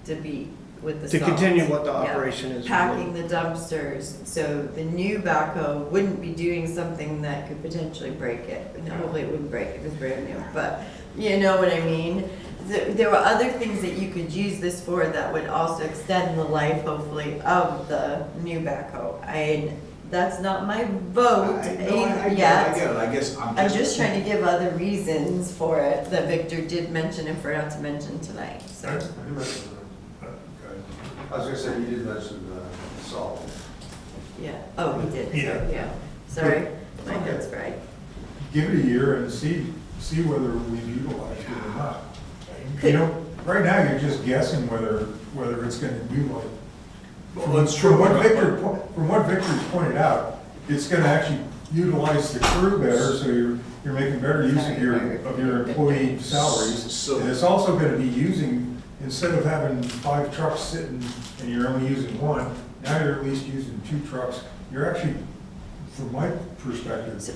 to be with the To salt. continue what the Yeah. operation is. Packing the dumpsters, so the new backhoe wouldn't be doing something that could potentially break it. No, hopefully it wouldn't break it if it's brand new, but you know what I mean? There were other things that you could use this for that would also extend the life, hopefully, of the new backhoe. That's not my vote I get it, yet. I guess I'm just trying to give other reasons for it that Victor did mention and forgot to mention tonight, so. I was gonna say, you did mention salt. Yeah, oh, he did, Yeah. yeah, sorry, my head's fried. Give it a year and see whether we've utilized it or not. You know, right now, you're just guessing whether it's gonna utilize. Well, it's true. From what Victor's pointed out, it's gonna actually utilize the crew better, so you're making better use of your employee salaries. So- And it's also gonna be using, instead of having 5 trucks sitting and you're only using 1, now you're at least using 2 trucks. You're actually, from my perspective,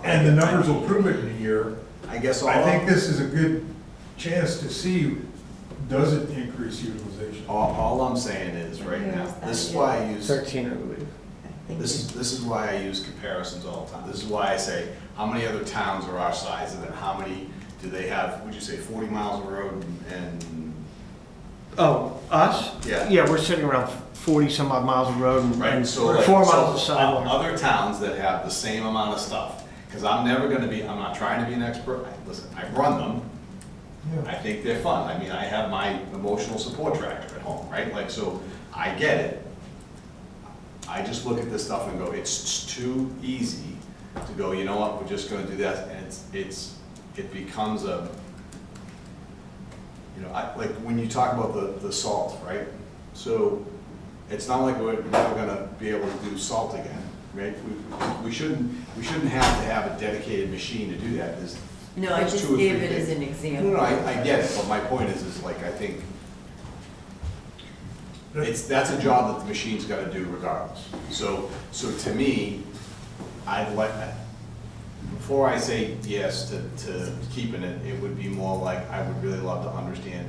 and the numbers will prove it in a year. I guess I think this is a good chance to see, does it increase utilization? all I'm saying is, right now, this is why I use, 13, I believe. Thank this is why I use comparisons all the time. This is why I say, how many other towns are our size, and then how many do they have, would you say 40 miles of road and Oh, us? Yeah. Yeah, we're sitting around 40 some odd miles of road and Right, and so like, 4 miles of so sidewalk. other towns that have the same amount of stuff, because I'm never gonna be, I'm not trying to be an expert, listen, I run them, I Yeah. think they're fun, I mean, I have my emotional support tractor at home, right, like, so, I get it. I just look at this stuff and go, it's too easy to go, you know what, we're just gonna do that, and it becomes a, you know, like, when you talk about the salt, right? So, it's not like we're never gonna be able to do salt again, right? We shouldn't have to have a dedicated machine to do that, there's. No, I there's just 2 or 3 gave it as things. an example. No, I get it, but my point is like, I think, that's a job that the machine's gotta do regardless. So to me, I'd like, before I say yes to keeping it, it would be more like, I would really love to understand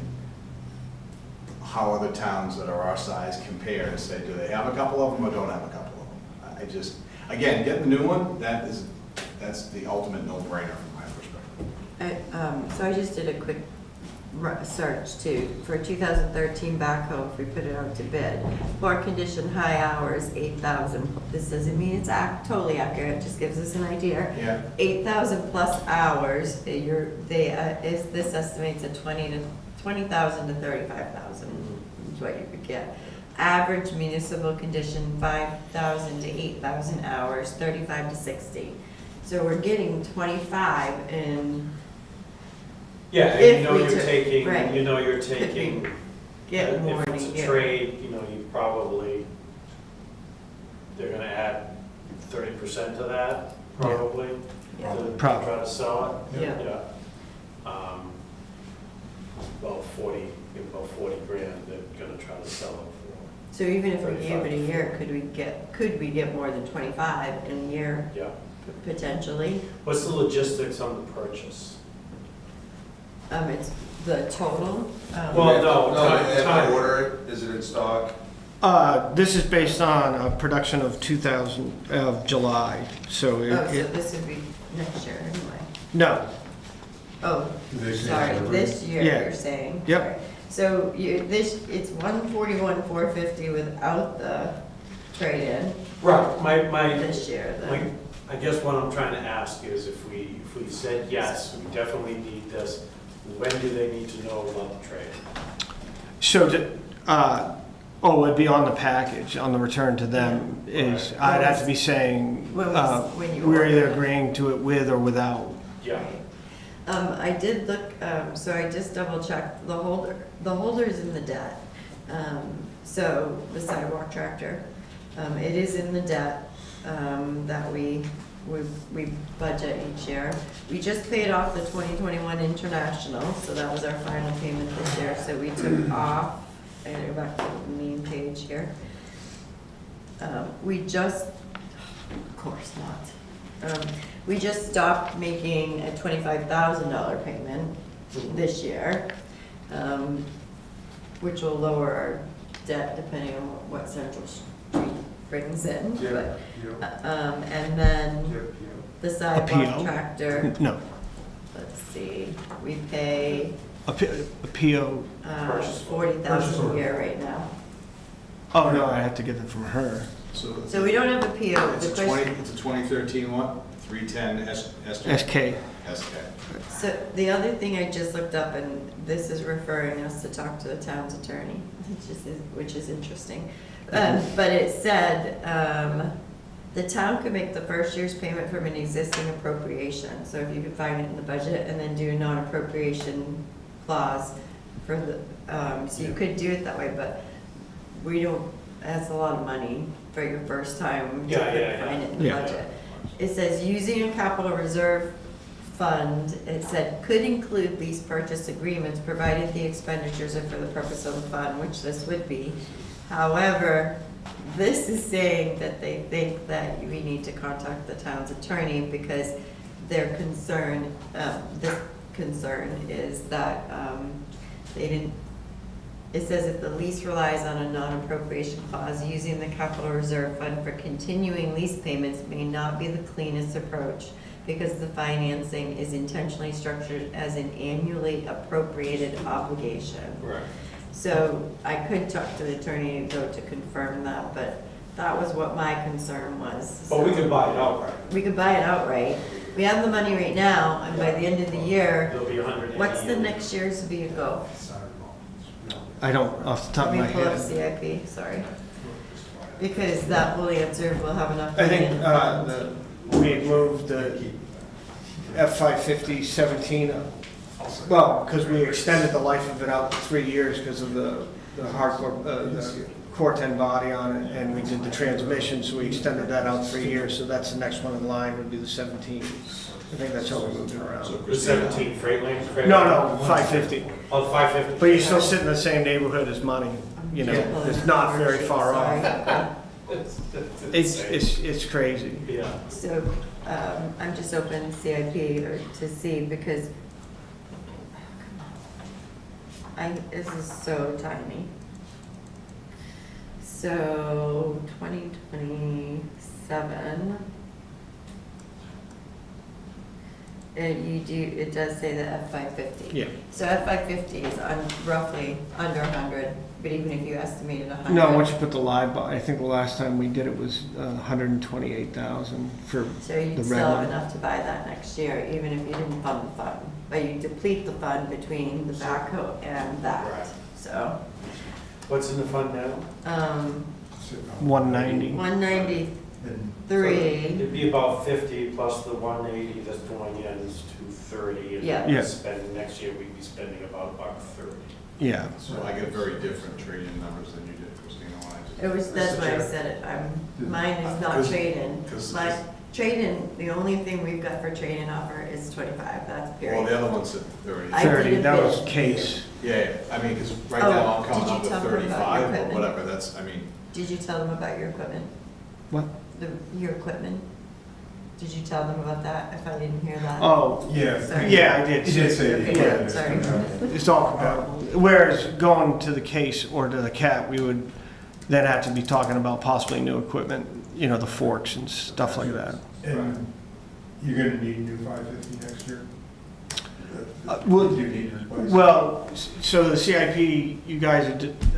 how other towns that are our size compare to say, do they have a couple of them or don't have a couple of them? I just, again, getting the new one, that's the ultimate no-brainer from my perspective. So I just did a quick search too, for 2013 backhoe, if we put it out to bid. Poor condition, high hours, 8,000. This doesn't mean it's totally accurate, it just gives us an idea. Yeah. 8,000 plus hours, this estimates at 20,000 to 35,000 is what you could get. Average municipal condition, 5,000 to 8,000 hours, 35 to 60. So we're getting 25 and Yeah, and If you know we you're took- taking, right. you know you're taking, get more if in a it's a year. trade, you know, you probably, they're gonna add 30% to that, probably, Yeah. to Prob- try to sell it. Yeah. About 40 grand, they're gonna try to sell it So even if we gave 35. it a year, could we get more than 25 in a year for. Yeah. potentially? What's the logistics on the purchase? It's the total. Well, no, if I time. order it, is it in stock? This is based on a production of 2000, of July, so Oh, so it, this would be next year anyway. no, Oh, They say sorry, it's this year Yeah. you're saying? Yep. Sorry. So it's 141,450 without the trade-in Right, my, this year then. I guess what I'm trying to ask is if we said yes, we definitely need this, when do they need to know about the trade? so, it'd be on the package, on the return to them, is, Right. I'd have to be saying, When you we're order either it. agreeing to it with or without. Yeah, I did look, so I just double checked, the holder's in the debt. So the sidewalk tractor, it is in the debt, that we budget each year. We just paid off the 2021 International, so that was our final payment this year, so we took off, I gotta go back to the main page here. We just, of course not. We just stopped making a $25,000 payment this year, which will lower our debt depending on what Central Street brings in. But, and then the sidewalk PO? tractor, No, let's see, we pay a PO, Purchase Purchase 40,000 a order. year right now. oh, no, I have to get it from her. So we don't have a PO. It's The a question- it's a 2013 one, 310 SK. SK. So the other thing I just looked up, and this is referring us to talk to the town's attorney, which is interesting. But it said, the town could make the first year's payment from an existing appropriation. So if you could find it in the budget and then do a non-appropriation clause for the, so you could do it that way, but we don't, that's a lot of money for your first time to Yeah. find it in the Yeah. budget. It says using a capital reserve fund, it said could include lease purchase agreements provided the expenditures are for the purpose of the fund, which this would be. However, this is saying that they think that we need to contact the town's attorney because their concern, this concern is that they didn't, it says if the lease relies on a non-appropriation clause, using the capital reserve fund for continuing lease payments may not be the cleanest approach because the financing is intentionally structured as an annually appropriated obligation. right. So I could talk to the attorney though to confirm that, but that was what my concern was. But we could buy it outright. We could buy it outright. We have the money right now, and by the end of the year, There'll be 180. what's the next year's vehicle? I don't, off the top of my Let me pull up head. CIP, sorry. Because that will answer, we'll have enough. I think, money in funds. we had moved the F-550 17, well, because we extended the life of it out to 3 years because of the hardcore, the Core-10 body on it, and we did the transmission, so we extended that out 3 years, so that's the next one in line, would be the 17. I think that's how we moved it around. The 17 Freightliner? No, 550. Oh, 550. But you still sit in the same neighborhood as money, you know, it's not very far off. Sorry. It's crazy. Yeah. So, I'm just opening CIP or to see because this is so tiny. So 2027. It does say the F-550. Yeah. So F-550 is roughly under 100, but even if you estimated 100. No, once you put the live, I think the last time we did it was 128,000 for So you'd the still red have one. enough to buy that next year, even if you didn't fund the fund. But you deplete the fund between the backhoe and that, Right. so. What's in the fund now? 190. 193. It'd be about 50 plus the 180 that's going in is 230. And Yeah. Yeah. Next year, we'd be spending about $130. Yeah. So I get very different trade-in numbers than you did, Christina. when I just- That's why I said it, mine is not 'Cause- trade-in. 'cause- My trade-in, the only thing we've got for trade-in offer is 25, that's Well, period. the other one's at 30. I 30, didn't that bid. was case. Yeah, I mean, because right Oh, now I'm did coming you up with tell them about your 35 or equipment? whatever, that's, I mean, Did you tell them about your equipment? What? Your equipment? Did you tell them about that, if I didn't hear that? Oh, Yeah. Sorry. yeah, I did. He did say. Okay, yeah, sorry. It's all compatible. Whereas going to the case or to the cat, we would then have to be talking about possibly new equipment, you know, the forks and stuff like that. And you're gonna need a new 550 next year? Well, You do need to replace. Well, so the CIP, you guys,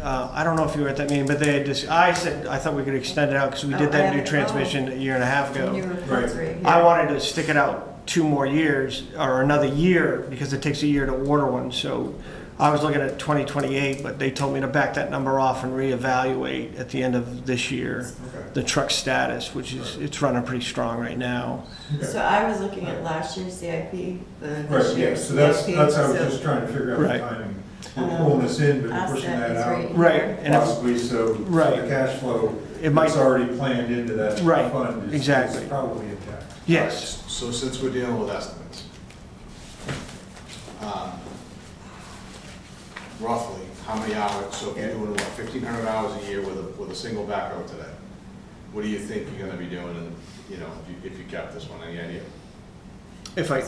I don't know if you were at that meeting, but they had just, I said, I thought we could extend it out because we Oh, did I that new haven't- transmission a year and a half The new ago. report's right here. I wanted to stick it out 2 more years or another year because it takes a year to order one. So I was looking at 2028, but they told me to back that number off and reevaluate at the end of this year Okay. the truck status, which is, it's running pretty strong right now. So I was looking at last year's CIP, this Right, yeah, year's so that's CIP, I was so just trying to figure out the Right. timing. We're pulling this in, but we're pushing asset that is out. right Right, here. and if, Possibly, so Right. the cash flow, It might- it's already planned into that Right, fund. is exactly. Probably intact. yes, so since we're dealing with estimates, roughly, how many hours, so if you're doing what, 1,500 hours a year with a single backhoe today, what do you think you're gonna be doing in, you know, if you kept this one, any idea? if I,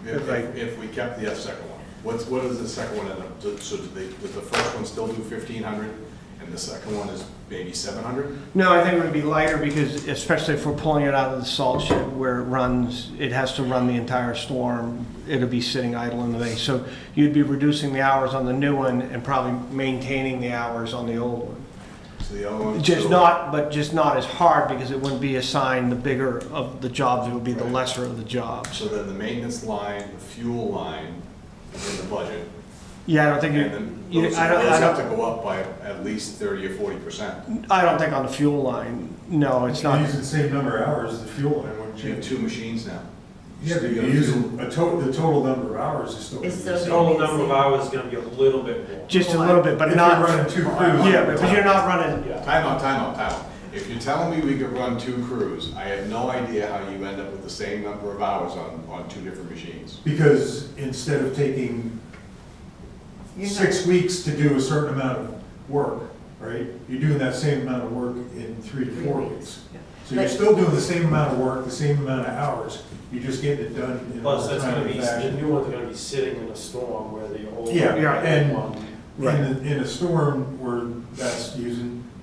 If we kept the second one, what does the second one end up, so does the first one still do 1,500 and the second one is maybe 700? no, I think it would be lighter because especially if we're pulling it out of the salt shed where it runs, it has to run the entire storm. It'll be sitting idle in the bay. So you'd be reducing the hours on the new one and probably maintaining the hours on the old one. So the other one. Just so- not, but just not as hard because it wouldn't be assigned the bigger of the jobs, it would be the Right. lesser of the jobs. So then the maintenance line, the fuel line is in the budget. Yeah, I don't think And then you, those I don't, those I have to don't, go up by at least 30 or 40%. I don't think on the fuel line, no, it's You're not. using the same number of hours, the fuel line wouldn't You have change. 2 machines now. Yeah, So but you you're gotta using the total number of hours is still. It's gonna be still the Total same. number of hours is gonna be a little bit more. Just a little bit, but If not. you're running 2 crews. Yeah, but you're not running, Yeah. Time out. If you're telling me we could run 2 crews, I have no idea how you end up with the same number of hours on 2 different machines. Because instead of taking You're not- 6 weeks to do a certain amount of work, right? You're doing that same amount of work in 3 to 4 weeks. Yeah. So you're But- still doing the same amount of work, the same amount of hours, you're just getting it done in a Plus, that's gonna timely be, the fashion. new one's gonna be sitting in a storm where the old. Yeah, and- one- In a storm where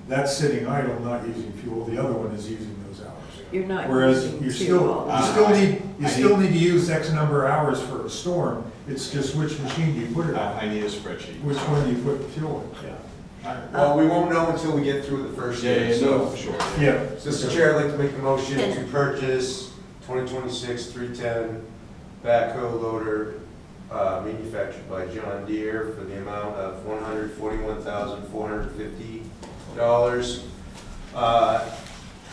that's sitting idle, not using fuel, the other one is using those hours. You're not Whereas using you fuel. still need I to use X number of hours for a storm, It's just which machine do you put it on? I need a spreadsheet. Which one do you put the fuel in? Yeah. Well, we won't know until we get through the first Yeah, year, yeah, no, so. sure. Yeah. So, Mr. Chair, I'd like to make a motion to purchase 2026 310 backhoe loader manufactured by John Deere for the amount of $141,450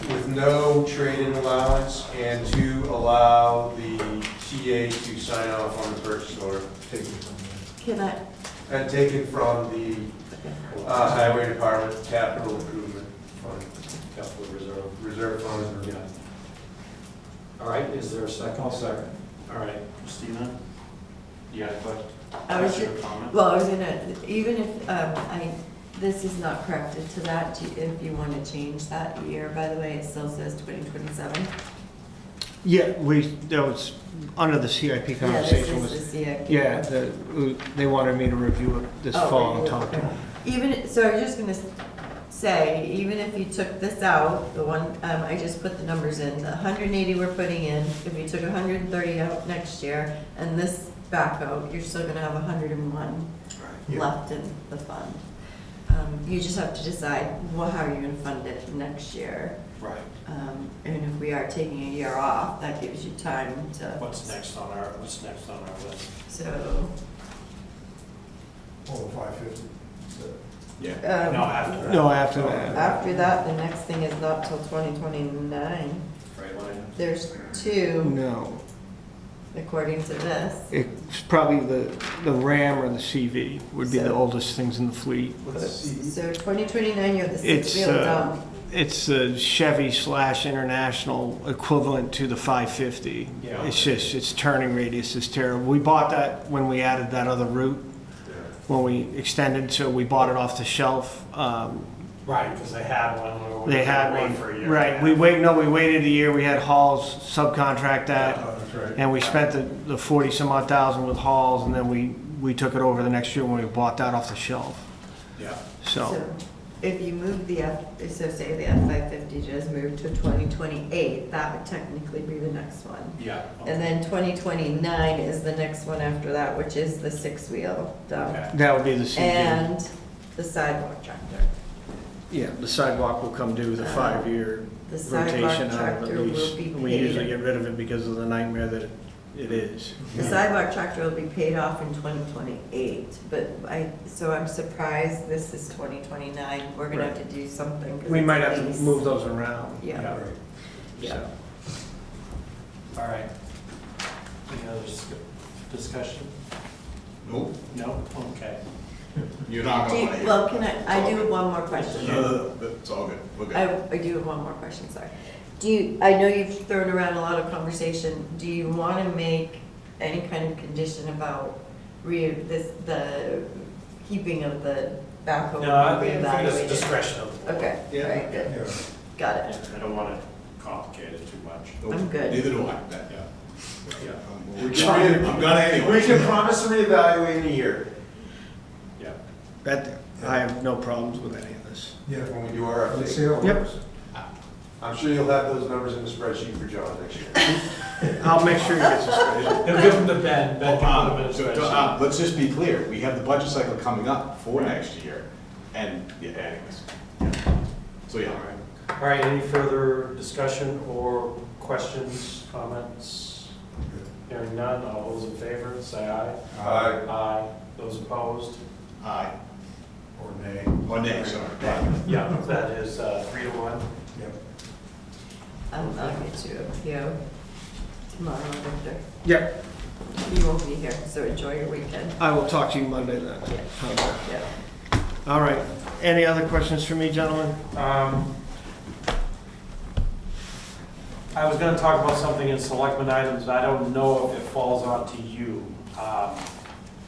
with no trade-in allowance, and to allow the TA to sign off on the purchase order. Can I, And taken from the Highway Department Capital Improvement Fund, Capital Reserve. Reserve Fund. Yeah. All right, is there a second? I'll second. All right, Christina, you got a question? I was Question or comment? well, I was gonna, even if, this is not corrected to that, if you wanna change that year, by the way, it still says 2027. Yeah, that was under the CIP conversation Yeah, was, this is the CIP. yeah, they wanted me to review it this Oh, fall and okay. talk to them. Even, so I was just gonna say, even if you took this out, the one, I just put the numbers in, the 180 we're putting in, if you took 130 out next year, and this backhoe, you're still gonna have 101 Yeah. left in the fund. You just have to decide, well, how are you gonna fund it next year? Right. And if we are taking a year off, that gives you time to. What's next on our list? So, Oh, 550. Yeah. No, after that. No, after that. after that, the next thing is not till 2029. Freightliner. There's two, No, according to this. it's probably the Ram or the CV would be the So- oldest things in the fleet. So 2029, you have the It's, six-wheel dump. It's the Chevy / International equivalent to the 550. Yeah. It's just, its turning radius is terrible. We bought that when we added that other route, when we extended, so we bought it off the shelf. Right, because they had one. we They had wait one, for a year. right, we waited a year, we had Halls subcontract that, Oh, that's right. and we spent the 40 some odd thousand with Halls, and then we took it over the next year when we bought that off the shelf, Yeah. so. If you move the so say the F-550 just moved to 2028, that would technically be the next one. Yeah. And then 2029 is the next one after that, which is the six-wheel dump. Okay. That would be the CV. And the sidewalk tractor. Yeah, the sidewalk will come due with a 5-year The sidewalk rotation out of tractor the will lease. be We usually paid. get rid of it because of the nightmare that it is. The sidewalk tractor will be paid off in 2028, but so I'm surprised this is 2029. We're gonna have to do something. 'cause We it's might a have to lease. move those around. Yeah, Yeah. yeah. So. All right. Any other discussion? Nope, No? Okay. you're not Do gonna you- want to hear. Well, I do have one more question. No, it's all good, we're good. I do have one more question, sorry. I know you've thrown around a lot of conversation. Do you want to make any kind of condition about the keeping of the backhoe? No, I think it's reevaluated? discretion of the board. Okay, Yeah. all right, good. Yeah. Got Yeah, it. I don't want to complicate it too much. Nope, I'm good. Neither do I, that, Yeah. I'm gonna anyway. We can promise to reevaluate in a year Yeah. That, I have no problems with any of this. Yeah, when we do our let's update. see how it Yep. works. I'm sure you'll have those numbers in the spreadsheet for John next year. I'll make sure you get this straight. He'll give them to Ben. Ben can put them in a spreadsheet. Let's just be clear, we have the budget cycle coming up for next year, and, yeah, anyways. Yeah. So, yeah. All right, any further discussion or questions, comments? Hearing none, all those in favor, say aye. Aye. Aye. Those opposed? Aye, Or nay. or nay, sorry. Yeah, that is 3-1. Yep. I'll get you a PO tomorrow, Victor. Yep, You won't be here, so enjoy your weekend. I will talk to you Monday then. Yeah. How's that? Yeah. All right, any other questions for me, gentlemen? I was gonna talk about something in selectmen items, but I don't know if it falls onto you.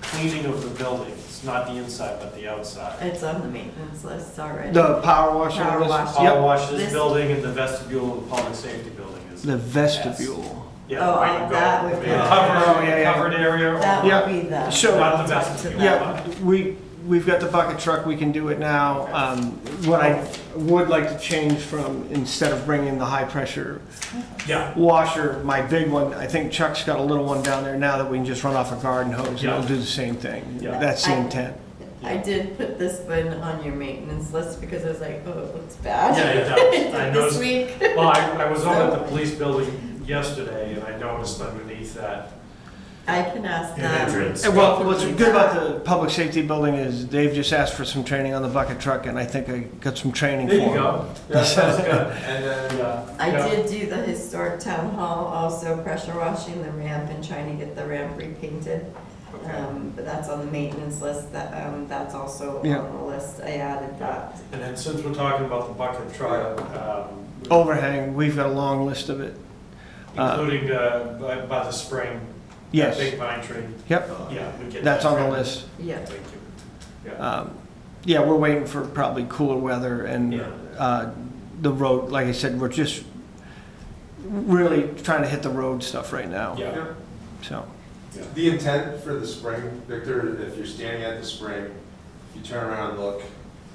Cleaning of the building, it's not the inside, but the outside. It's on the maintenance list already. The power washer? Power list? wash. Power Yep, wash this This- building and the vestibule of the public safety building is. the vestibule. Yeah, Oh, where you go. that would The be- covered- Oh, yeah, yeah. Covered area. That Yeah. would be the. So- Not the I'll talk to vestibule. them. Yeah, we've got the bucket truck, we can do it now. What I would like to change from, instead of bringing the high pressure Yeah. washer, my big one, I think Chuck's got a little one down there now that we can just run off a garden hose and it'll Yeah. do the same thing. Yeah. That's the intent. I did put this one on your maintenance list because I was like, oh, it looks bad. Yeah, it does. I This noticed, week. well, I was over at the police building yesterday and I noticed underneath that I can ask them. entrance. Well, what's good about the public safety building is Dave just asked for some training on the bucket truck, and I think I got some training for There him. you go. That sounds good. And then, Yeah. I Yeah. did do the historic town hall, also pressure washing the ramp and trying to get the ramp repainted. But that's on the maintenance list, that's also Yeah. on the list, I added that. And then since we're talking about the bucket truck, Overhang, we've got a long list of it. including by the spring, that Yes, big pine tree. yep, Yeah, we get that's that on the trimmed. list. Yeah. Thank you. Yeah. Yeah, we're waiting for probably cooler weather and Yeah. the road, like I said, we're just really trying to hit the road stuff right now, Yeah. so. the intent for the spring, Victor, if you're standing at the spring, if you turn around and look,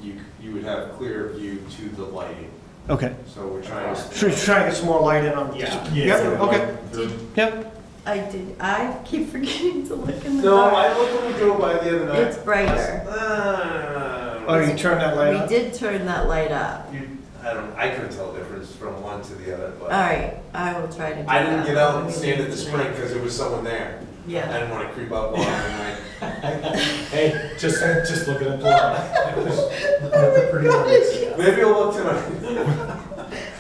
you would have clear view to the lighting. Okay, So we're trying to. should we try to get some more light in on? Yeah. Yep, okay, Did, yep, I keep forgetting to look in the No, dark. I looked when we drove by the other night. It's brighter. oh, you turned that light We on? did turn that light up. I couldn't tell the difference from one to the other, All but right, I will try to do that. I didn't get out and Maybe stand at the tonight. spring because there was someone there. I Yeah. didn't want to creep up on them and Hey, just looking at the light. That's pretty obvious. like, maybe I'll look tonight.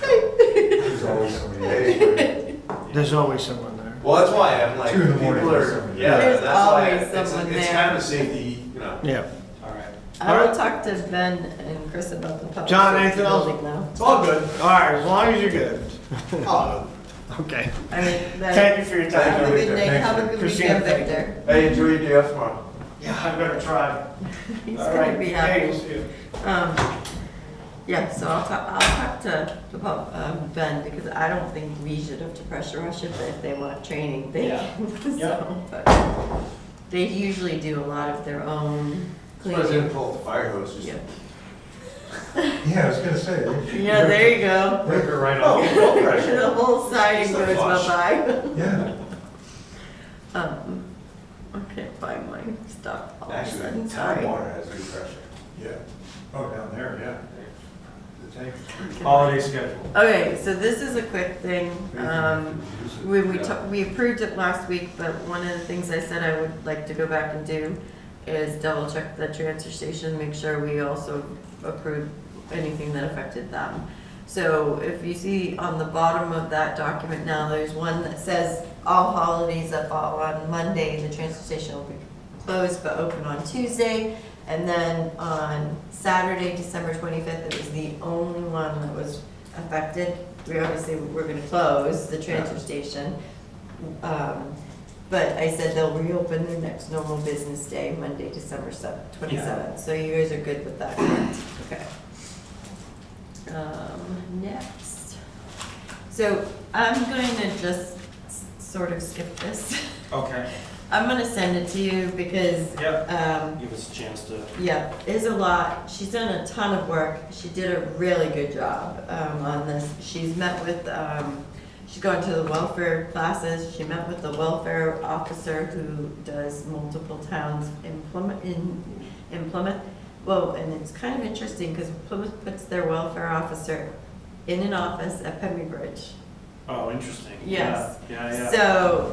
There's always somebody. Hey, There's always someone there. well, that's why I'm like, 2 in the morning, people there's are, somebody. yeah, There's that's why always it's someone it's there. kind of a safety, Yeah. All right. I will talk to Ben and Chris about the public. John, safety anything else? building now. It's all good. All right, as long as you're good. Oh, Okay. I mean, Thank you for your Thank time. have a good Victor. day, Thanks, have a good Christina, weekend, thank you. Victor. hey, enjoy your day off tomorrow. Yeah, I'm gonna try. He's All gonna right. be Hey, happy. we'll see you. Yeah, so I'll talk to Ben, because I don't think we should have to pressure rush it, but if they want training, they Yeah. can. Yeah. So, but they usually do a lot of their own I didn't cleaning. pull up the fire hose, just. Yeah. Yeah, I was gonna say. Yeah, there you go. Break her right Oh, off. no pressure. The whole siding Just a goes flush. bye-bye. Yeah. I can't find my stuff all of a Actually, sudden, town sorry. water has good pressure. Yeah. Oh, down there, yeah. The tank is pretty good. Holiday schedule. Okay, so this is a quick thing. We approved it last week, but one of the things I said I would like to go back and do is double check the transfer station, make sure we also approved anything that affected them. So if you see on the bottom of that document now, there's one that says all holidays that fall on Monday, the transfer station will be closed but open on Tuesday. And then on Saturday, December 25th, it was the only one that was affected. We obviously were gonna close the transfer station. But I said they'll reopen their next normal business day, Monday, December 27th. So you guys are good with that, correct? Okay. Next. So I'm going to just sort of skip this. Okay. I'm gonna send it to you because, Yep. Give us a chance to. yeah, there's a lot. She's done a ton of work. She did a really good job on this. She's met with, she's gone to the welfare classes. She met with the welfare officer who does multiple towns in Plymouth. Well, and it's kind of interesting because Plymouth puts their welfare officer in an office at Pemmy Bridge. Oh, interesting. Yes. Yeah. So,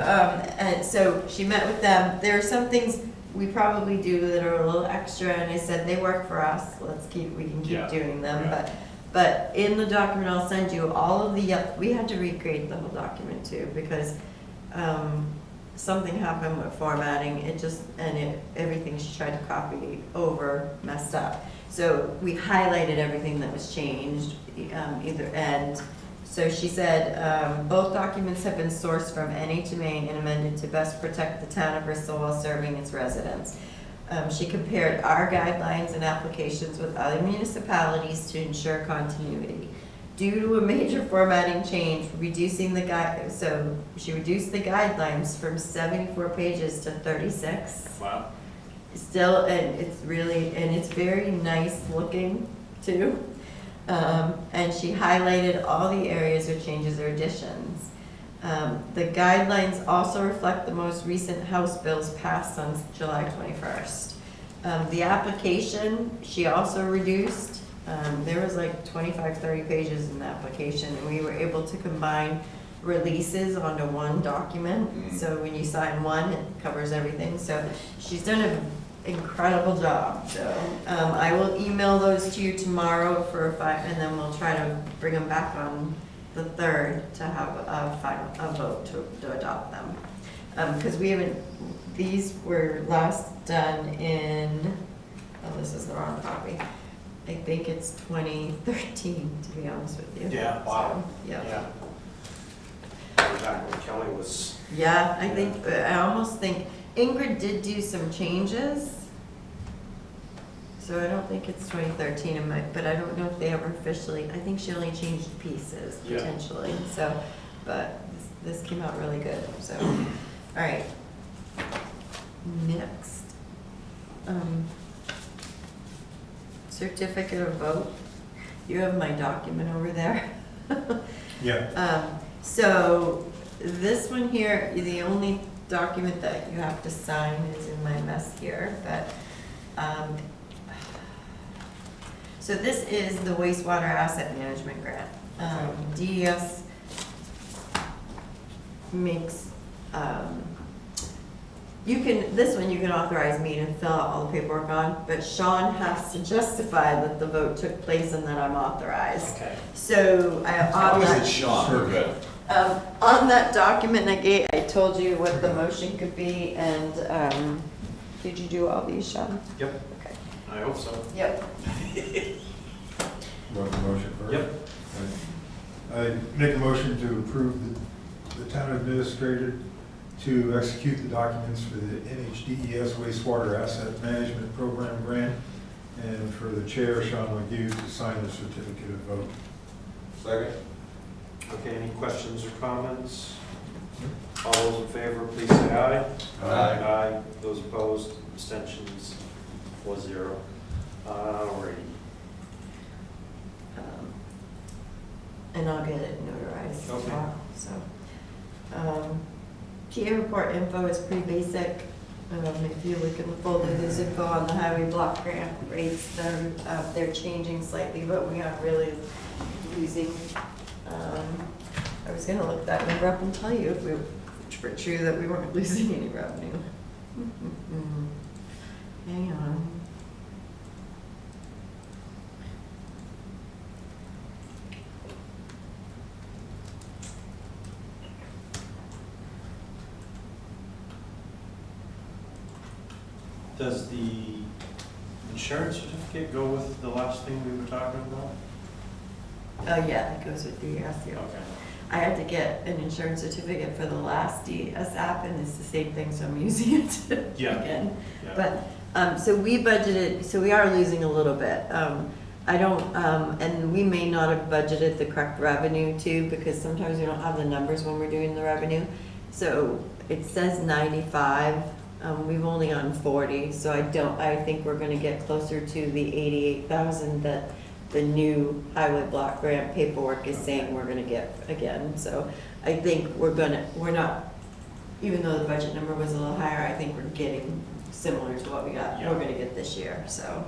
and so she met with them. There are some things we probably do that are a little extra, and I said they work for us. We can keep Yeah. doing them. Yeah. But in the document, I'll send you all of the, we had to recreate the whole document too, because, something happened with formatting, everything she tried to copy over messed up. So we highlighted everything that was changed, so she said, both documents have been sourced from NHMA and amended to best protect the town of Bristol while serving its residents. She compared our guidelines and applications with other municipalities to ensure continuity. Due to a major formatting change, so she reduced the guidelines from 74 pages to 36. Wow. still, and it's really, and it's very nice looking too. And she highlighted all the areas with changes or additions. The guidelines also reflect the most recent House bills passed on July 21st. The application, she also reduced. There was like 25, 30 pages in the application, and we were able to combine releases onto one document. So when you sign one, it covers everything. So she's done an incredible job. So I will email those to you tomorrow for and then we'll try to bring them back on the 3rd to have a vote to adopt them. Because we haven't, these were last done in, oh, this is the wrong copy. I think it's 2013, to be honest with you. Yeah, wow. So, yeah. Back when Kelly was, Yeah, I think, I almost think Ingrid did do some changes. So I don't think it's 2013, but I don't know if they ever officially, I think she only changed pieces Yeah. potentially, so, but this came out really good, so, all right. Next. Certificate of vote. You have my document over there. Yeah. So this one here, the only document that you have to sign is in my mess here, but, so this is the wastewater asset management grant. DES makes, this one you can authorize me to fill out all the paperwork on, but Sean has to justify that the vote took place and that I'm authorized. okay. So on that. Sean, we're good. On that document I told you what the motion could be, and did you do all these, Sean? Yep, Okay. I hope so. Yep. Want the motion first? Yep. I make a motion to approve the town administrator to execute the documents for the NHDES wastewater asset management program grant, and for the chair, Sean McGee, to sign the certificate of vote. Second? Okay, any questions or comments? All those in favor, please say aye. Aye. Aye. Those opposed, abstentions, 4-0. Alrighty. And I'll get it notarized Okay. tomorrow, so. TA report info is pretty basic. If you look in the folder, there's info on the highway block grant rates. They're changing slightly, but we aren't really losing. I was gonna look that number up and tell you if it were true that we weren't losing any revenue. Hang on. Does the insurance certificate go with the last thing we were talking about? Oh, yeah, it goes with DES, yeah. Okay. I had to get an insurance certificate for the last DES app, and it's the same thing, so I'm using it Yeah. again. Yeah. But, so we budgeted, so we are losing a little bit. I don't, and we may not have budgeted the correct revenue too, because sometimes we don't have the numbers when we're doing the revenue. So it says 95, we've only gone 40, so I think we're gonna get closer to the 88,000 that the new highway block grant paperwork is saying we're gonna get again. So I think we're not, even though the budget number was a little higher, I think we're getting similar to what Yeah. we're gonna get this year, so.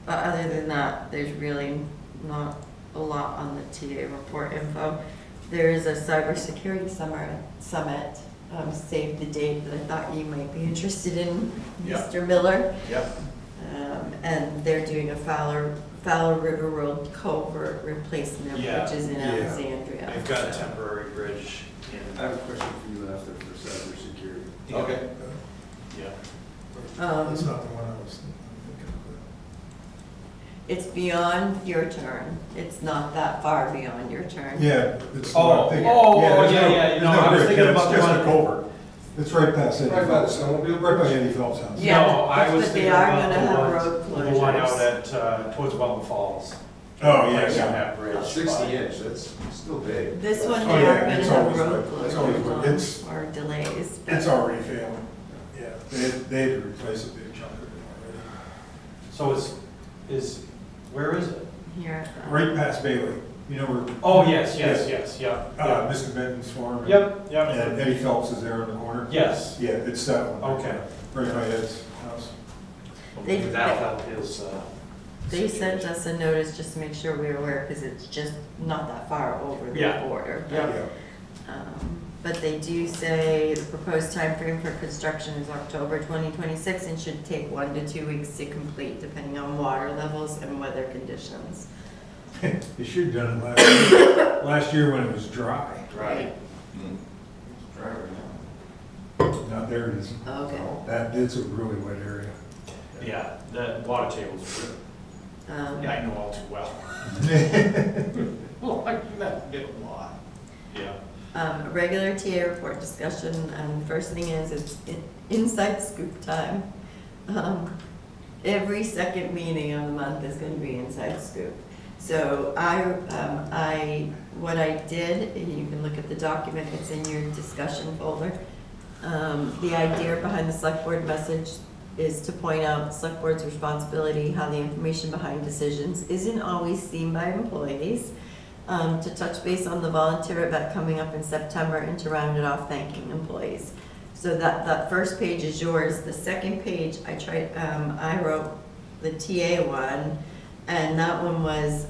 But other than that, there's really not a lot on the TA report info. There is a cybersecurity summit, save the date, that I thought you might be interested in, Yeah. Mr. Miller. Yep. And they're doing a Fowler River Road culvert replacement, Yeah. which is in Yeah. Alexandria. They've got a so. temporary bridge I in, have a question for you after for cybersecurity. Okay. yeah. That's not the one I was thinking It's beyond your turn. It's not that far beyond your turn. of. Yeah, it's the Oh, one I'm thinking. oh, there's yeah, no- yeah, there's no, I was bridge. thinking Yeah, about the It's just one- a culvert. It's right past Eddie Right by the Phelps. snowmobile? Right by Eddie Phelps' house. Yeah, No, I was but they thinking are about gonna the have one, road the one out closures. at, towards Welton Falls. Oh, yeah, Placing yeah. that bridge. 60-inch, that's still big. This one, Oh, they yeah, are gonna it's have always road like- it's always like- it's- closures or delays. but- It's already failing. Yeah, they had to replace a big chunk of it So where is it? Here at the. Right past Bailey, you know where? Oh, yes, yep. Mr. Benton's farm. and- Yep, And Eddie Phelps is there in the corner? yes. Yeah, it's that one. Okay. Right by Ed's house. They- That'll help his, They sent situation. us a notice just to make sure we were aware, because it's just not that far over the Yeah. border. Yeah. But they do say the proposed timeframe for construction is October 2026 and should take 1 to 2 weeks to complete, depending on water levels and weather conditions. They should have done it last year when it was dry. Right. Not there it is. Okay. It's a really wet area. Yeah, the water table's, Um, I know all too well. Well, I get a lot. Yeah. Regular TA report discussion, first thing is, it's inside scoop time. Every second meeting of the month is gonna be inside scoop. So what I did, and you can look at the document, it's in your discussion folder. The idea behind the select board message is to point out the select board's responsibility, how the information behind decisions isn't always seen by employees, to touch base on the volunteer event coming up in September, and to round it off thanking employees. So that first page is yours. The second page, I wrote the TA one, and that one was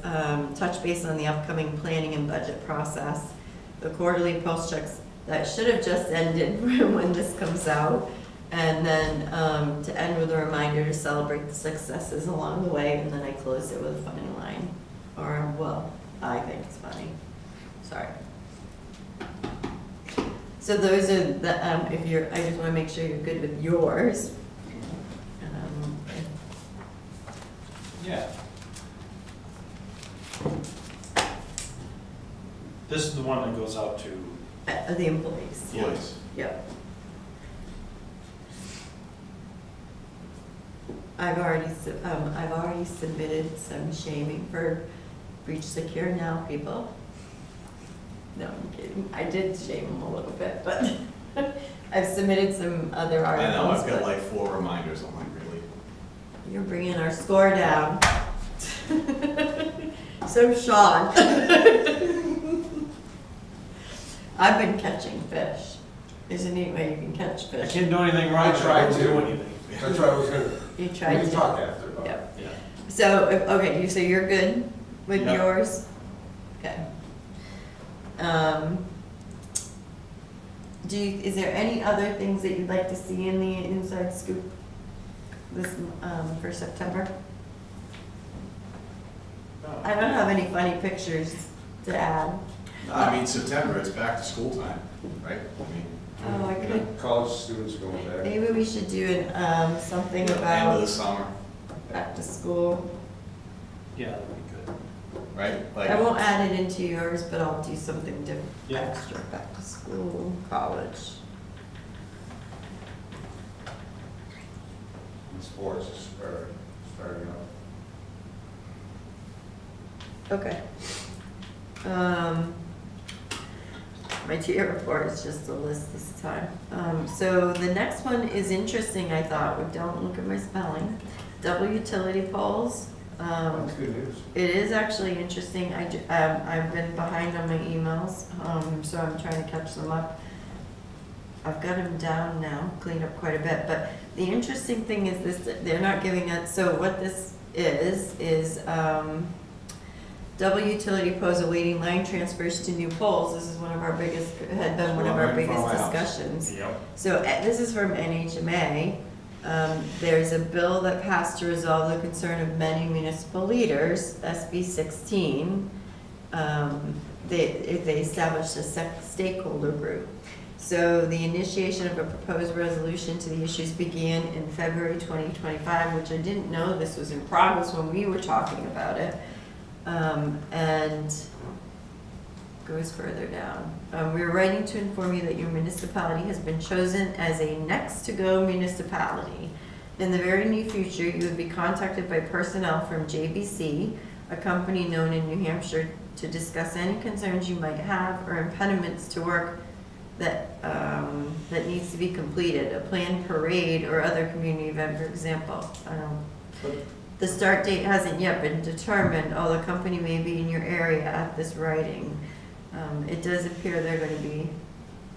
touch base on the upcoming planning and budget process. The quarterly post checks, that should have just ended when this comes out. And then to end with a reminder to celebrate the successes along the way, and then I closed it with a funny line. Or, well, I think it's funny. Sorry. So those are the, I just want to make sure you're good with yours. Yeah. This is the one that goes out to, The employees. Yes. Yep. I've already submitted some shaming for Breach Secure Now people. No, I'm kidding. I did shame them a little bit, but I've submitted some other I articles. know, I've got but like 4 reminders, I'm like, really? You're bringing our score down. So Sean. I've been catching fish. There's a neat way you can catch I fish. can't do anything right, I tried I don't to. do anything. That's why I was gonna, You we tried can to. talk after about it. Yep. Yeah. So, okay, so you're good with Yeah. yours? Okay. Is there any other things that you'd like to see in the inside scoop this, for September? I don't have any funny pictures to add. I mean, September, it's back to school time, right? I mean, Oh, I could, College students are going back. maybe we should do something end of the about summer, back to school. Yeah, that'd be good. right? Like, I won't add it into yours, but I'll do something different, Yeah. extra, back to school, college. And sports are starting up. Okay. My tier report is just a list this time. So the next one is interesting, I thought. Well, don't look at my spelling. Double utility poles. That's good news. It is actually interesting. I've been behind on my emails, so I'm trying to catch them up. I've got them down now, cleaned up quite a bit, but the interesting thing is this, they're not giving us, so what this is, double utility poles awaiting line transfers to new poles. This is one of our biggest, had been one of our Right in front biggest of my house. discussions. Yep. So this is from NHMA. There's a bill that passed to resolve the concern of many municipal leaders, SB 16. They established a stakeholder group. So the initiation of a proposed resolution to the issues began in February 2025, which I didn't know this was in progress when we were talking about it. And goes further down. We're writing to inform you that your municipality has been chosen as a next-to-go municipality. In the very near future, you will be contacted by personnel from JBC, a company known in New Hampshire, to discuss any concerns you might have or impediments to work that needs to be completed, a planned parade or other community event, for example. The start date hasn't yet been determined, although the company may be in your area at this writing. It does appear they're gonna be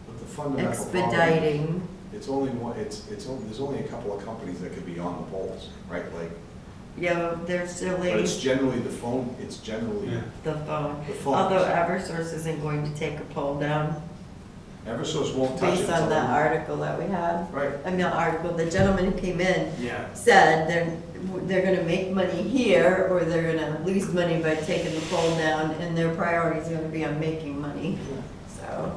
But the fundamental problem, expediting. it's only one, there's only a couple of companies that could be on the poles, right? Like, Yeah, they're still but it's waiting generally the phone, it's generally Yeah. the phone. the phone. Although Eversource isn't going to take a poll down Eversource won't touch it. based on until- that article that we had. Right. I mean, the article, the gentleman who came in Yeah. said they're gonna make money here, or they're gonna lose money by taking the poll down, and their priority is gonna be on making money, so.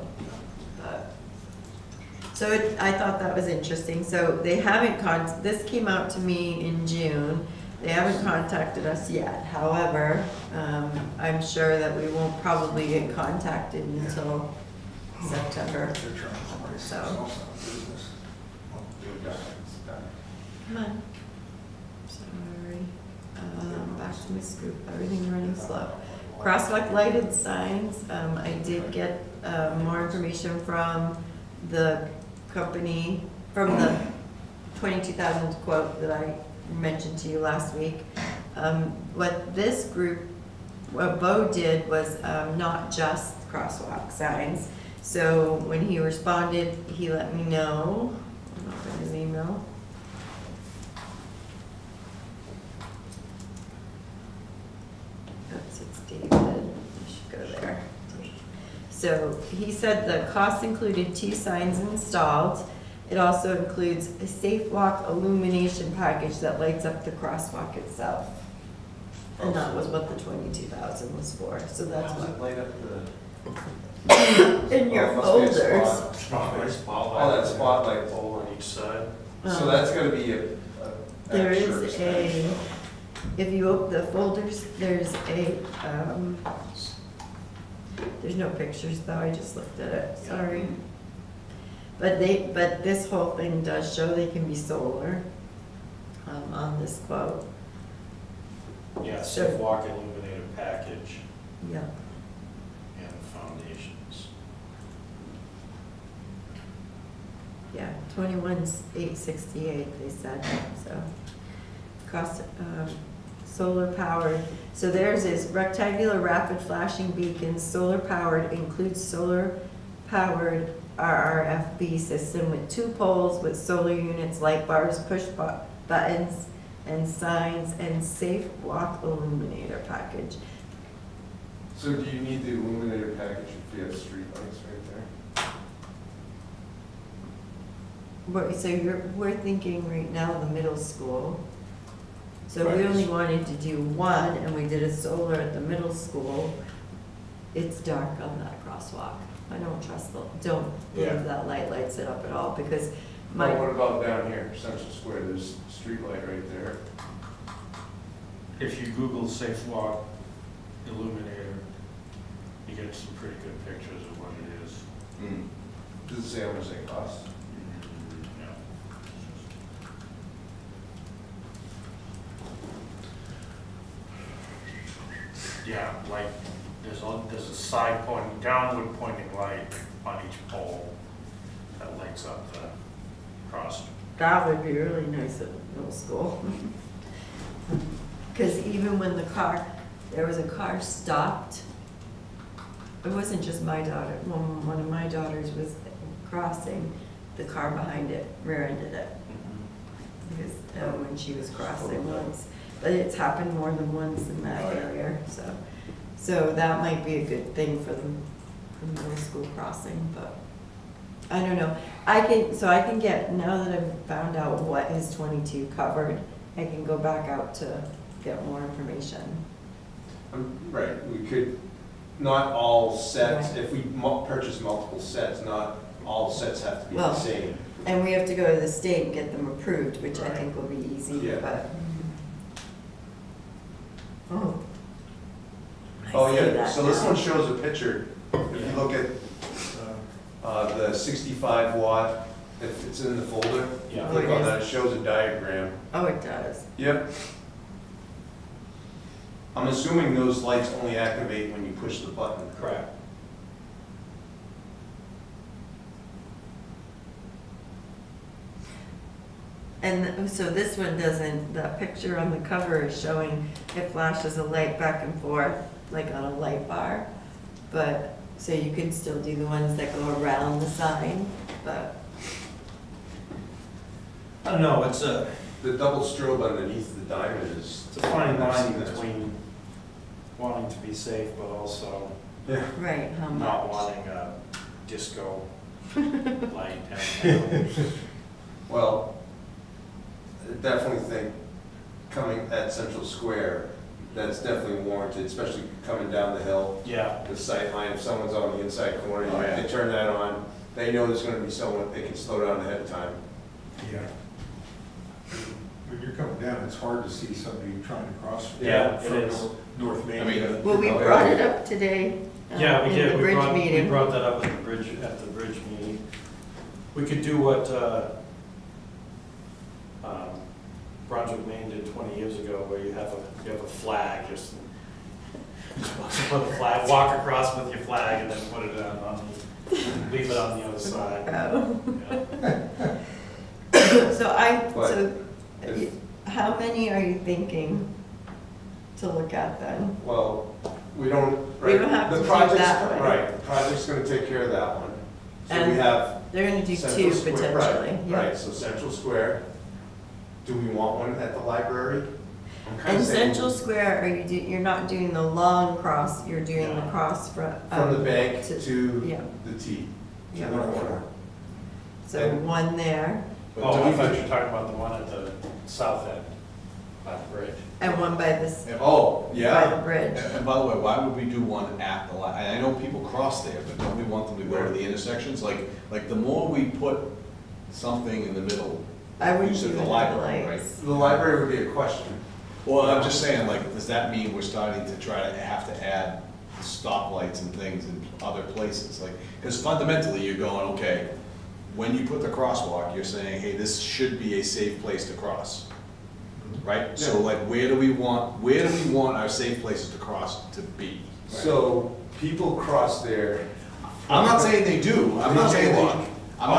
I thought that was interesting, so they haven't this came out to me in June, they haven't contacted us yet, however, I'm sure that we won't probably get contacted until September, They're trying to so. business. Come on. Sorry. Back to my scoop, everything's running slow. Crosswalk lighted signs, I did get, more information from the company, from the 22,000 quote that I mentioned to you last week. What this group, what Bo did was, not just crosswalk signs. So when he responded, he let me know, I'll open his email. Oops, it's David, I should go there. So he said the cost included 2 signs installed. It also includes a safe walk illumination package that lights up the crosswalk itself. And that was what the 22,000 was for, so that's How does it what, light up the? in your Oh, it must be a folders. spot. Spotlight. Oh, that spotlight. Pole on each side. So that's gonna be a There extra is expense. if you open the folders, there's there's no pictures though, I just looked at it, sorry. But this whole thing does show they can be solar, on this quote. Yeah, So- safe walk illuminated package Yeah, and foundations. yeah, 21,868 they said, so. Cost, solar powered, so theirs is rectangular rapid flashing beacons, solar powered, includes solar powered RRFB system with 2 poles with solar units, light bars, push buttons, and signs, and safe walk illuminator package. So do you need the illuminator package if you have street lights right there? So we're thinking right now the middle school. So we Right. only wanted to do one, and we did a solar at the middle school. It's dark on that crosswalk. I don't trust don't Yeah. believe that light lights it up at all, because But what my, about down here, Central Square, there's a street light right there. If you Google safe walk illuminator, you get some pretty good pictures of what it is. Mm. Does it say how much they cost? Yeah. Yeah, like, there's a side pointing, downward pointing light on each pole that lights up the cross. that would be really nice at middle school. Because even when there was a car stopped, it wasn't just my daughter, when one of my daughters was crossing, the car behind it rear-ended it. Because, when she was crossing once, but it's happened more than once in that Oh, yeah. area, so that might be a good thing for the middle school crossing, but I don't know. I can get, now that I've found out what is 22 covered, I can go back out to get more information. Right, we could, not all sets, Right. if we purchase multiple sets, not all sets have to be the Well, same. And we have to go to the state and get them approved, which I Right. think will be easy, Yeah. but. Oh. I Oh, see yeah, that so this now. one shows a picture, if you look at the 65 watt, if it's in the folder, Yeah. click on that, it shows a diagram. Oh, it does. Yep. I'm assuming those lights only activate when you push the button. Correct. And so this one doesn't, the picture on the cover is showing it flashes a light back and forth, like on a light bar. But, so you can still do the ones that go around the sign, but, I don't know, it's a The double strobe underneath the diamond is. It's a fine I've line seen that. between wanting to be safe, but also Yeah. right, how much? not wanting a disco light downtown. Well, I definitely think coming at Central Square, that's definitely warranted, especially coming down the hill. Yeah, The sight line, if someone's on the inside corner, Oh, yeah. they turn that on, they know there's gonna be someone, they can slow down ahead of time. Yeah. When you're coming down, it's hard to see somebody trying to cross. Yeah, it from is. North Main. I mean, Well, we Oh, yeah. brought it up today. yeah, we in did, the we bridge brought, we meeting. brought that up at the bridge meeting. We could do what, Brunswick, Maine did 20 years ago, where you have a flag, just put a flag, walk across with your flag and then put it leave it on the other side. Oh. Yeah. So If- how many are you thinking to look at then? Well, we don't, We right? don't have the to do project's- that one. Right, the project's gonna take care of that one. So we And have They're gonna do Central two Square, potentially. right, yeah. right, so Central Square, do we want one at the library? I'm kinda And saying Central Square, you're not doing the long cross, you're doing the No. cross from. From the bank to- to yeah. the T, to Yeah. the corner. So one there but Oh, do I we- thought you were talking about the one at the south end, by the bridge. and one by this, Oh, by the yeah, bridge. And by the way, why would we do one at the line? I know people cross there, but don't we want them to go to the intersections? Like the more we put something in the middle, I wouldn't you said do the it library, right? lights. the library would be a question. Well, I'm just saying, like, does that mean we're starting to try to have to add stoplights and things in other places? Like, because fundamentally, you're going, okay, when you put the crosswalk, you're saying, hey, this should be a safe place to cross. Right? So Yeah. like, where do we want our safe places to cross to be? So people cross there. I'm not saying they do, I'm not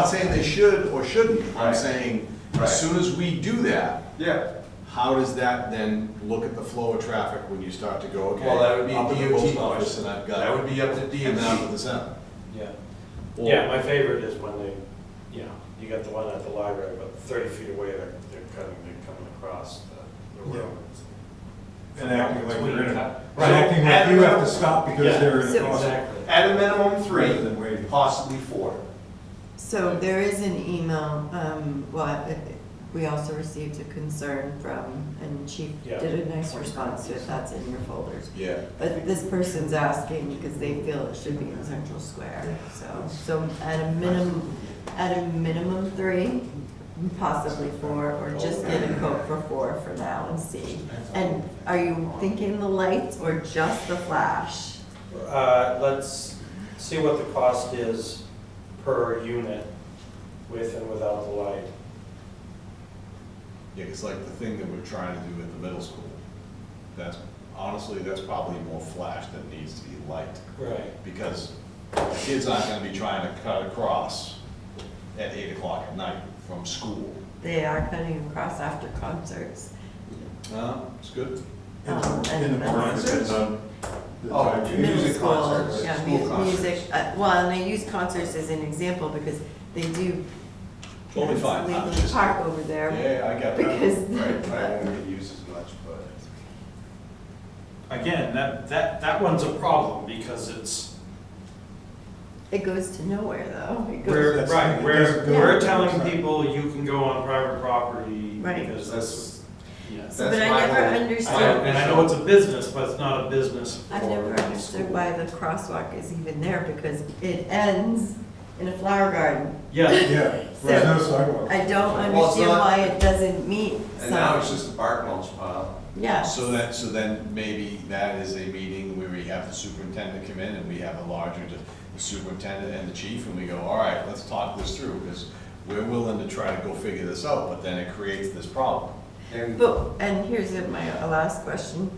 saying they should or shouldn't. I'm Right. saying, Right. as soon as we do that, Yeah, how does that then look at the flow of traffic when you start to go, okay? well, that would be a up at the DOT post office question. and I've got. That would be up to And then up DOT. at the center. Yeah. Or- Yeah, my favorite is when they, you got the one at the library, but 30 feet away, they're coming across the road. And acting like you're in a, Right. acting like you have to stop because Yeah, they're in a So- crosswalk. Exactly. At a minimum Rather three, than waiting. possibly four. So there is an email, we also received a concern from, and Chief Yeah. did a nice response to it, that's in your folders. Yeah. But this person's asking because they feel it should be in Central Square, so at a minimum three, possibly four, or just get a quote for four for now and see. And are you thinking the lights or just the flash? Let's see what the cost is per unit with and without the light. Yeah, it's like the thing that we're trying to do at the middle school. That's, honestly, that's probably more flash than needs to be light. Right. Because kids aren't gonna be trying to cut across at 8 o'clock at night from school. They are cutting across after concerts. It's good. In And the then- park, it's on the Oh, time change. Middle Music school, concerts, yeah, school concerts. music, well, and I use concerts as an example because they do. Totally fine. Leave I'm the just- park over there. Yeah, I got that. Because. Right, I won't get used as much, but. Again, that one's a problem because It goes to nowhere though. It we're, goes, right, it we're, doesn't go we're on the telling side. people you can go on private property Right. because that's, yeah. That's but I my never whole- understood. And I know it's a business, but it's not a business for I've never the understood school. why the crosswalk is even there because it ends in a flower garden. Yeah, Yeah, there's no sidewalk. I don't Well, it's understand not- why it doesn't meet And now it's some, just a bark mulch pile. yeah. So then maybe that is a meeting where we have the superintendent come in and we have a larger, the superintendent and the chief, and we go, all right, let's talk this through, because we're willing to try to go figure this out, but then it creates this problem. And And here's my last question.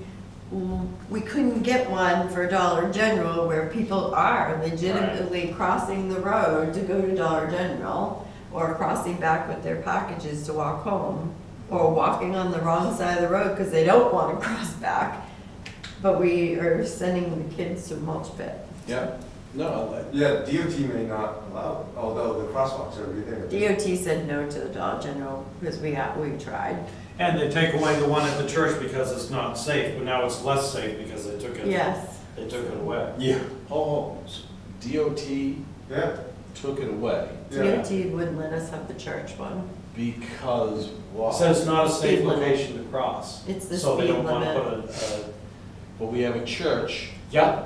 We couldn't get one for Dollar General where people are legitimately crossing the road to go to Dollar General or crossing back with their packages to walk home, or walking on the wrong side of the road because they don't want to cross back. But we are sending the kids to mulch pit. Yeah, no, Yeah, DOT may not allow it, although the crosswalks are already there. DOT said no to the Dollar General because we tried. And they take away the one at the church because it's not safe, but now it's less safe because they took it. Yes. They took it away. yeah. Oh, DOT Yeah, took it away yeah. DOT wouldn't let us have the church one. because why? It says it's not a safe Speed limit. location to cross. It's the So they speed don't want to limit. put But we have a church. yeah,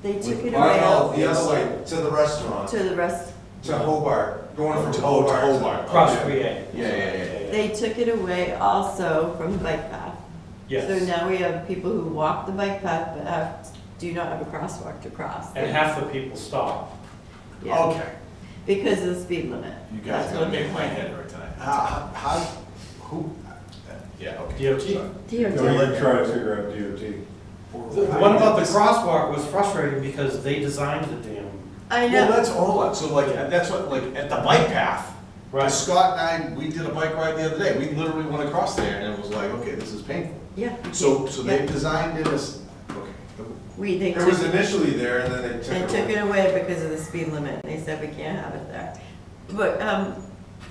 They took it Oh, away no, the other way, to the restaurant, to the rest. to Hobart, going from To Hobart. Hobart. cross Okay. 3A. Yeah. They took it away also from the bike path. Yes. So now we have people who walk the bike path but do not have a crosswalk to cross. And half the people stop. Yeah. Okay. Because of the speed limit. You guys That's gotta what they make my claim. head right tonight. How, who? Yeah, okay. DOT. Don't even try to figure out DOT. The one about the crosswalk was frustrating because they designed the damn. I Well, know. that's all, so like, that's what, like, at the bike path, Right. Scott and I, we did a bike ride the other day, we literally went across there and it was like, okay, this is painful. Yeah. So Yeah. they designed it as, okay. They It was took, initially there and then they they took took it it away because of the speed limit. They said we can't have it there. But,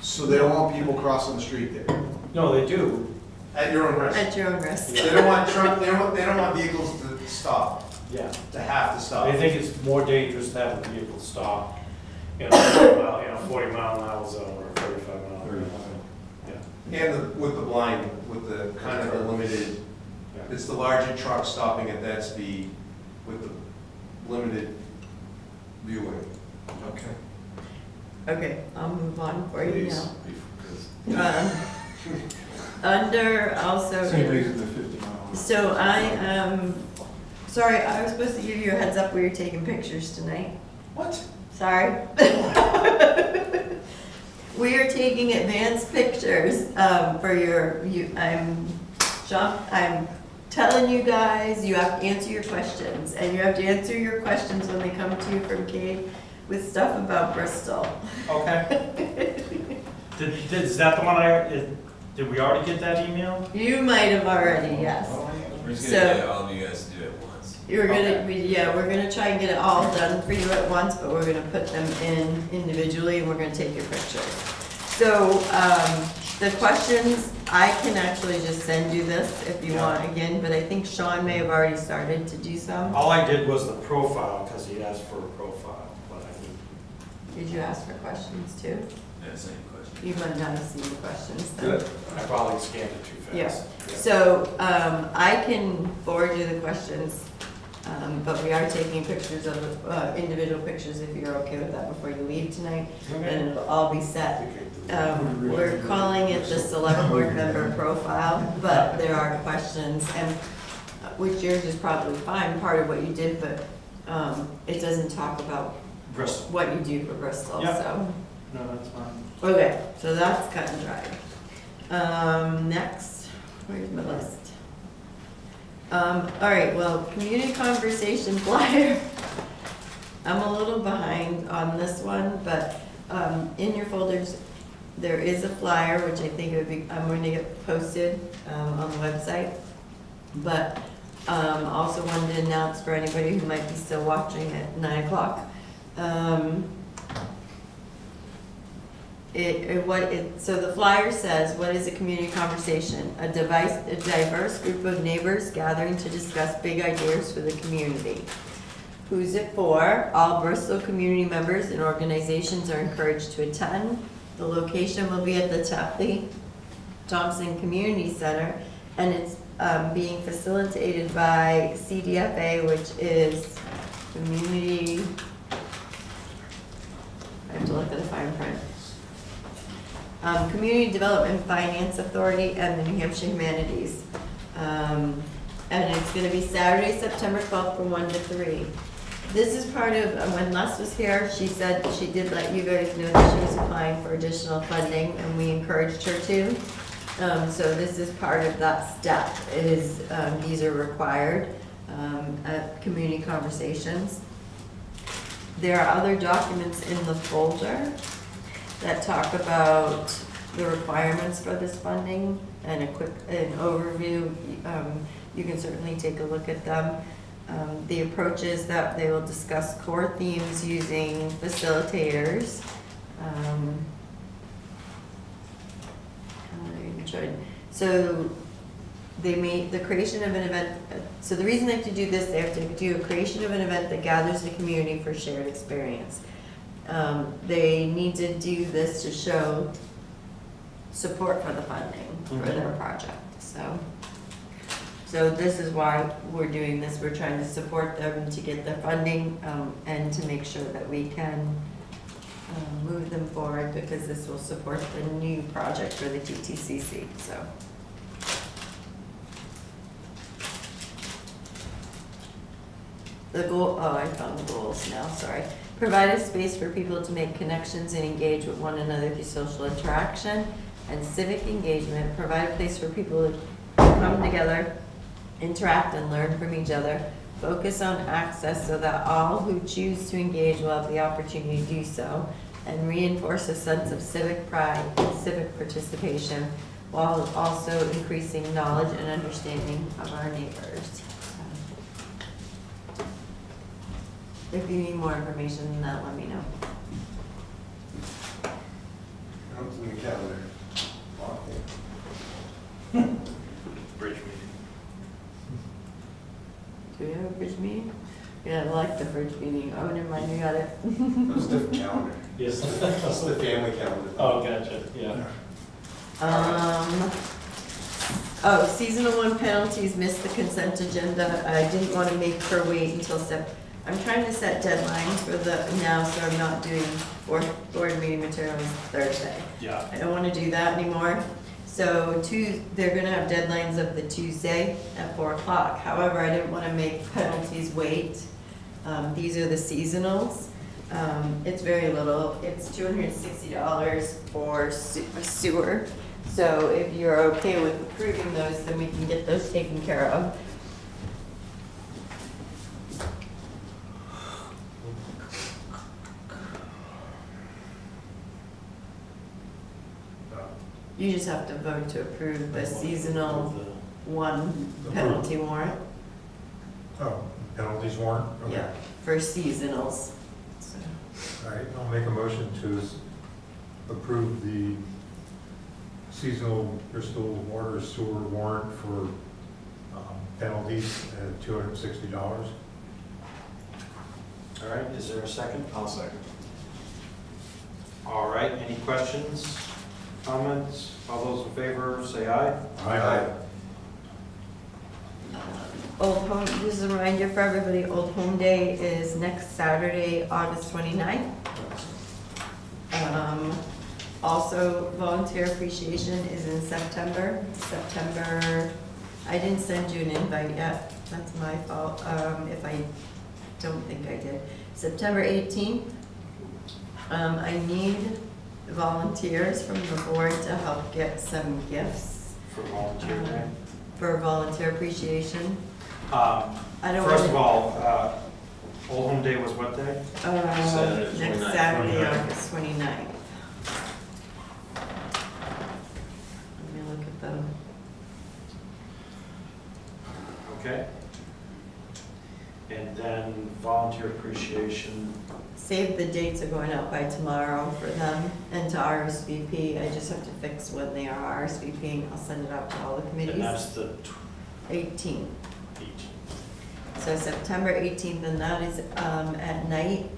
So they don't want people crossing the street there. No, they do. at your own risk. at your own risk. They don't want they don't want vehicles to stop, Yeah. to have to stop. I think it's more dangerous to have a vehicle stop in a 40 mile an hour zone or 35 mile an hour zone. Yeah. And with the blind, with the kind of the limited, it's the larger truck stopping at that speed with the limited viewing. Okay. Okay, I'll move on for you Please, now. because- Under also. Same reason the 50 mile. So sorry, I was supposed to give you a heads up we were taking pictures tonight. What? Sorry. We are taking advanced pictures for I'm telling you guys, you have to answer your questions, and you have to answer your questions when they come to you from Kate with stuff about Bristol. Okay. Is that the one did we already get that email? You might have already, yes. We're just So- gonna get all of you guys to do it once. We're gonna try and get it all done for you at once, but we're gonna put them in individually, and we're gonna take your pictures. So, the questions, I can actually just send you this if you want again, but I think Sean may have already started to do some. All I did was the profile, because he asked for a profile, but Did you ask for questions too? Yeah, same question. You might not have seen the questions then. Good. I probably scanned it too fast. Yeah. So, I can forward you the questions, but we are taking pictures of, individual pictures if you're okay with that before you leave tonight. And it'll all be set. We're calling it the select board member profile, but there are questions, and, which yours is probably fine, part of what you did, but, it doesn't talk about Bristol. what you do for Bristol, Yep. so. No, that's fine. Okay, so that's cut and dried. Next, where's my list? All right, well, community conversation flyer. I'm a little behind on this one, but, in your folders, there is a flyer, which I think would be, I'm going to get posted, on the website. But, also wanted to announce for anybody who might be still watching at 9 o'clock. So the flyer says, what is a community conversation? A diverse group of neighbors gathering to discuss big ideas for the community. Who's it for? All Bristol community members and organizations are encouraged to attend. The location will be at the Tapley Thompson Community Center, and it's being facilitated by CDFA, which is Community, I have to look at the fine print. Community Development Finance Authority and the New Hampshire Humanities. And it's gonna be Saturday, September 12th from 1 to 3. This is part of, when Les was here, she said she did let you guys know that she was applying for additional funding, and we encouraged her to. So this is part of that step, is, these are required at community conversations. There are other documents in the folder. that talk about the requirements for this funding and an overview. You can certainly take a look at them. The approach is that they will discuss core themes using facilitators. So the creation of an event, so the reason they have to do this, they have to do a creation of an event that gathers the community for shared experience. They need to do this to show support for the funding for their project, so this is why we're doing this. We're trying to support them to get the funding, and to make sure that we can move them forward, because this will support the new project for the TTCC, so. The goal, oh, I found the goals now, sorry. Provide a space for people to make connections and engage with one another through social interaction and civic engagement. Provide a place for people to come together, interact and learn from each other. Focus on access so that all who choose to engage will have the opportunity to do so. And reinforce a sense of civic pride and civic participation, while also increasing knowledge and understanding of our neighbors. If you need more information than that, let me know. What's in the calendar? Bridge meeting. Do we have a bridge meeting? Yeah, I like the bridge meeting. Oh, never mind, you got it. That's a different calendar. Yes. That's the family calendar. Oh, gotcha, yeah. Oh, seasonal one penalties missed the consent agenda. I didn't want to make her wait until I'm trying to set deadlines for now, so I'm not doing board meeting materials Thursday. Yeah. I don't want to do that anymore. So they're gonna have deadlines of the Tuesday at 4 o'clock. However, I didn't want to make penalties wait. These are the seasonals. It's very little. It's $260 for sewer. So if you're okay with approving those, then we can get those taken care of. You just have to vote to approve the seasonal one penalty warrant. Oh, penalties warrant? Okay. Yeah, for seasonals. So, All right, I'll make a motion to approve the seasonal Bristol water sewer warrant for penalties at $260. All right, is there a second? I'll second. All right, any questions, comments? All those in favor, say aye. Aye. Old Home, just a reminder for everybody, Old Home Day is next Saturday, August 29th. Also, Volunteer Appreciation is in September. I didn't send you an invite yet, that's my fault, if I don't think I did. September 18th, I need volunteers from the board to help get some gifts For volunteer day. for Volunteer Appreciation. I don't First wanna- of all, Old Home Day was what day? Saturday, Next 29th. Saturday, August 29th. Let me look at them. Okay. And then volunteer appreciation. Save the dates are going out by tomorrow for them and to RSVP. I just have to fix when they are RSVPing. I'll send it out to all the And committees. that's the 18th. 18th. So September 18th, and that is at night.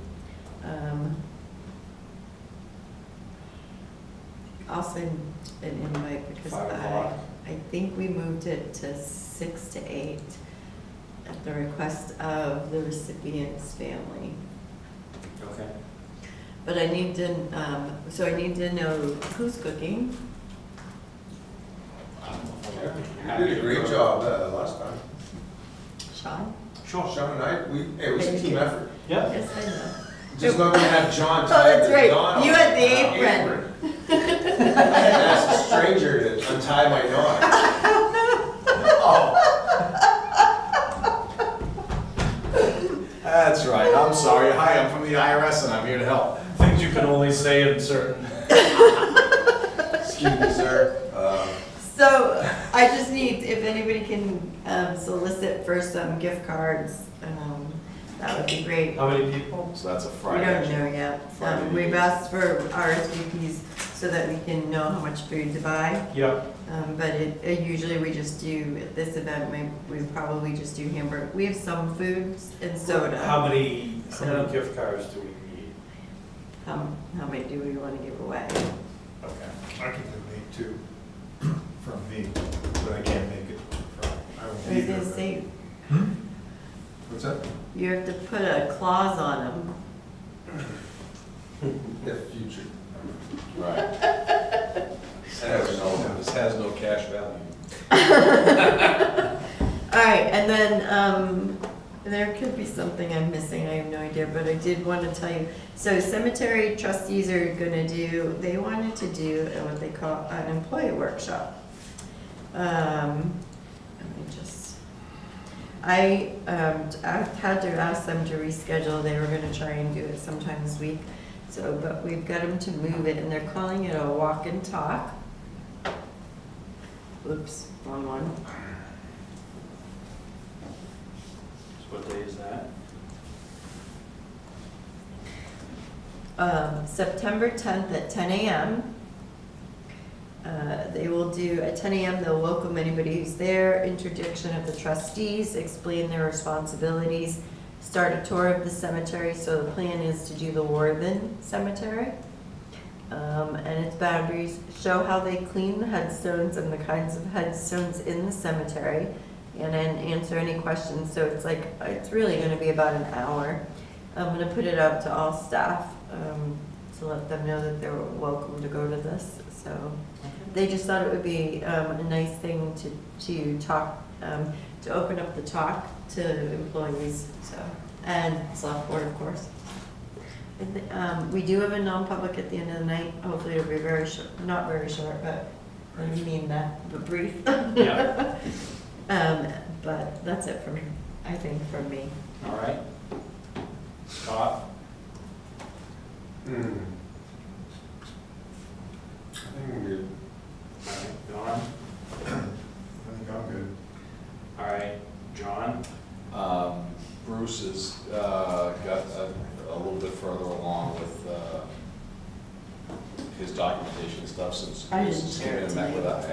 I'll send an invite because 5 o'clock. I think we moved it to 6 to 8 at the request of the recipient's family. Okay. But I need to, so I need to know who's cooking. You did a great job last time. Sean? Sure. Sean and I, it was a team effort. Yeah. Yes, I know. Just not gonna have John Oh, tie that's the right. knot You on had the the apron. I had to ask a stranger to untie my knot. That's right, I'm sorry. Hi, I'm from the IRS and I'm here to help. Things you can only say in certain. anybody can solicit for some gift cards, that would be great. How many people? So that's a We Friday. don't actually. know yet. Friday We've meeting. asked for RSVPs so that we can know how much food to buy. Yep. But usually we just do, at this event, we probably just do hamburger. We have some foods and soda. How many So- gift cards do we need? How many do we want to give away? Okay. I can donate two from me, but I can't make it from, I won't I be was there. gonna say, What's that? you have to put a clause on them. If future. Right. This has no cash value. All right, and then, there could be something I'm missing, I have no idea, but I did want to tell you. So cemetery trustees are gonna do, they wanted to do what they call an employee workshop. Let me just, I had to ask them to reschedule, they were gonna try and do it sometime this week. So, but we've got them to move it, and they're calling it a walk and talk. Oops, wrong one. So what day is that? September 10th at 10 a.m. They will do, at 10 a.m., they'll welcome anybody who's there, introduction of the trustees, explain their responsibilities, start a tour of the cemetery. So the plan is to do the Worthen Cemetery and its boundaries, show how they clean the headstones and the kinds of headstones in the cemetery, and then answer any questions. So it's really going to be about an hour. I'm going to put it out to all staff to let them know that they're welcome to go to this. So they just thought it would be a nice thing to talk, to open up the talk to employees, so, and select board, of course. We do have a non-public at the end of the night. Hopefully it'll be very short, not very short, but I mean that, but brief. Yeah. But that's it from, I think, from me. All right. Scott? I think I'm good. All right. Don? I think I'm good. All right. John? Bruce has got a little bit further along with his documentation stuff since I didn't since he share it met tonight. with us.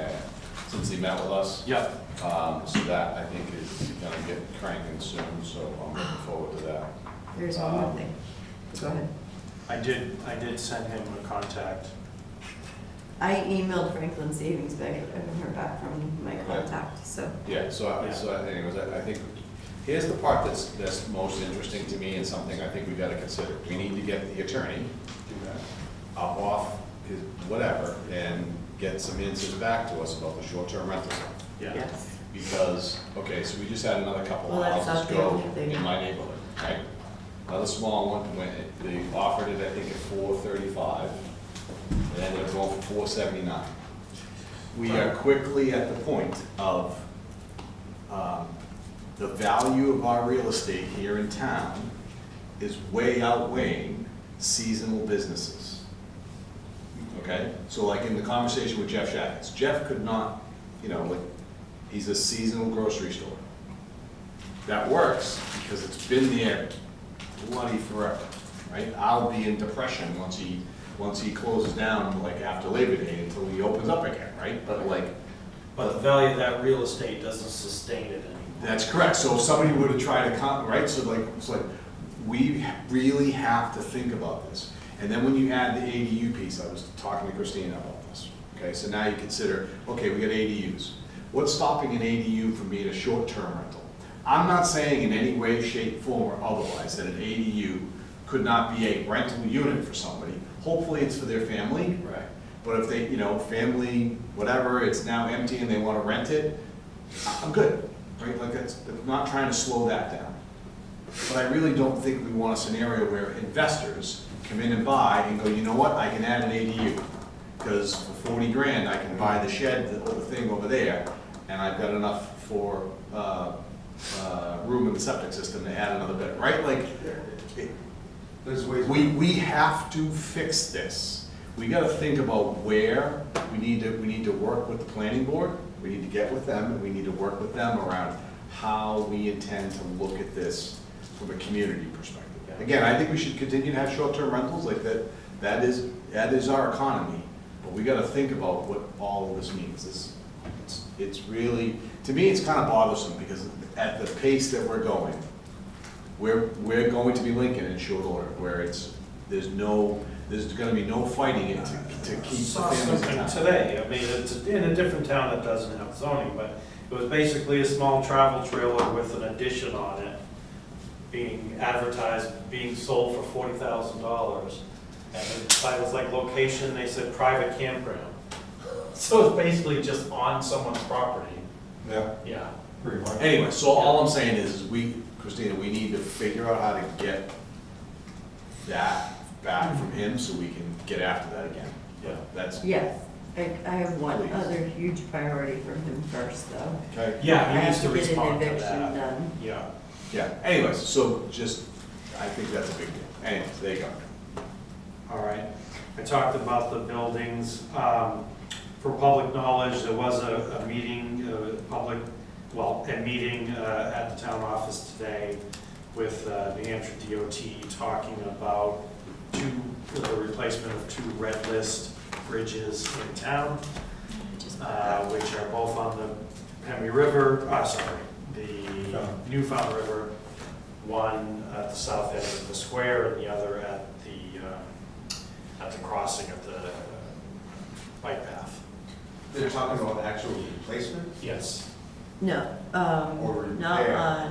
Since he met with us. Yep. So that, I think, is gonna get cranking soon, so I'm looking forward to that. There's one more thing. Go ahead. I did send him a contact. I emailed Franklin Savings Bank, I haven't heard back from my contact, so. Yeah, so anyways, I think, here's the part that's most interesting to me and something I think we gotta consider. We need to get the attorney up off his whatever and get some answers back to us about the short-term rental stuff. Yeah. Yes. Because, okay, so we just had another couple Well, of that's houses not the go only thing. in my neighborhood, right? Another small one, they offered it, I think, at $435, and ended up going for $479. We are quickly at the point of the value of our real estate here in town is way outweighing seasonal businesses. Okay, so like in the conversation with Jeff Shackets, Jeff could not, he's a seasonal grocery store. That works because it's been there bloody forever, right? I'll be in depression once he closes down, like after Labor Day until he opens up again, right? But the value of that real estate doesn't sustain it anymore. That's correct. So if somebody were to try to right? So it's like, we really have to think about this. And then when you add the ADU piece, I was talking to Christina about this. Okay, so now you consider, okay, we got ADUs. What's stopping an ADU from being a short-term rental? I'm not saying in any way, shape, form, or otherwise that an ADU could not be a rental unit for somebody. Hopefully it's for their family. Right. But if they, family, whatever, it's now empty and they want to rent it, I'm good, right? Like I'm not trying to slow that down. But I really don't think we want a scenario where investors come in and buy and go, you know what, I can add an ADU. Because for 40 grand, I can buy the shed, the whole thing over there, and I've got enough for room in the septic system to add another bit, right? Like, There's ways. we have to fix this. We gotta think about where we need to work with the planning board We need to get with them, and we need to work with them around how we intend to look at this from a community perspective. Again, I think we should continue to have short-term rentals like that. That is our economy, but we gotta think about what all of this means. It's really, to me, it's kind of bothersome, because at the pace that we're going, we're going to be Lincoln in short order, where there's gonna be no fighting it to keep the Saw families in something town. today, I mean, it's in a different town that doesn't have zoning, but it was basically a small travel trailer with an addition on it, being advertised, being sold for $40,000. And the site was like location, they said private campground. So it's basically just on someone's property. Yeah. Yeah. Pretty much. Anyway, so all I'm saying is Christina, we need to figure out how to get that back from him so we can get after that again. Yeah. That's, Yes, I have one Please. other huge priority from him first, though. okay? Yeah, I he needs have to to get an respond to eviction that. done. Yeah. Yeah, anyways, so just, I think that's a big deal. Anyways, there you go. All right. I talked about the buildings. For public knowledge, there was a meeting, a meeting at the town office today with New Hampshire DOT talking about the replacement of 2 red list bridges in town, which are both on the Hemi River, the Newfound River, one at the south end of the square and the other at the crossing of the bike path. They're talking about actual replacement? Yes. No, Or not repair.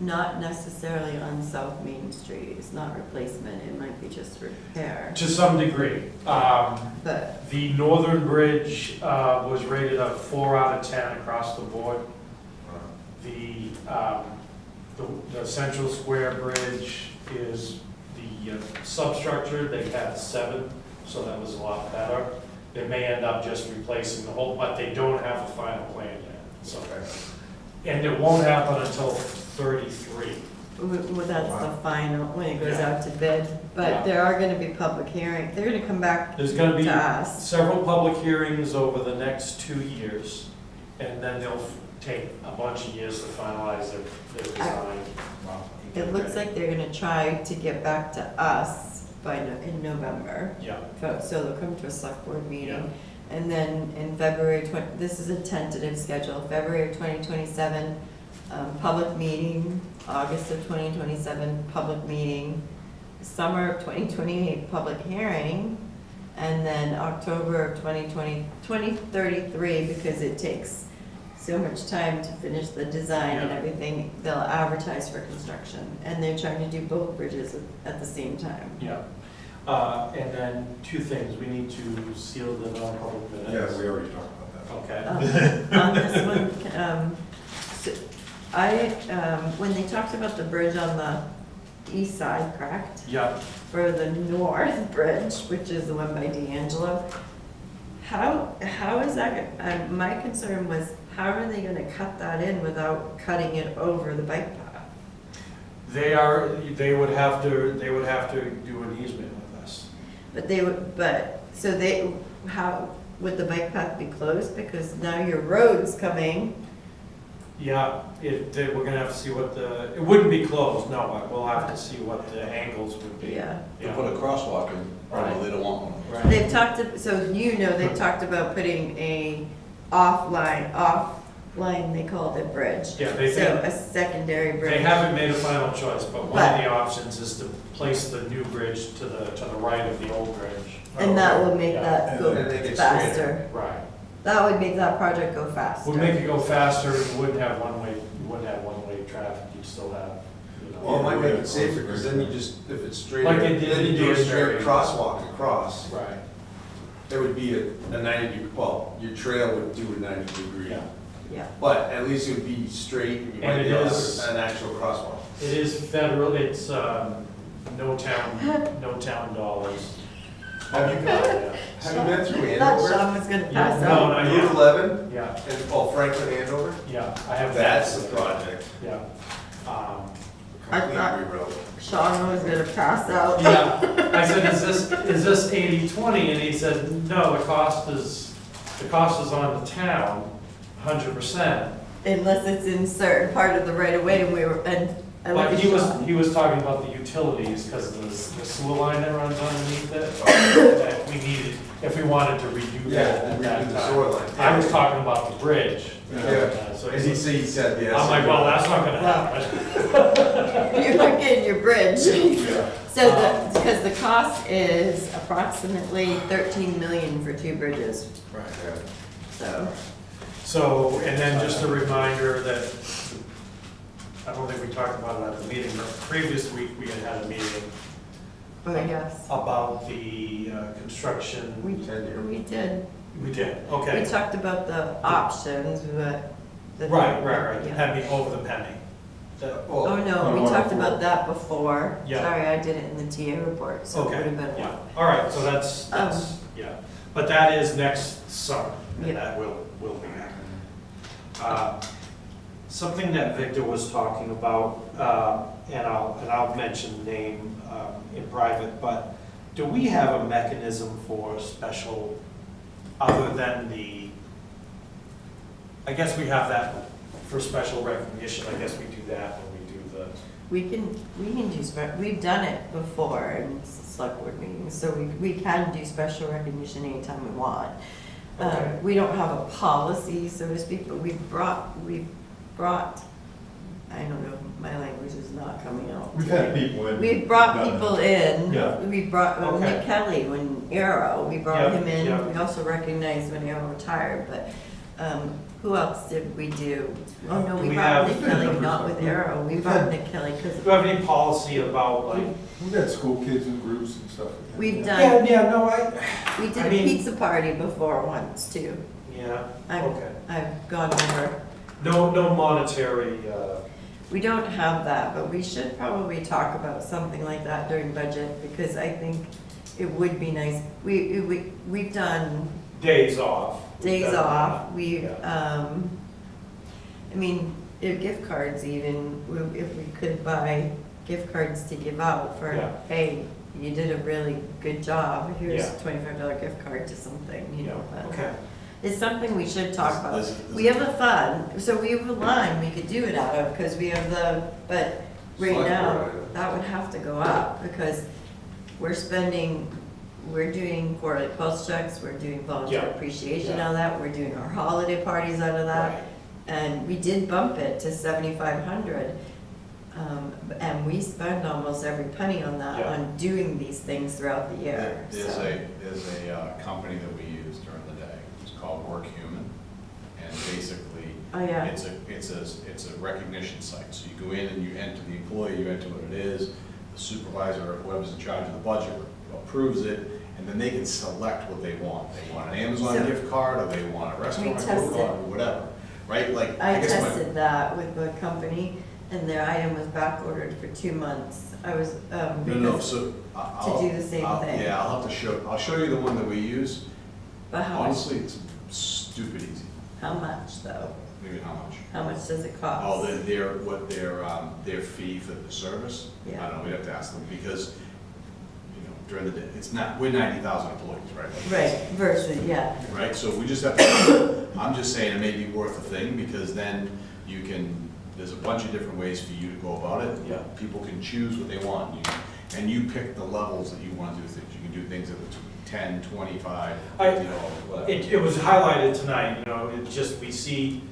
not necessarily on South Main Street. It's not replacement, it might be just repair. To some degree. But, The northern bridge was rated a 4 out of 10 across the board. The Central Square Bridge is the substructure, they had 7, so that was a lot better. They may end up just replacing the whole, but they don't have a final plan yet, so. And it won't happen until 33. well, that's the final, when it goes Yeah. out to bid. Yeah. But there are gonna be public hearings, they're gonna come back There's gonna be to us. several public hearings over the next 2 years, and then they'll take a bunch of years to finalize their design. It looks like they're gonna try to get back to us in November. Yeah, So they'll come to a select board meeting. And then in February this is a tentative schedule, February of 2027, public meeting, August of 2027, public meeting, summer of 2028, public hearing, and then October of 2033, because it takes so much time to finish the design and Yeah. everything, they'll advertise for construction. And they're trying to do both bridges at the same time. yeah. And then 2 things, we need to seal the non-public minutes. Yeah, we already talked about that. Okay. On this one, when they talked about the bridge on the east side, correct? Yeah, For the north bridge, which is the one by D'Angelo, how is that, my concern was, how are they gonna cut that in without cutting it over the bike path? they would have to do an easement with us. How, would the bike path be closed? Because now your road's coming. Yeah, we're gonna have to see it wouldn't be closed, no, but we'll have to see what the angles would be. Yeah. They put a crosswalk in, probably they don't want one. Right. They've talked, they've talked about putting a offline, they called it bridge. Yeah, they So think, a secondary bridge. they haven't made a final choice, but one of But- the options is to place the new bridge to the right of the old bridge. And that will make Yeah. that go And make it faster. Right. That would make that project go faster. Would make it go faster, you wouldn't have one-way traffic, you'd still have, Well, it might make it safer, because then you just, if it's straight, Like then they did in you do a straight Danbury. crosswalk across. Right, There would be a 90 degree, well, your trail would do a 90 degree. yeah. Yeah. But at least it would be straight, and you And might it be able is- to, an actual crosswalk. It is federal, it's, no town dollars. Have you been through I thought Andover? Sean was gonna pass No, out. no. Route 11, Yeah, and, Franklin, Andover? yeah, I have. That's the project. Yeah. I Completely thought- rewrote. Sean was gonna pass out. Yeah, I said, is this 80/20? And he said, no, the cost is on the town, 100%. unless it's in certain part of the right of way, and we were, and I But look he at was, Sean. he was talking about the utilities, because of the sewer line that runs underneath it, that we needed, if we wanted to redo that at that redo the sewer time. line. I was talking about the bridge. Yeah. So As he said, yes. I'm like, well, that's not gonna happen. You're not getting your bridge. Yeah. So the, because the cost is approximately 13 million for 2 bridges, Right. so. So, and then just a reminder that, I don't think we talked about it at the meeting, but previous week we had a meeting Oh, yes. about the construction. We Tenure. did. We did, We okay. talked about the options, but. Right, the Yeah. penny, over the penny. Oh, no, we talked about that before. Yeah. Sorry, I did it in the TA report, so it would Okay, have been a yeah, while. all right, so that's, yeah. But that is next summer, Yeah. and that will be happening. Something that Victor was talking about, and I'll mention the name in private, but do we have a mechanism for special, other than the, I guess we have that for special recognition, I guess we do that when we do the, We can do, we've done it before in select board meetings, so we can do special recognition anytime we want. Okay. We don't have a policy, so to speak, but we've brought, I don't know, my language is not coming out. We've had people in. We've brought done it. people in. Yeah. We brought, Okay. Nick Kelly, when Arrow, we brought Yeah, him in. yeah. We also recognized when Arrow retired, but who else did we do? Oh, no, Do we we brought have- Nick Kelly, not with Arrow. We We've brought had- Nick Kelly because do you have any policy about like? We've had school kids in groups and stuff. we've Yeah, done, yeah, no, we did I a mean- pizza party before once too. yeah, I've, okay. I've gone over. No monetary, We don't have that, but we should probably talk about something like that during budget because I think it would be nice. We've done days off. days We've done off, we, Yeah. I mean, gift cards even, if we could buy gift cards to give out for, Yeah. hey, you did a really good job, here's Yeah. a $25 gift card to something, you know. Yeah, but okay. It's something we should talk about. There's- We have a fund, so we have a line we could do it out of, because we have the, but right Select now, board item. that would have to go up, because we're spending, we're doing quarterly pulse checks, we're doing volunteer Yeah. appreciation Yeah. out of that, we're doing our holiday parties out of that. Right. And we did bump it to 7,500. And we spend almost every penny on that, Yeah. on doing these things throughout the year. There's so. a company that we use during the day, it's called Work Human, and basically, Oh, yeah. it's a recognition site, so you go in and you enter the employee, you enter what it is, the supervisor, or whoever's in charge of the budget approves it, and then they can select what they want. They want an Amazon So- gift card, or they want a restaurant gift tested- card, or whatever, right? Like, I guess my- tested that with the company, and their item was back ordered for 2 months. I was, No, because, so I'll. do the same thing. Yeah, I'll have to I'll show you the one that we use. but how much, Honestly, it's stupid easy. how much though? Maybe how much? How much does it cost? Oh, their fee for the service? Yeah. I don't know, we'd have to ask them, because, you know, during the day, it's not, we're 90,000 employees, right? Right, versus, yeah. Right, so we just have to, I'm just saying it may be worth a thing, because then you can, there's a bunch of different ways for you to go about it. Yeah. People can choose what they want, and you pick the levels that you want to do things. You can do things at the 10, 25, $50, whatever. It was highlighted tonight, you know, it just, we see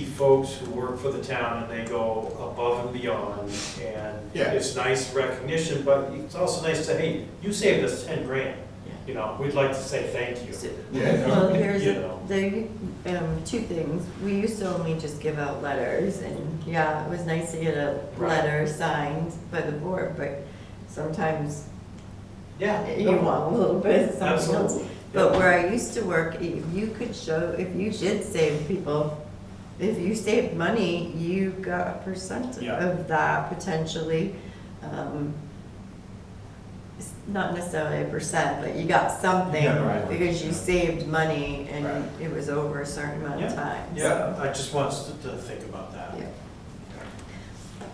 folks who work for the town and they go above and beyond, and Yeah. it's nice recognition, but it's also nice to say, hey, you saved us 10 grand. You know, we'd like to say thank you. So- Yeah. Well, here's, You know. two things. We used to only just give out letters, and yeah, it was nice to get a Right. letter signed by the board, but sometimes Yeah. you want a little bit of something else. Absolutely. But where I used to work, if you could show, if you did save people, if you saved money, you got a percent Yeah. of that potentially. It's not necessarily a percent, but you got something Yeah, right. because you saved money Right. and it was over a certain amount of Yeah. time. Yeah, I just want us to think about that. Yeah.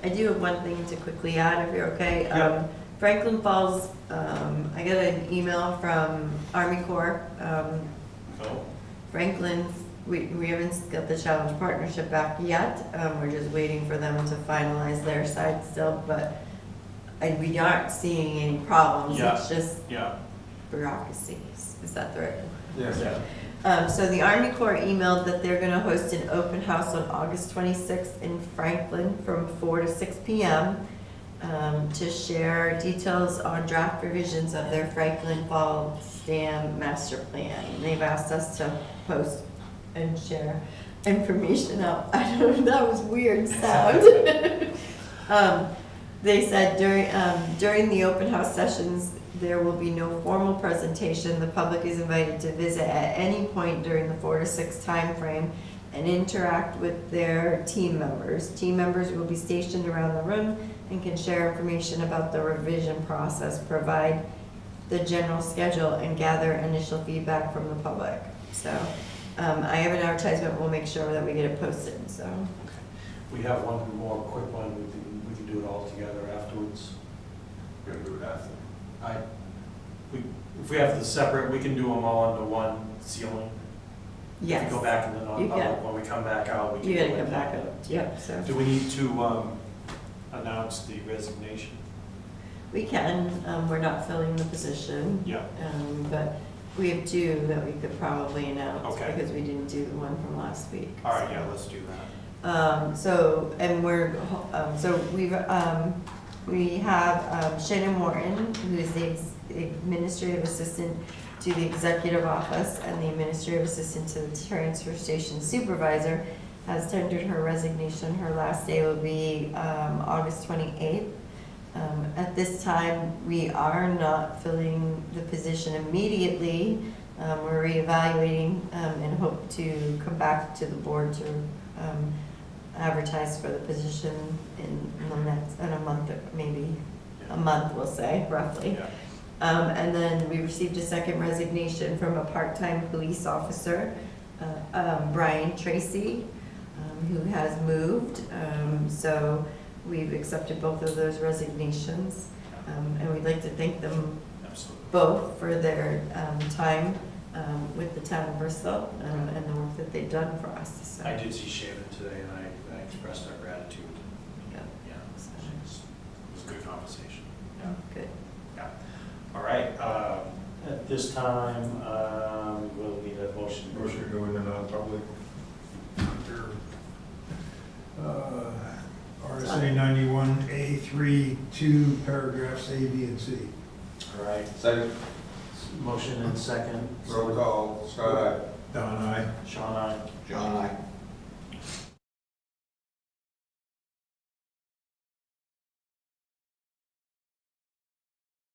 I do have one thing to quickly add, if you're okay. Yeah. Franklin Falls, I got an email from Army Corps. Oh, Franklin's we haven't got the challenge partnership back yet. We're just waiting for them to finalize their side still, but we aren't seeing any problems. Yeah. It's just Yeah. bureaucracy. Is that the right? Yes. So the Army Corps emailed that they're gonna host an open house on August 26th in Franklin from 4 to 6 p.m. To share details on draft revisions of their Franklin Fall STAM master plan. And they've asked us to post and share information out. I don't know, that was weird sound. They said during the open house sessions, there will be no formal presentation. The public is invited to visit at any point during the 4 to 6 time frame and interact with their team members. Team members will be stationed around the room and can share information about the revision process, provide the general schedule, and gather initial feedback from the public. So I have an advertisement. We'll make sure that we get it posted. So We have one more quick one, we can do it all together afterwards. We're gonna do it after. If we have the separate, we can do them all under one ceiling. yes, If we go back in the You non-public, can. when we come back out, we can. you do gotta it come back then. up. Yep. So Do we need to announce the resignation? we can. We're not filling the position. Yeah. But we have two that we could probably announce Okay. because we didn't do the one from last week. All right, yeah, let's do that. We have Shannon Morton, who is the administrative assistant to the executive office and the administrative assistant to the transfer station supervisor, has tendered her resignation. Her last day will be August 28th. At this time, we are not filling the position immediately. We're reevaluating and hope to come back to the board to advertise for the position in a month, or maybe a month, we'll say, roughly. Yeah. And then we received a second resignation from a part-time police officer, Brian Tracy, who has moved. So we've accepted both of those resignations. And we'd like to thank them Absolutely. both for their time with the town of Bristol and the work that they've done for us. So, I did see Shannon today, and I expressed our gratitude. yeah, Yeah, so, it was a good conversation. Yeah. good. Yeah. All right, at this time, we'll need a motion. Motion to go into non-public under RSA 91A3, 2 paragraphs A, B, and C. All right, Second, motion and second. roll call, Scott, aye. Don, aye. Sean, aye. John, I.